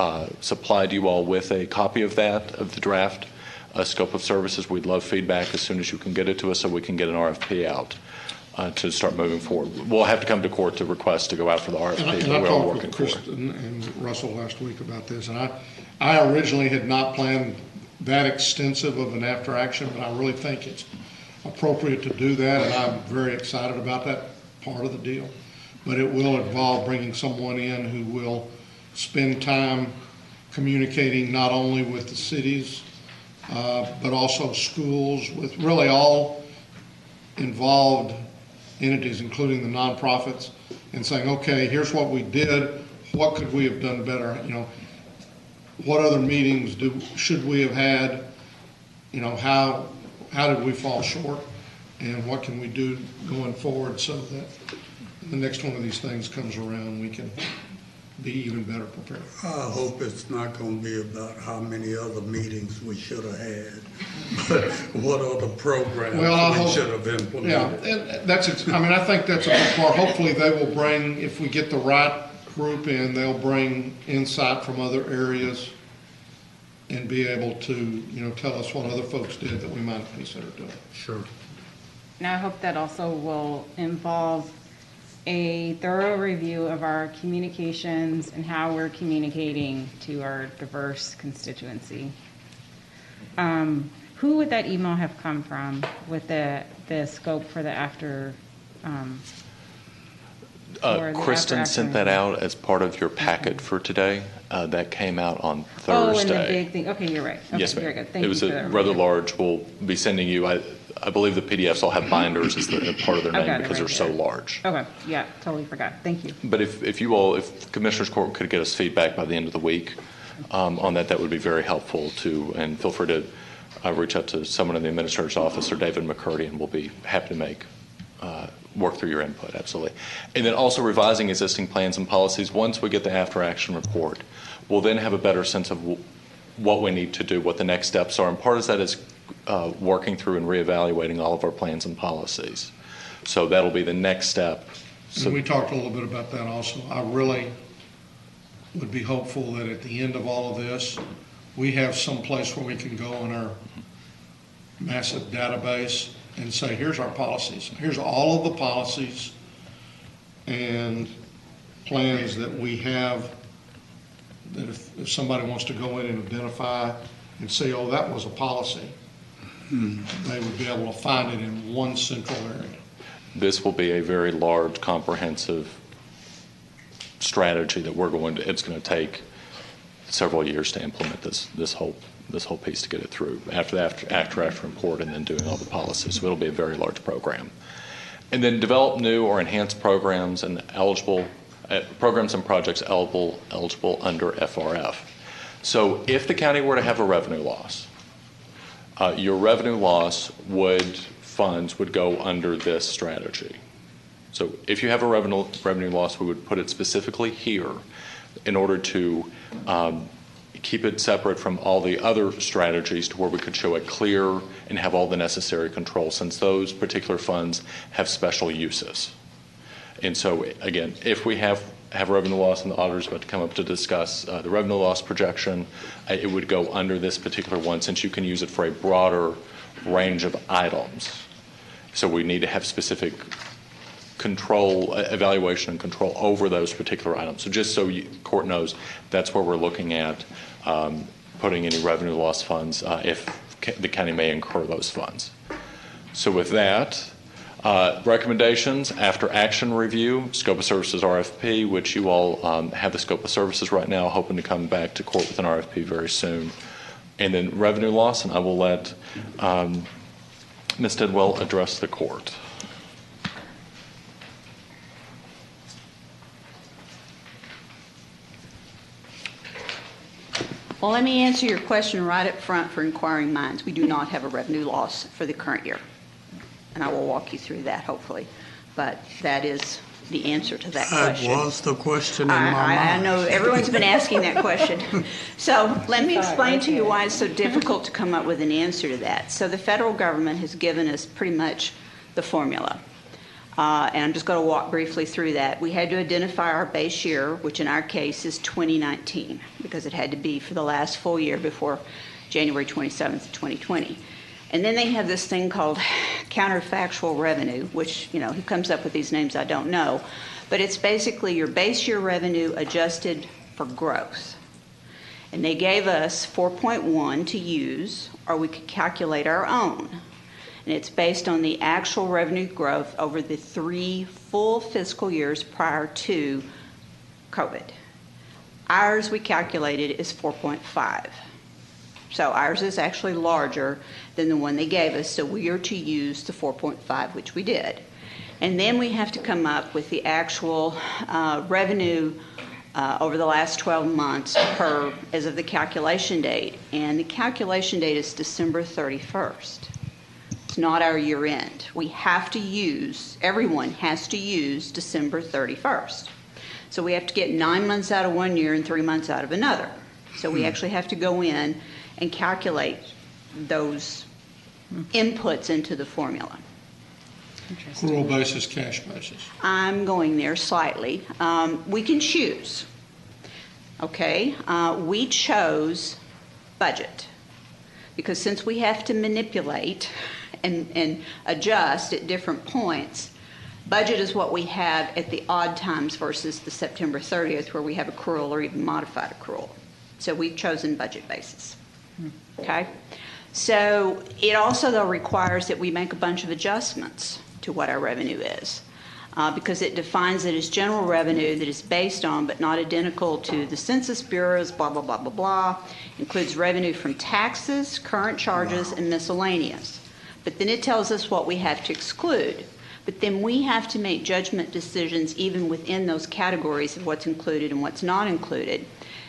supplied you all with a copy of that, of the draft scope of services. We'd love feedback as soon as you can get it to us so we can get an RFP out to start moving forward. We'll have to come to court to request to go out for the RFP. And I talked with Kristen and Russell last week about this, and I originally had not planned that extensive of an after action, but I really think it's appropriate to do that, and I'm very excited about that part of the deal. But it will involve bringing someone in who will spend time communicating not only with the cities, but also schools, with really all involved entities, including the nonprofits, and saying, okay, here's what we did, what could we have done better, what other meetings should we have had, how did we fall short, and what can we do going forward so that the next one of these things comes around, we can be even better prepared. I hope it's not going to be about how many other meetings we should have had, but what other programs we should have implemented. Yeah, and I think that's a big part. Hopefully they will bring, if we get the right group in, they'll bring insight from other areas and be able to, tell us what other folks did that we might consider doing. Sure. Now, I hope that also will involve a thorough review of our communications and how we're communicating to our diverse constituency. Who would that email have come from with the scope for the after? Kristen sent that out as part of your packet for today. That came out on Thursday. Oh, and the big thing. Okay, you're right. Okay, yes, ma'am. very good. Thank it was you for a that rather reminder. large. We'll be sending you. I believe the PDFs all have binders as part of their I've got name it because right they're so here. large. Okay, yeah, totally forgot. Thank you. But if Commissioners Court could get us feedback by the end of the week on that would be very helpful too. And feel free to reach out to someone in the Administrator's office or David McCurdy, and we'll be happy to work through your input, absolutely. And then also revising existing plans and policies. Once we get the after action report, we'll then have a better sense of what we need to do, what the next steps are. And part of that is working through and reevaluating all of our plans and policies. So that'll be the next step. And we talked a little bit about that also. I really would be hopeful that at the end of all of this, we have some place where we can go in our massive database and say, here's our policies. Here's all of the policies and plans that we have, that if somebody wants to go in and identify and say, oh, that was a policy, they would be able to find it in one central area. This will be a very large, comprehensive strategy that it's going to take several years to implement this whole piece to get it through after report and then doing all the policies. So it'll be a very large program. And then develop new or enhanced programs and programs and projects eligible under FRF. So if the county were to have a revenue loss, your revenue loss funds would go under this strategy. So if you have a revenue loss, we would put it specifically here in order to keep it separate from all the other strategies to where we could show it clear and have all the necessary control, since those particular funds have special uses. And so again, if we have revenue loss, and the auditor's about to come up to discuss the revenue loss projection, it would go under this particular one, since you can use it for a broader range of items. So we need to have specific control, evaluation and control over those particular items. So just so court knows, that's where we're looking at putting any revenue loss funds if the county may incur those funds. So with that, recommendations after action review, scope of services RFP, which you all have the scope of services right now, hoping to come back to court with an RFP very soon. And then revenue loss, and I will let Ms. Tidwell address the court. Well, let me answer your question right up front for inquiring minds. We do not have a revenue loss for the current year. And I will walk you through that, hopefully. But that is the answer to that question. That was the question in my mind. I know everyone's been asking that question. So let me explain to you why it's so difficult to come up with an answer to that. So the federal government has given us pretty much the formula. And I'm just going to walk briefly through that. We had to identify our base year, which in our case is 2019, because it had to be for the last full year before January 27th, 2020. And then they have this thing called counterfactual revenue, which, who comes up with these names, I don't know. But it's basically your base year revenue adjusted for growth. And they gave us 4.1 to use, or we could calculate our own. And it's based on the actual revenue growth over the 3 full fiscal years prior to COVID. Ours, we calculated, is 4.5. So ours is actually larger than the one they gave us, so we are to use the 4.5, which we did. And then we have to come up with the actual revenue over the last 12 months as of the calculation date. And the calculation date is December 31st. It's not our year end. Everyone has to use December 31st. So we have to get 9 months out of one year and 3 months out of another. So we actually have to go in and calculate those inputs into the formula. Accrual basis, cash basis. I'm going there slightly. We can choose. Okay, we chose budget because since we have to manipulate and adjust at different points, budget is what we have at the odd times versus the September 30th where we have accrual or even modified accrual. So we've chosen budget basis. Okay, so it also though requires that we make a bunch of adjustments to what our revenue is. Because it defines it as general revenue that is based on but not identical to the Census Bureau's blah, blah, blah, blah, blah, includes revenue from taxes, current charges, and miscellaneous. But then it tells us what we have to exclude. But then we have to make judgment decisions even within those categories of what's included and what's not included.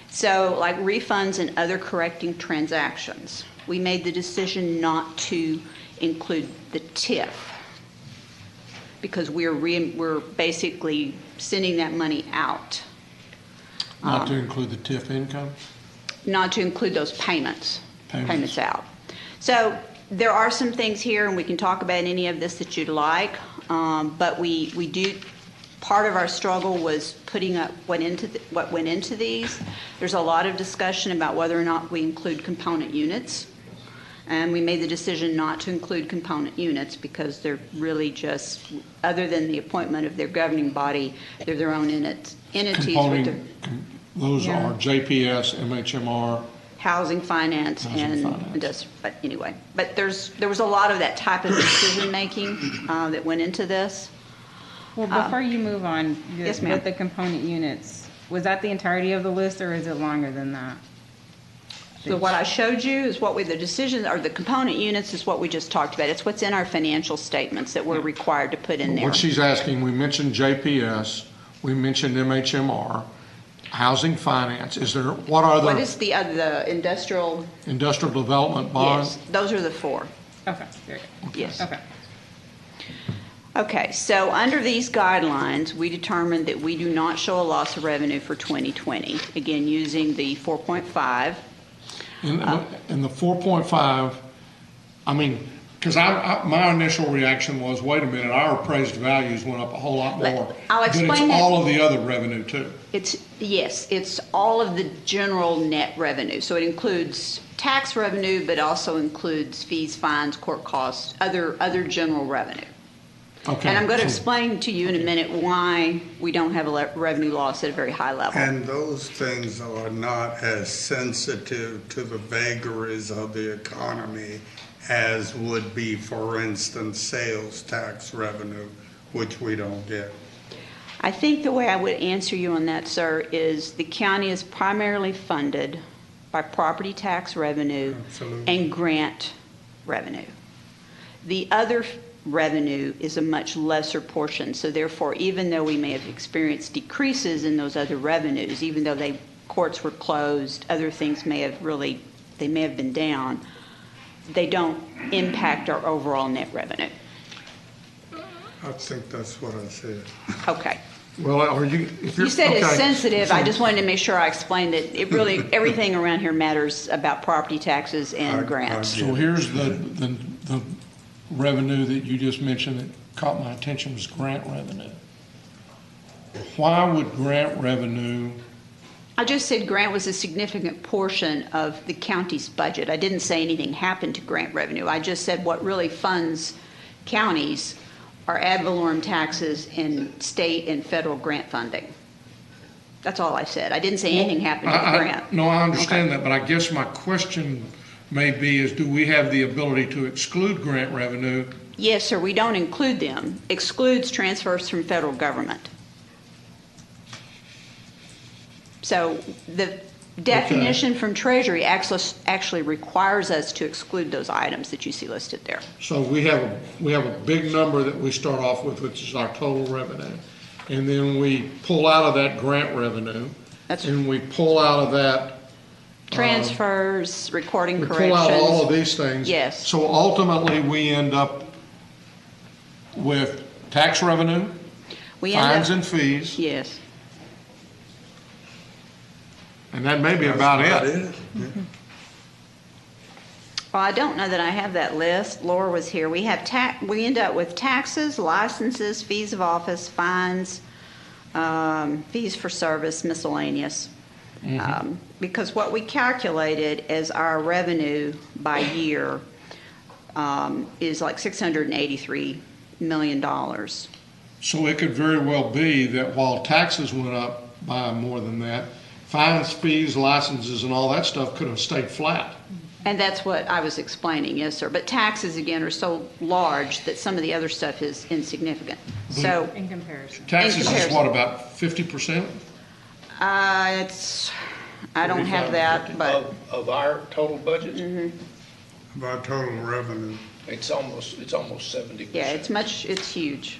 So like refunds and other correcting transactions, we made the decision not to include the TIF, because we're basically sending that money out. Not to include the TIF income? Not to include those payments out. So there are some things here, and we can talk about any of this that you'd like, but we do, part of our struggle was putting up what went into these. There's a lot of discussion about whether or not we include component units. And we made the decision not to include component units because they're really just, other than the appointment of their governing body, they're their own entities. Those are JPS, MHMR. Housing finance but anyway. But there was a lot of that type of decision making that went into this. Well, before you move on, yes, ma'am. with the component units, was that the entirety of the list or is it longer than that? So what I showed you is the decisions, or the component units is what we just talked about. It's what's in our financial statements that we're required to put in there. What she's asking, we mentioned JPS, we mentioned MHMR, housing finance. What is the industrial? Industrial development bond? Yes, those are the four. Okay, very good. Yes. Okay. Okay, so under these guidelines, we determined that we do not show a loss of revenue for 2020. Again, using the 4.5. In the 4.5, I mean, because my initial reaction was, wait a minute, our appraised values went up a whole lot more. I'll explain that. It's all of the other revenue too. It's all of the general net revenue. So it includes tax revenue, but also includes fees, fines, court costs, other general revenue. Okay. And I'm going to explain to you in a minute why we don't have a revenue loss at a very high level. And those things are not as sensitive to the vagaries of the economy as would be, for instance, sales tax revenue, which we don't get. I think the way I would answer you on that, sir, is the county is primarily funded by property tax revenue and grant revenue. The other revenue is a much lesser portion. So therefore, even though we may have experienced decreases in those other revenues, even though courts were closed, other things may have been down, they don't impact our overall net revenue. I think that's what I said. Okay. Well, you said it's sensitive. I just wanted to make sure I explained that it really, everything around here matters about property taxes and grants. So here's the revenue that you just mentioned that caught my attention was grant revenue. Why would grant revenue? I just said grant was a significant portion of the county's budget. I didn't say anything happened to grant revenue. I just said what really funds counties are ad valorem taxes and state and federal grant funding. That's all I said. I didn't say anything happened to the grant. No, I understand that, but I guess my question may be is, do we have the ability to exclude grant revenue? Yes, sir, we don't include them. Excludes transfers from federal government. So the definition from Treasury actually requires us to exclude those items that you see listed there. So we have a big number that we start off with, which is our total revenue. And then we pull out of that grant revenue. And we pull out of that transfers, recording corrections. Pull out all of these things. Yes. So ultimately, we end up with tax revenue, fines and fees. Yes. And that may be about it. Well, I don't know that I have that list. Laura was here. We have we end up with taxes, licenses, fees of office, fines, fees for service, miscellaneous. Because what we calculated as our revenue by year is like $683 million. So it could very well be that while taxes went up by more than that, fines, fees, licenses, and all that stuff could have stayed flat. And that's what I was explaining, yes, sir. But taxes, again, are so large that some of the other stuff is insignificant. So In comparison. Taxes is what, about 50%? I don't have that, but Of our total budget? Mm-hmm. Of our total revenue. It's almost 70%. yeah, it's huge.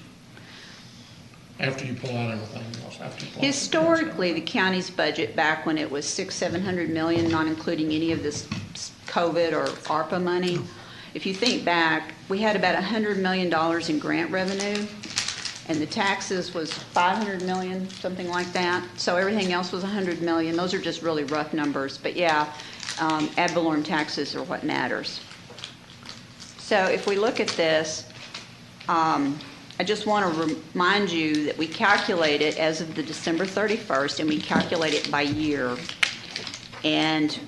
After you pull out everything else. Historically, the county's budget back when it was $700 million, not including any of this COVID or ARPA money, if you think back, we had about $100 million in grant revenue, and the taxes was $500 million, something like that. So everything else was $100 million. Those are just really rough numbers, but yeah, ad valorem taxes are what matters. So if we look at this, I just want to remind you that we calculate it as of the December 31st, and we calculate it by year. And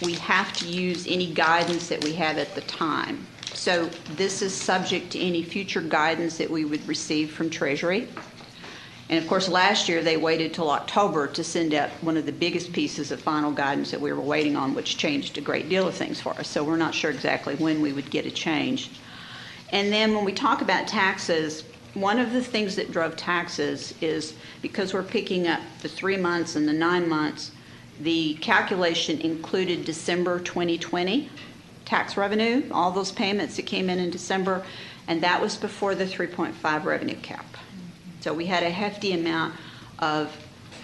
we have to use any guidance that we have at the time. So this is subject to any future guidance that we would receive from Treasury. And of course, last year they waited till October to send out one of the biggest pieces of final guidance that we were waiting on, which changed a great deal of things for us. So we're not sure exactly when we would get a change. And then when we talk about taxes, one of the things that drove taxes is because we're picking up the 3 months and the 9 months, the calculation included December 2020 tax revenue, all those payments that came in December, and that was before the 3.5 revenue cap. So we had a hefty amount of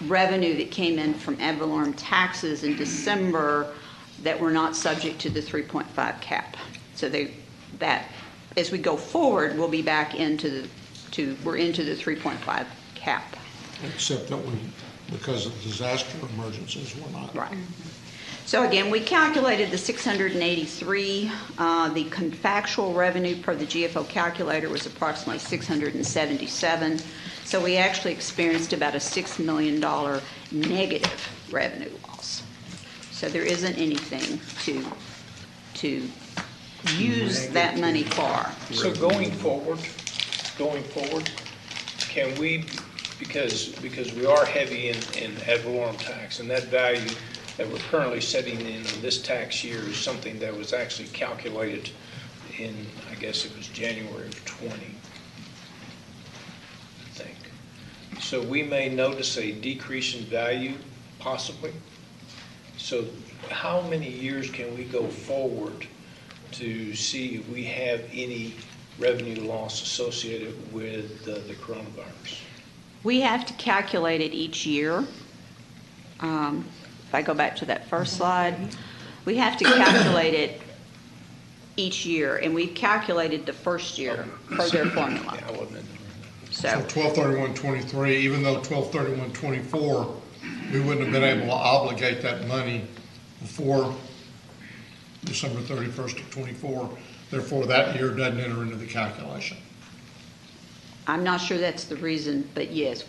revenue that came in from ad valorem taxes in December that were not subject to the 3.5 cap. So that as we go forward, we'll be back into we're into the 3.5 cap. Except that because of disaster emergencies, we're not. Right. So again, we calculated the 683. The contractual revenue per the GFO calculator was approximately 677. So we actually experienced about a $6 million negative revenue loss. So there isn't anything to use that money for. So going forward, can we, because we are heavy in ad valorem tax, and that value that we're currently setting in on this tax year is something that was actually calculated in, I guess it was January of 20, I think. So we may notice a decrease in value, possibly. So how many years can we go forward to see if we have any revenue loss associated with the coronavirus? We have to calculate it each year. If I go back to that first slide, we have to calculate it each year, and we've calculated the first year per their formula. So 12/31/23, even though 12/31/24, we wouldn't have been able to obligate that money before December 31st of 24. Therefore, that year doesn't enter into the calculation. I'm not sure that's the reason, but yes,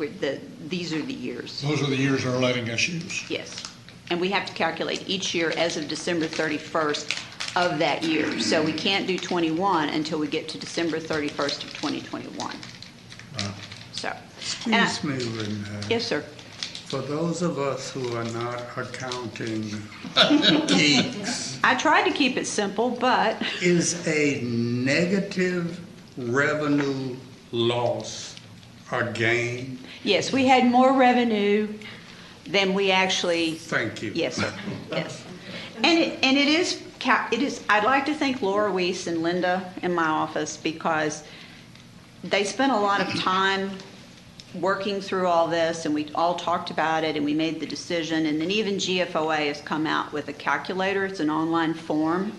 these are the years. Those are the years they're letting us use. Yes. And we have to calculate each year as of December 31st of that year. So we can't do 21 until we get to December 31st of 2021. So. Excuse me, Renee. Yes, sir. For those of us who are not accounting geeks. I tried to keep it simple, but. Is a negative revenue loss a gain? Yes, we had more revenue than we actually. Thank you. Yes, sir. Yes. And it is, I'd like to thank Laura Weiss and Linda in my office because they spent a lot of time working through all this, and we all talked about it, and we made the decision. And then even GFOA has come out with a calculator. It's an online form.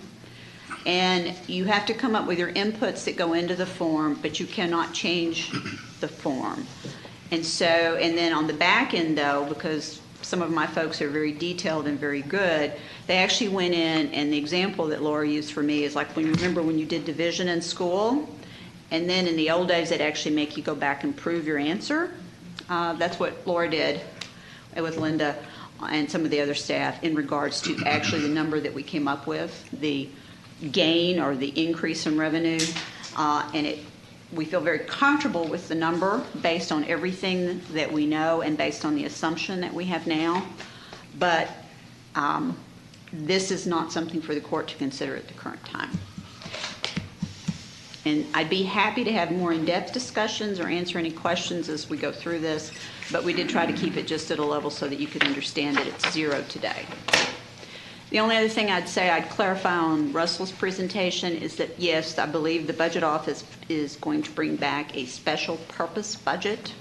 And you have to come up with your inputs that go into the form, but you cannot change the form. And so, and then on the back end though, because some of my folks are very detailed and very good, they actually went in, and the example that Laura used for me is like, when you remember when you did division in school, and then in the old days they'd actually make you go back and prove your answer. That's what Laura did with Linda and some of the other staff in regards to actually the number that we came up with, the gain or the increase in revenue, and we feel very comfortable with the number based on everything that we know and based on the assumption that we have now. But this is not something for the court to consider at the current time. And I'd be happy to have more in-depth discussions or answer any questions as we go through this, but we did try to keep it just at a level so that you could understand that it's zero today. The only other thing I'd say I'd clarify on Russell's presentation is that, yes, I believe the budget office is going to bring back a special purpose budget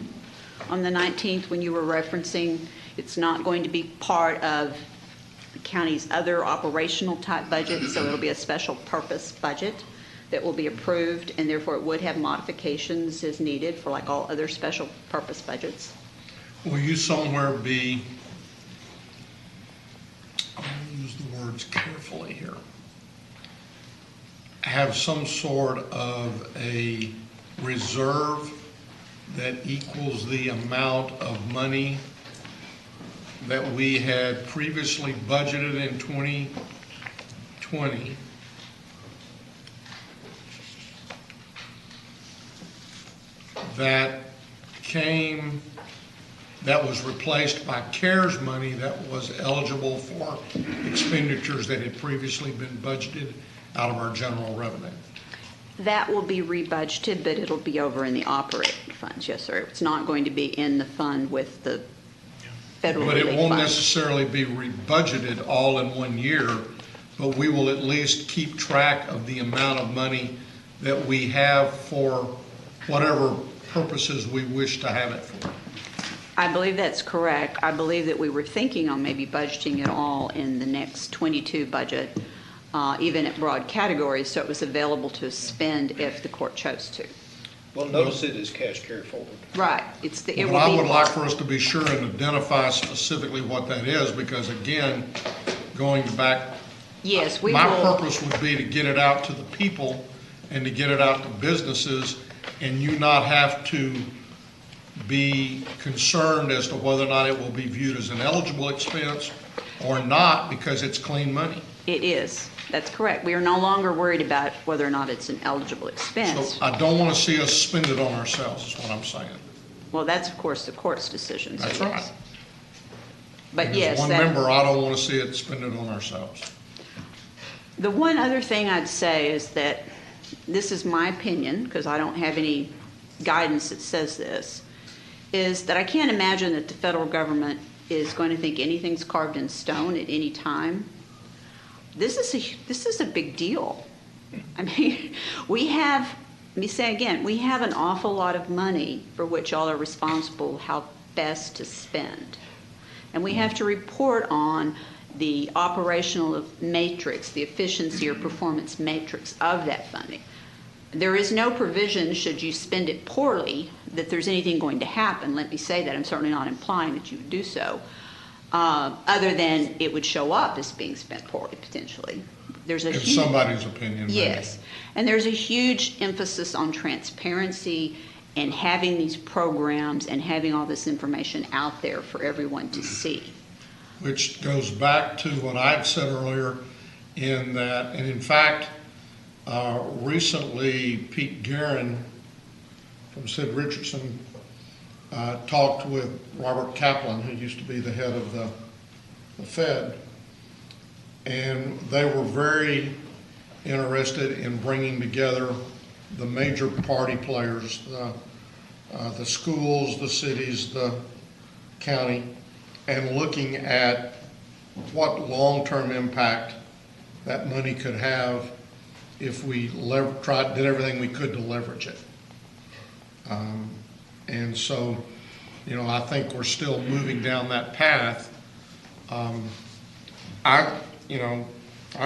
on the 19th when you were referencing. It's not going to be part of the county's other operational type budget, so it'll be a special purpose budget that will be approved, and therefore it would have modifications as needed for like all other special purpose budgets. Will you somewhere be, I'll use the words carefully here, have some sort of a reserve that equals the amount of money that we had previously budgeted in 2020 that was replaced by CARES money that was eligible for expenditures that had previously been budgeted out of our general revenue? That will be rebudgeted, but it'll be over in the operating funds, yes, sir. It's not going to be in the fund with the federal relief But it won't fund. necessarily be rebudgeted all in one year, but we will at least keep track of the amount of money that we have for whatever purposes we wish to have it for. I believe that's correct. I believe that we were thinking on maybe budgeting it all in the next 22 budget, even at broad categories, so it was available to spend if the court chose to. Well, notice it is cash carry forward. Right. It But will I be would like for us to be sure and identify specifically what that is, because again, going back, Yes, we my will. purpose would be to get it out to the people and to get it out to businesses, and you not have to be concerned as to whether or not it will be viewed as an eligible expense or not, because it's clean money. It is. That's correct. We are no longer worried about whether or not it's an eligible expense. So I don't want to see us spend it on ourselves, is what I'm saying. Well, that's of course the court's decision. so That's yes. right. But And yes, as one member, I don't want to see it spend it on ourselves. the one other thing I'd say is that this is my opinion, because I don't have any guidance that says this, is that I can't imagine that the federal government is going to think anything's carved in stone at any time. This is a big deal. I mean, let me say again, we have an awful lot of money for which y'all are responsible how best to spend. And we have to report on the operational matrix, the efficiency or performance matrix of that funding. There is no provision, should you spend it poorly, that there's anything going to happen. Let me say that. I'm certainly not implying that you would do so, other than it would show up as being spent poorly, potentially. There's a In huge, somebody's opinion. maybe. yes, and there's a huge emphasis on transparency and having these programs and having all this information out there for everyone to see. Which goes back to what I had said earlier, in that, and in fact, recently Pete Guerin from Sid Richardson talked with Robert Kaplan, who used to be the head of the Fed, and they were very interested in bringing together the major party players, the schools, the cities, the county, and looking at what long-term impact that money could have if we did everything we could to leverage it. And so, I think we're still moving down that path. I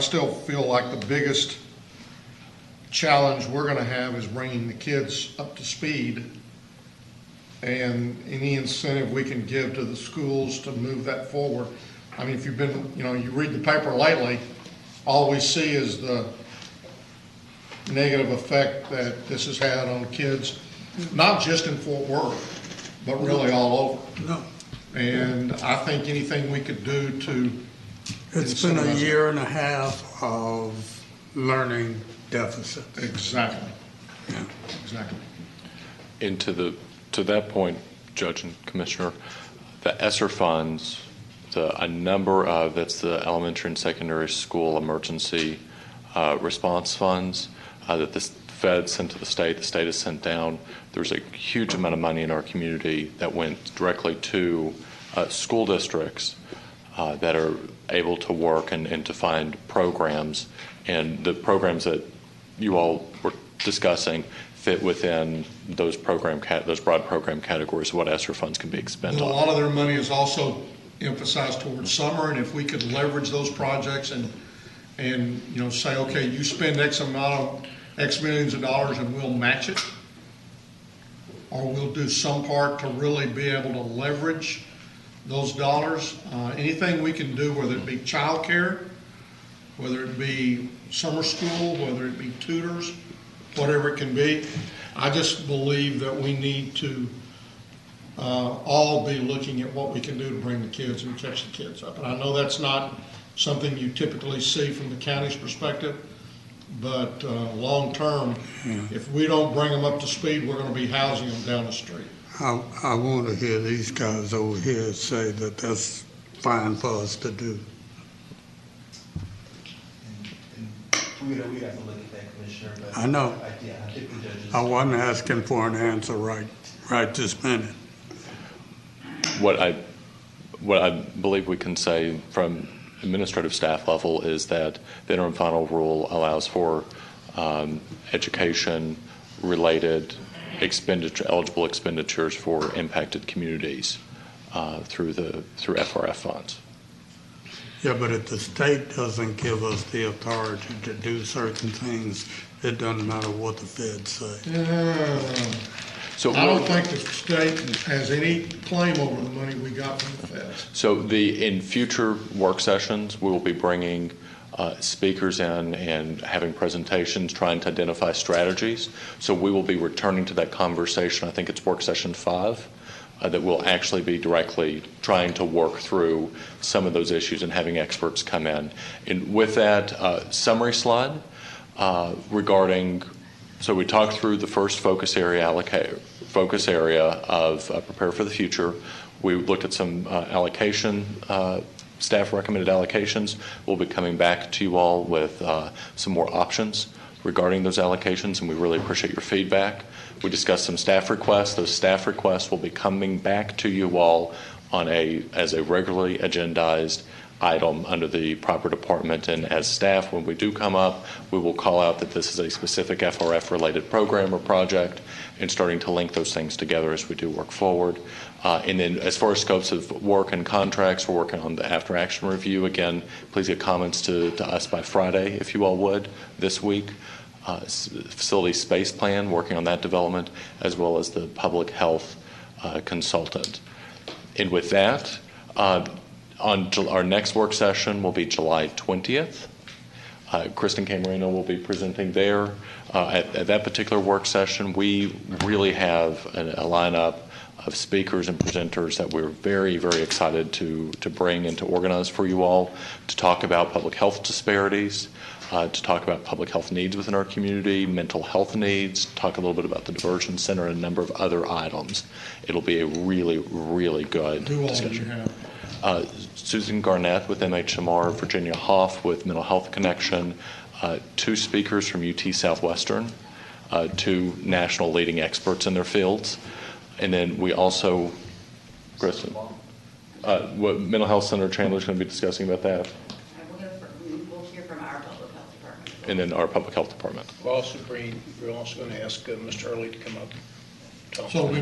still feel like the biggest challenge we're going to have is bringing the kids up to speed and any incentive we can give to the schools to move that forward. I mean, if you've been, you read the paper lately, all we see is the negative effect that this has had on kids, not just in Fort Worth, but really all over. No. And I think anything we could do to... It's been a year and a half of learning deficits. Exactly. Yeah. Exactly. And to that point, Judge and Commissioner, the ESSER funds, a number of, that's the elementary and secondary school emergency response funds that the Fed sent to the state has sent down. There's a huge amount of money in our community that went directly to school districts that are able to work and to find programs. And the programs that you all were discussing fit within those broad program categories of what ESSER funds can be expended But a on. lot of their money is also emphasized towards summer, and if we could leverage those projects and say, okay, you spend X millions of dollars and we'll match it, or we'll do some part to really be able to leverage those dollars. Anything we can do, whether it be childcare, whether it be summer school, whether it be tutors, whatever it can be. I just believe that we need to all be looking at what we can do to bring the kids and catch the kids up. And I know that's not something you typically see from the county's perspective, but long term, if we don't bring them up to speed, we're going to be housing them down the street. I want to hear these guys over here say that that's fine for us to do. We'd have to look at that, Commissioner. But I know. I think the judges. I wasn't asking for an answer right this minute. What I believe we can say from administrative staff level is that the interim final rule allows for education-related eligible expenditures for impacted communities through FRF funds. Yeah, but if the state doesn't give us the authority to do certain things, it doesn't matter what the feds say. So I don't think the state has any claim over the money we got from the feds. So in future work sessions, we will be bringing speakers in and having presentations trying to identify strategies. So we will be returning to that conversation. I think it's work session 5 that will actually be directly trying to work through some of those issues and having experts come in. And with that summary slide regarding, so we talked through the first focus area of prepare for the future. We looked at some allocation, staff recommended allocations. We'll be coming back to you all with some more options regarding those allocations, and we really appreciate your feedback. We discussed some staff requests. Those staff requests will be coming back to you all as a regularly agendized item under the proper department. And as staff, when we do come up, we will call out that this is a specific FRF related program or project, and starting to link those things together as we do work forward. And then as far as scopes of work and contracts, we're working on the after action review. Again, please get comments to us by Friday, if you all would, this week. Facility space plan, working on that development, as well as the public health consultant. And with that, our next work session will be July 20th. Kristen Camarino will be presenting there. At that particular work session, we really have a lineup of speakers and presenters that we're very, very excited to bring and to organize for you all, to talk about public health disparities, to talk about public health needs within our community, mental health needs, talk a little bit about the diversion center, and a number of other items. It'll be a really, really good discussion. Who all do you have? Susan Garnett with MHMR, Virginia Hoff with Mental Health Connection, 2 speakers from UT Southwestern, 2 national leading experts in their fields. And then we also, Kristen, what Mental Health Center Chandler's going to be discussing about that. We'll hear from our public health department. And then our public health department. We're also going to ask Mr. Early to come up. So it'll be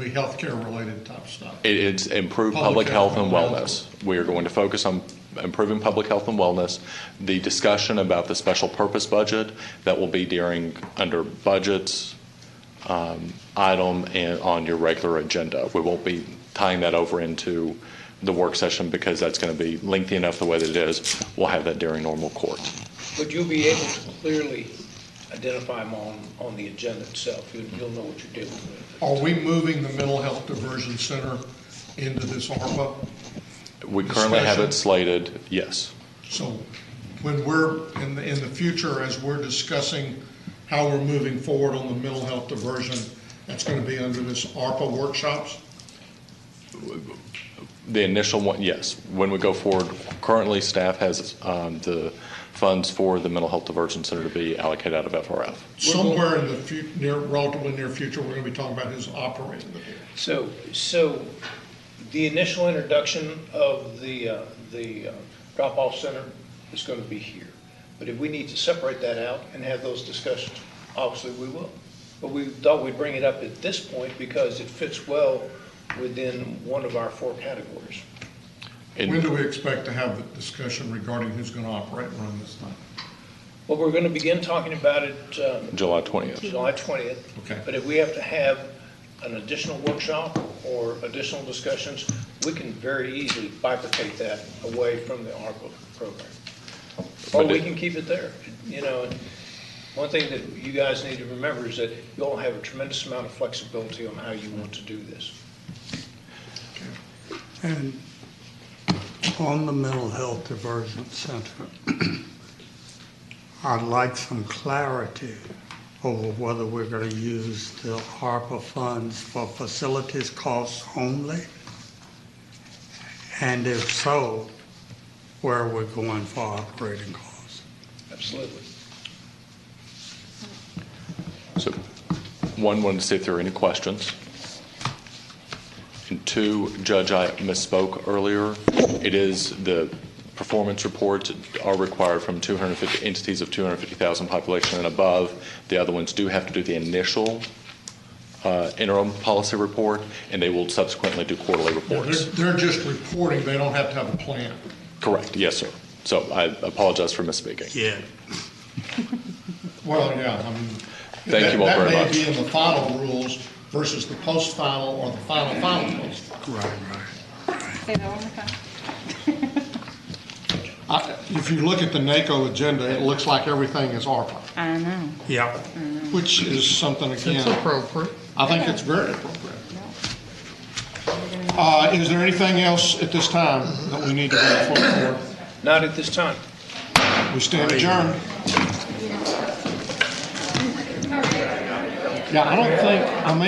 healthcare related type stuff. It's improved public health and wellness. We are going to focus on improving public health and wellness. The discussion about the special purpose budget, that will be under budgets, item on your regular agenda. We won't be tying that over into the work session because that's going to be lengthy enough the way that it is. We'll have that during normal court. But you'll be able to clearly identify them on the agenda itself. You'll know what you're dealing with. Are we moving the Mental Health Diversion Center into this ARPA? We currently have it slated, yes. So when we're in the future, as we're discussing how we're moving forward on the mental health diversion, that's going to be under this ARPA workshops? The initial one, yes. When we go forward, currently staff has the funds for the Mental Health Diversion Center to be allocated out of FRF. Somewhere in the relatively near future, we're going to be talking about his operating the vehicle. So the initial introduction of the drop-off center is going to be here. But if we need to separate that out and have those discussions, obviously we will. But we thought we'd bring it up at this point because it fits well within one of our 4 categories. When do we expect to have the discussion regarding who's going to operate and run this thing? Well, we're going to begin talking about it July 20th. July 20th. Okay. But if we have to have an additional workshop or additional discussions, we can very easily bifurcate that away from the ARPA program. Or we can keep it there. You know, one thing that you guys need to remember is that you all have a tremendous amount of flexibility on how you want to do this. And on the Mental Health Diversion Center, I'd like some clarity over whether we're going to use the ARPA funds for facilities costs only, and if so, where we're going for operating costs. Absolutely. So, one, wanted to see if there are any questions. And 2, Judge, I misspoke earlier. It is the performance reports are required from 250 entities of 250,000 population and above. The other ones do have to do the initial interim policy report, and they will subsequently do quarterly reports. They're just reporting. They don't have to have a plan. Correct. Yes, sir. So I apologize for misspeaking. Yeah. Well, yeah. I mean, Thank you all very much. That may be in the final rules versus the post-final or the final rules. Right. Say that one more time. If you look at the NACO agenda, it looks like everything is ARPA. I know. Yeah. Which is something, again. It's appropriate. I think it's very appropriate. Is there anything else at this time that we need to bring forward? Not at this time. We stand adjourned. Yeah, I don't think, I may